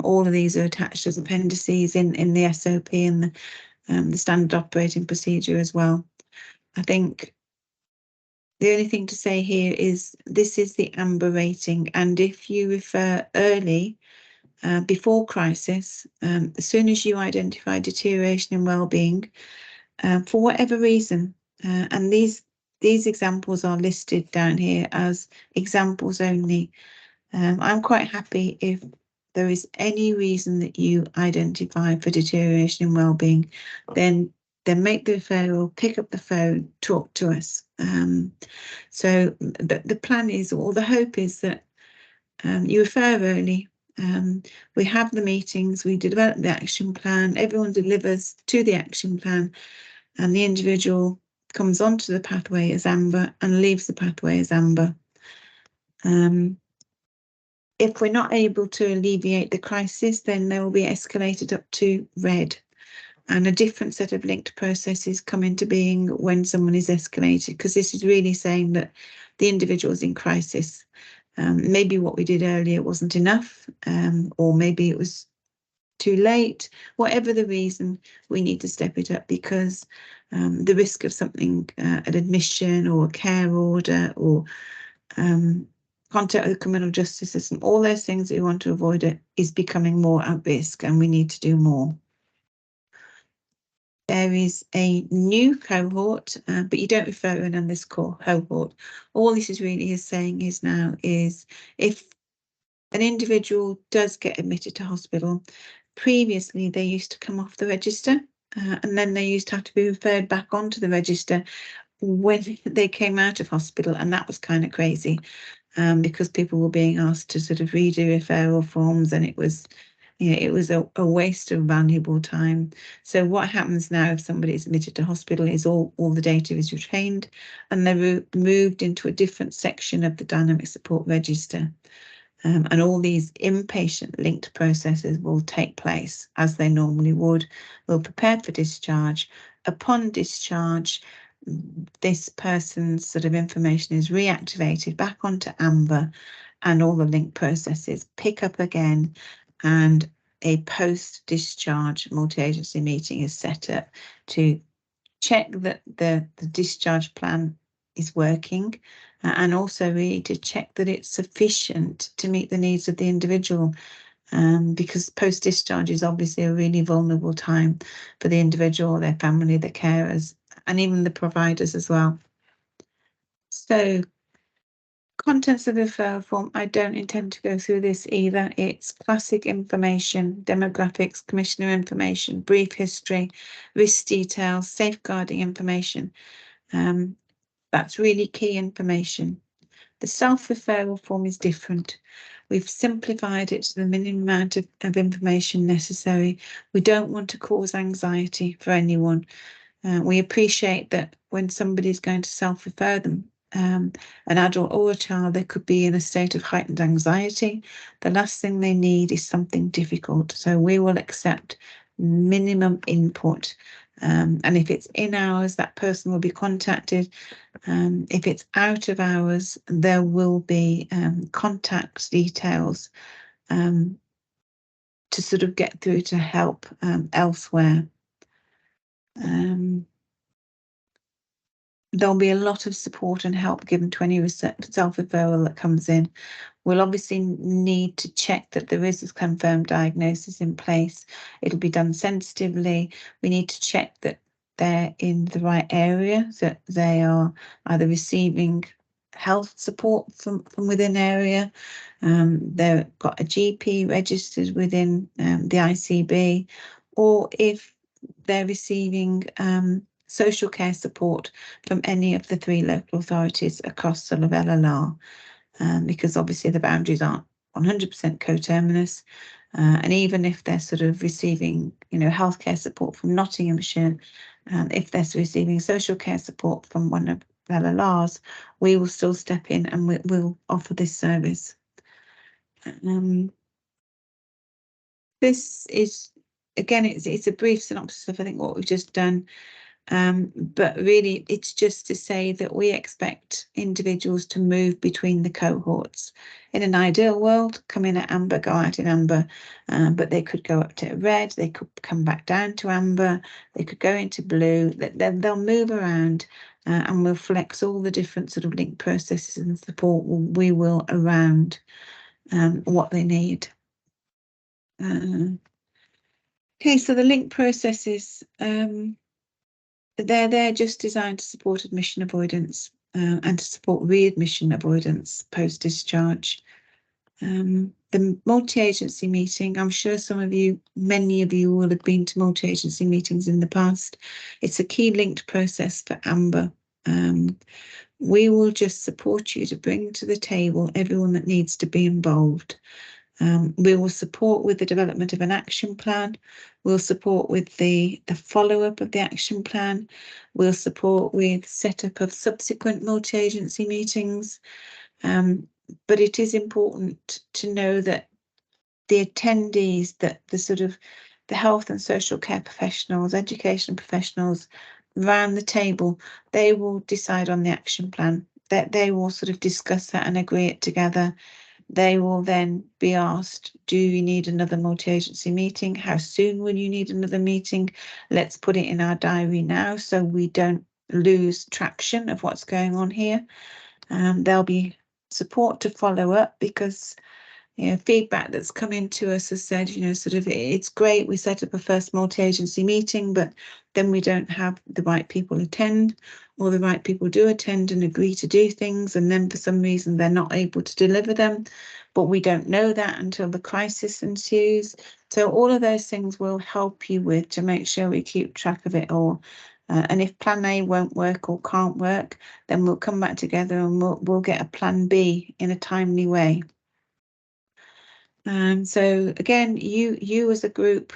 Speaker 11: All of these are attached as appendices in the SOP and the standard operating procedure as well. I think the only thing to say here is this is the amber rating, and if you refer early, before crisis, as soon as you identify deterioration in well-being, for whatever reason, and these examples are listed down here as examples only. I'm quite happy if there is any reason that you identify for deterioration in well-being, then make the referral, pick up the phone, talk to us. So the plan is, or the hope is, that you refer early. We have the meetings, we develop the action plan, everyone delivers to the action plan, and the individual comes onto the pathway as amber and leaves the pathway as amber. If we're not able to alleviate the crisis, then they will be escalated up to red, and a different set of linked processes come into being when someone is escalated, because this is really saying that the individual is in crisis. Maybe what we did earlier wasn't enough, or maybe it was too late. Whatever the reason, we need to step it up, because the risk of something, an admission or a care order, or contact with the criminal justice system, all those things that we want to avoid, is becoming more at risk, and we need to do more. There is a new cohort, but you don't refer in on this cohort. All this is really saying is now is if an individual does get admitted to hospital, previously they used to come off the register, and then they used to have to be referred back onto the register when they came out of hospital, and that was kind of crazy, because people were being asked to sort of redo referral forms, and it was, you know, it was a waste of valuable time. So what happens now if somebody is admitted to hospital is all the data is retained, and they're moved into a different section of the dynamic support register. And all these inpatient linked processes will take place as they normally would. We'll prepare for discharge. Upon discharge, this person's sort of information is reactivated back onto amber, and all the linked processes pick up again, and a post-discharge multi-agency meeting is set up to check that the discharge plan is working, and also really to check that it's sufficient to meet the needs of the individual, because post-discharge is obviously a really vulnerable time for the individual, their family, the carers, and even the providers as well. So, contents of the referral form, I don't intend to go through this either. It's classic information, demographics, commissioner information, brief history, risk details, safeguarding information. That's really key information. The self-referral form is different. We've simplified it to the minimum amount of information necessary. We don't want to cause anxiety for anyone. We appreciate that when somebody's going to self-refer them, an adult or a child, they could be in a state of heightened anxiety. The last thing they need is something difficult. So we will accept minimum input. And if it's in hours, that person will be contacted. If it's out of hours, there will be contact details to sort of get through to help elsewhere. There'll be a lot of support and help given to any self-referral that comes in. We'll obviously need to check that there is a confirmed diagnosis in place. It'll be done sensitively. We need to check that they're in the right area, that they are either receiving health support from within area, they've got a GP registered within the ICB, or if they're receiving social care support from any of the 3 local authorities across sort of LLR, because obviously the boundaries aren't 100% coterminous. And even if they're sort of receiving, you know, healthcare support from Nottinghamshire, if they're receiving social care support from one of LLRs, we will still step in and we'll offer this service. This is, again, it's a brief synopsis of, I think, what we've just done. But really, it's just to say that we expect individuals to move between the cohorts. In an ideal world, come in at amber, go out in amber, but they could go up to red, they could come back down to amber, they could go into blue. They'll move around, and we'll flex all the different sort of link processes and support we will around what they need. Okay, so the link processes, they're just designed to support admission avoidance and to support readmission avoidance post-discharge. The multi-agency meeting, I'm sure many of you will have been to multi-agency meetings in the past. It's a key linked process for Amber. We will just support you to bring to the table everyone that needs to be involved. We will support with the development of an action plan. We'll support with the follow-up of the action plan. We'll support with setup of subsequent multi-agency meetings. But it is important to know that the attendees, that the health and social care professionals, education professionals around the table, they will decide on the action plan. That they will sort of discuss that and agree it together. They will then be asked, do you need another multi-agency meeting? How soon will you need another meeting? Let's put it in our diary now so we don't lose traction of what's going on here. There'll be support to follow up, because feedback that's come into us has said, it's great, we set up a first multi-agency meeting, but then we don't have the right people attend, or the right people do attend and agree to do things, and then for some reason they're not able to deliver them, but we don't know that until the crisis ensues. So all of those things will help you with to make sure we keep track of it all. And if plan A won't work or can't work, then we'll come back together and we'll get a plan B in a timely way. So again, you as a group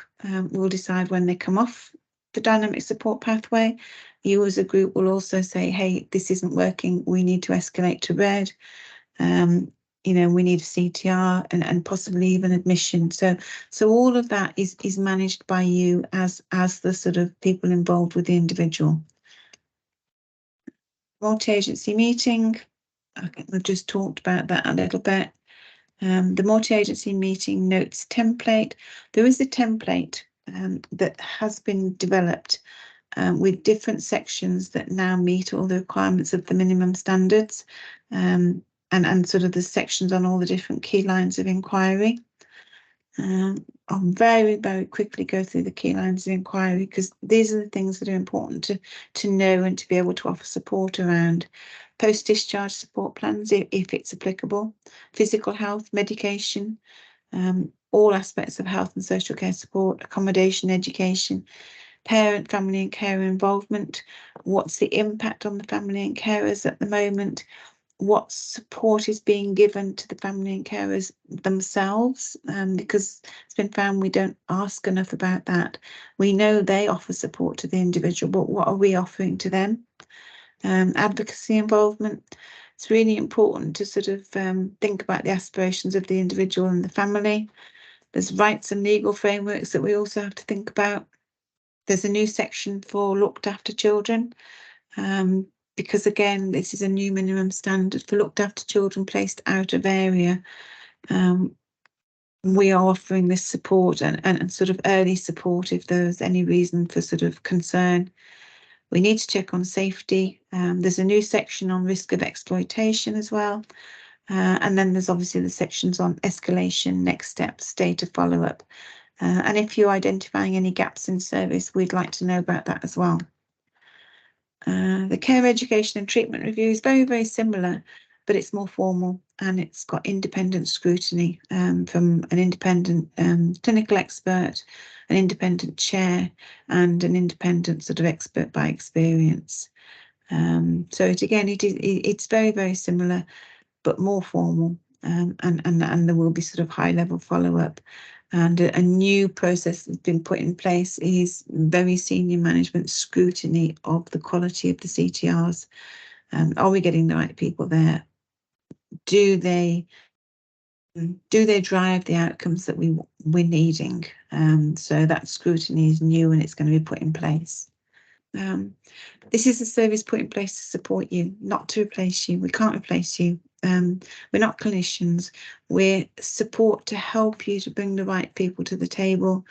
Speaker 11: will decide when they come off the dynamic support pathway. You as a group will also say, hey, this isn't working, we need to escalate to red. We need a CTR and possibly even admission. So all of that is managed by you as the sort of people involved with the individual. Multi-agency meeting, I think we've just talked about that a little bit. The multi-agency meeting notes template. There is a template that has been developed with different sections that now meet all the requirements of the minimum standards, and sort of the sections on all the different key lines of inquiry. I'll very, very quickly go through the key lines of inquiry, because these are the things that are important to know and to be able to offer support around. Post-discharge support plans, if it's applicable, physical health, medication, all aspects of health and social care support, accommodation, education, parent, family and carer involvement. What's the impact on the family and carers at the moment? What support is being given to the family and carers themselves, because it's been found we don't ask enough about that. We know they offer support to the individual, but what are we offering to them? Advocacy involvement. It's really important to sort of think about the aspirations of the individual and the family. There's rights and legal frameworks that we also have to think about. There's a new section for looked after children, because again, this is a new minimum standard for looked after children placed out of area. We are offering this support and sort of early support if there's any reason for sort of concern. We need to check on safety. There's a new section on risk of exploitation as well. And then there's obviously the sections on escalation, next steps, data follow-up. And if you're identifying any gaps in service, we'd like to know about that as well. The care, education and treatment review is very, very similar, but it's more formal, and it's got independent scrutiny from an independent clinical expert, an independent chair, and an independent sort of expert by experience. So it's very, very similar, but more formal, and there will be sort of high level follow-up. And a new process that's been put in place is very senior management scrutiny of the quality of the CTRs. Are we getting the right people there? Do they drive the outcomes that we're needing? So that scrutiny is new and it's going to be put in place. This is a service put in place to support you, not to replace you. We can't replace you. We're not clinicians. We're support to help you to bring the right people to the table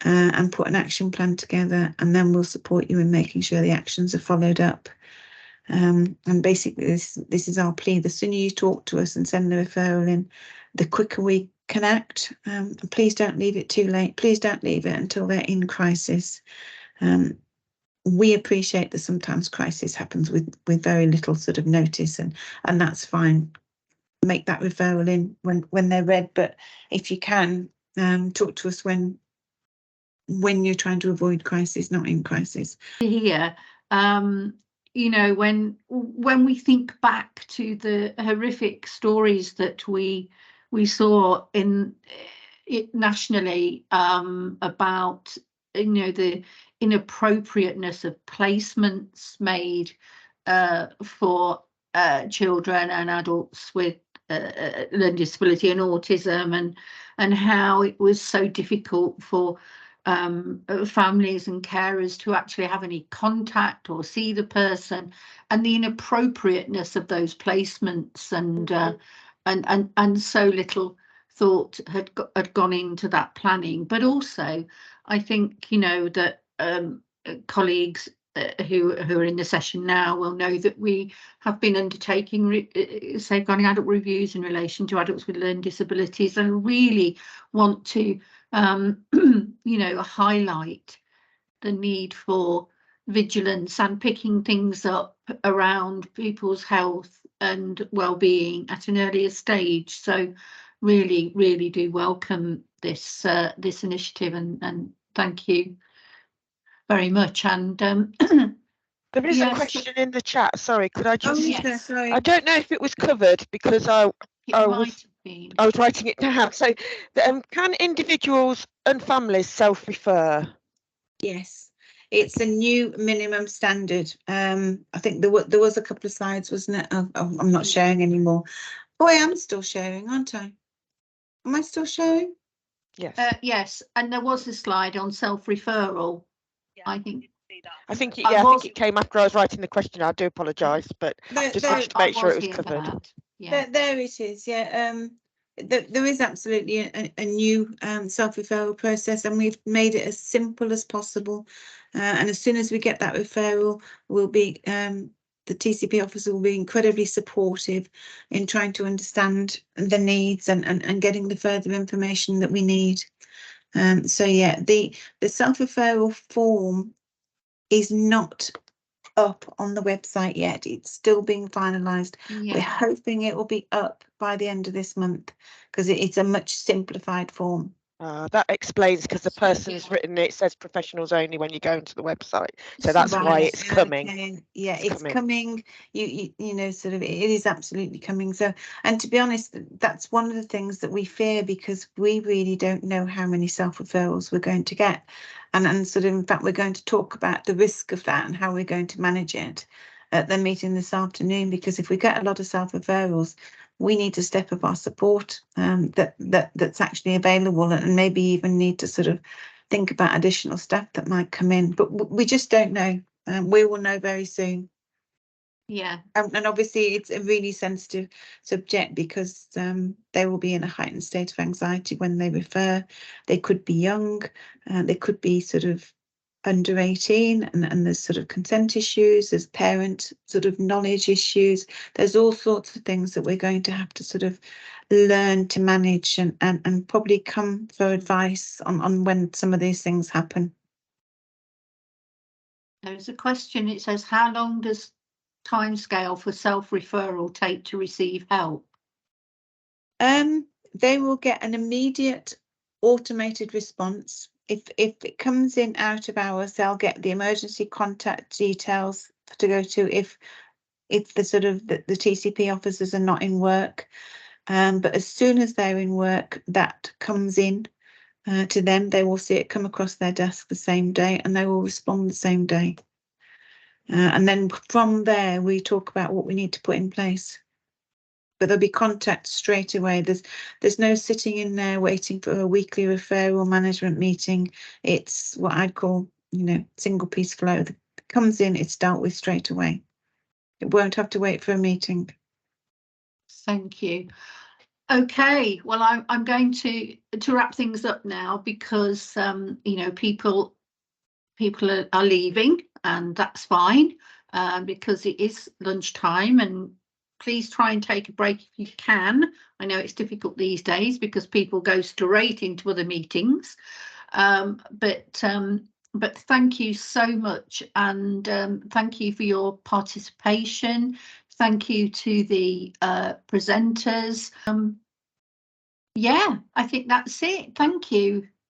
Speaker 11: and put an action plan together, and then we'll support you in making sure the actions are followed up. And basically, this is our plea. The sooner you talk to us and send the referral in, the quicker we can act. Please don't leave it too late. Please don't leave it until they're in crisis. We appreciate that sometimes crisis happens with very little sort of notice, and that's fine. Make that referral in when they're read, but if you can, talk to us when you're trying to avoid crisis, not in crisis.
Speaker 1: Here, you know, when we think back to the horrific stories that we saw in it nationally about, you know, the inappropriateness of placements made for children and adults with learning disability and autism, and how it was so difficult for families and carers to actually have any contact or see the person, and the inappropriateness of those placements, and so little thought had gone into that planning. But also, I think, you know, that colleagues who are in the session now will know that we have been undertaking safeguarding adult reviews in relation to adults with learning disabilities, and really want to you know, highlight the need for vigilance and picking things up around people's health and well-being at an earlier stage. So really do welcome this this initiative, and thank you very much. And
Speaker 3: there is
Speaker 1: yes.
Speaker 3: a question in the chat. Sorry, could I just?
Speaker 1: Oh, yes.
Speaker 11: Sorry.
Speaker 3: I don't know if it was covered because I was writing it down. So, can individuals and families self-refer?
Speaker 11: Yes, it's a new minimum standard. I think there was a couple of slides, wasn't it? I'm not sharing anymore. Oh, I am still sharing, aren't I? Am I still sharing?
Speaker 3: Yes.
Speaker 1: Yes, and there was a slide on self-referral. Yeah, I think
Speaker 3: it came after I was writing the question. I do apologise, but just wanted to make sure it was covered.
Speaker 1: Yeah.
Speaker 11: There it is. Yeah. There is absolutely a new self-referral process, and we've made it as simple as possible. And as soon as we get that referral, we'll be the TCP officer will be incredibly supportive in trying to understand the needs and getting the further information that we need. So yeah, the self-referral form is not up on the website yet. It's still being finalised. Yeah. We're hoping it will be up by the end of this month, because it's a much simplified form.
Speaker 3: That explains, because the person's written it says professionals only when you go into the website, so that's why it's coming.
Speaker 11: Okay. Yeah, it's coming. You know, sort of, it is absolutely coming. So, and to be honest, that's one of the things that we fear, because we really don't know how many self-referrals we're going to get, and sort of, in fact, we're going to talk about the risk of that and how we're going to manage it at the meeting this afternoon. Because if we get a lot of self-referrals, we need to step up our support that's actually available, and maybe even need to sort of think about additional staff that might come in. But we just don't know. We will know very soon.
Speaker 1: Yeah.
Speaker 11: And obviously it's a really sensitive subject, because they will be in a heightened state of anxiety when they refer. They could be young, they could be sort of under 18, and there's sort of consent issues, there's parent sort of knowledge issues, there's all sorts of things that we're going to have to sort of learn to manage, and probably come for advice on when some of these things happen.
Speaker 1: There's a question. It says, how long does timescale for self-referral take to receive help?
Speaker 11: They will get an immediate automated response. If it comes in out of hours, they'll get the emergency contact details to go to if the sort of the TCP officers are not in work. But as soon as they're in work, that comes in. to them. They will see it come across their desk the same day, and they will respond the same day. And then from there, we talk about what we need to put in place. But there'll be contact straight away. There's no sitting in there waiting for a weekly referral management meeting. It's what I'd call, single piece flow. It comes in, it's dealt with straight away. It won't have to wait for a meeting.
Speaker 1: Thank you. Okay, well, I'm going to wrap things up now, because people are leaving, and that's fine, because it is lunchtime, and please try and take a break if you can. I know it's difficult these days because people go straight into other meetings, but thank you so much, and thank you for your participation. Thank you to the presenters. Yeah, I think that's it. Thank you.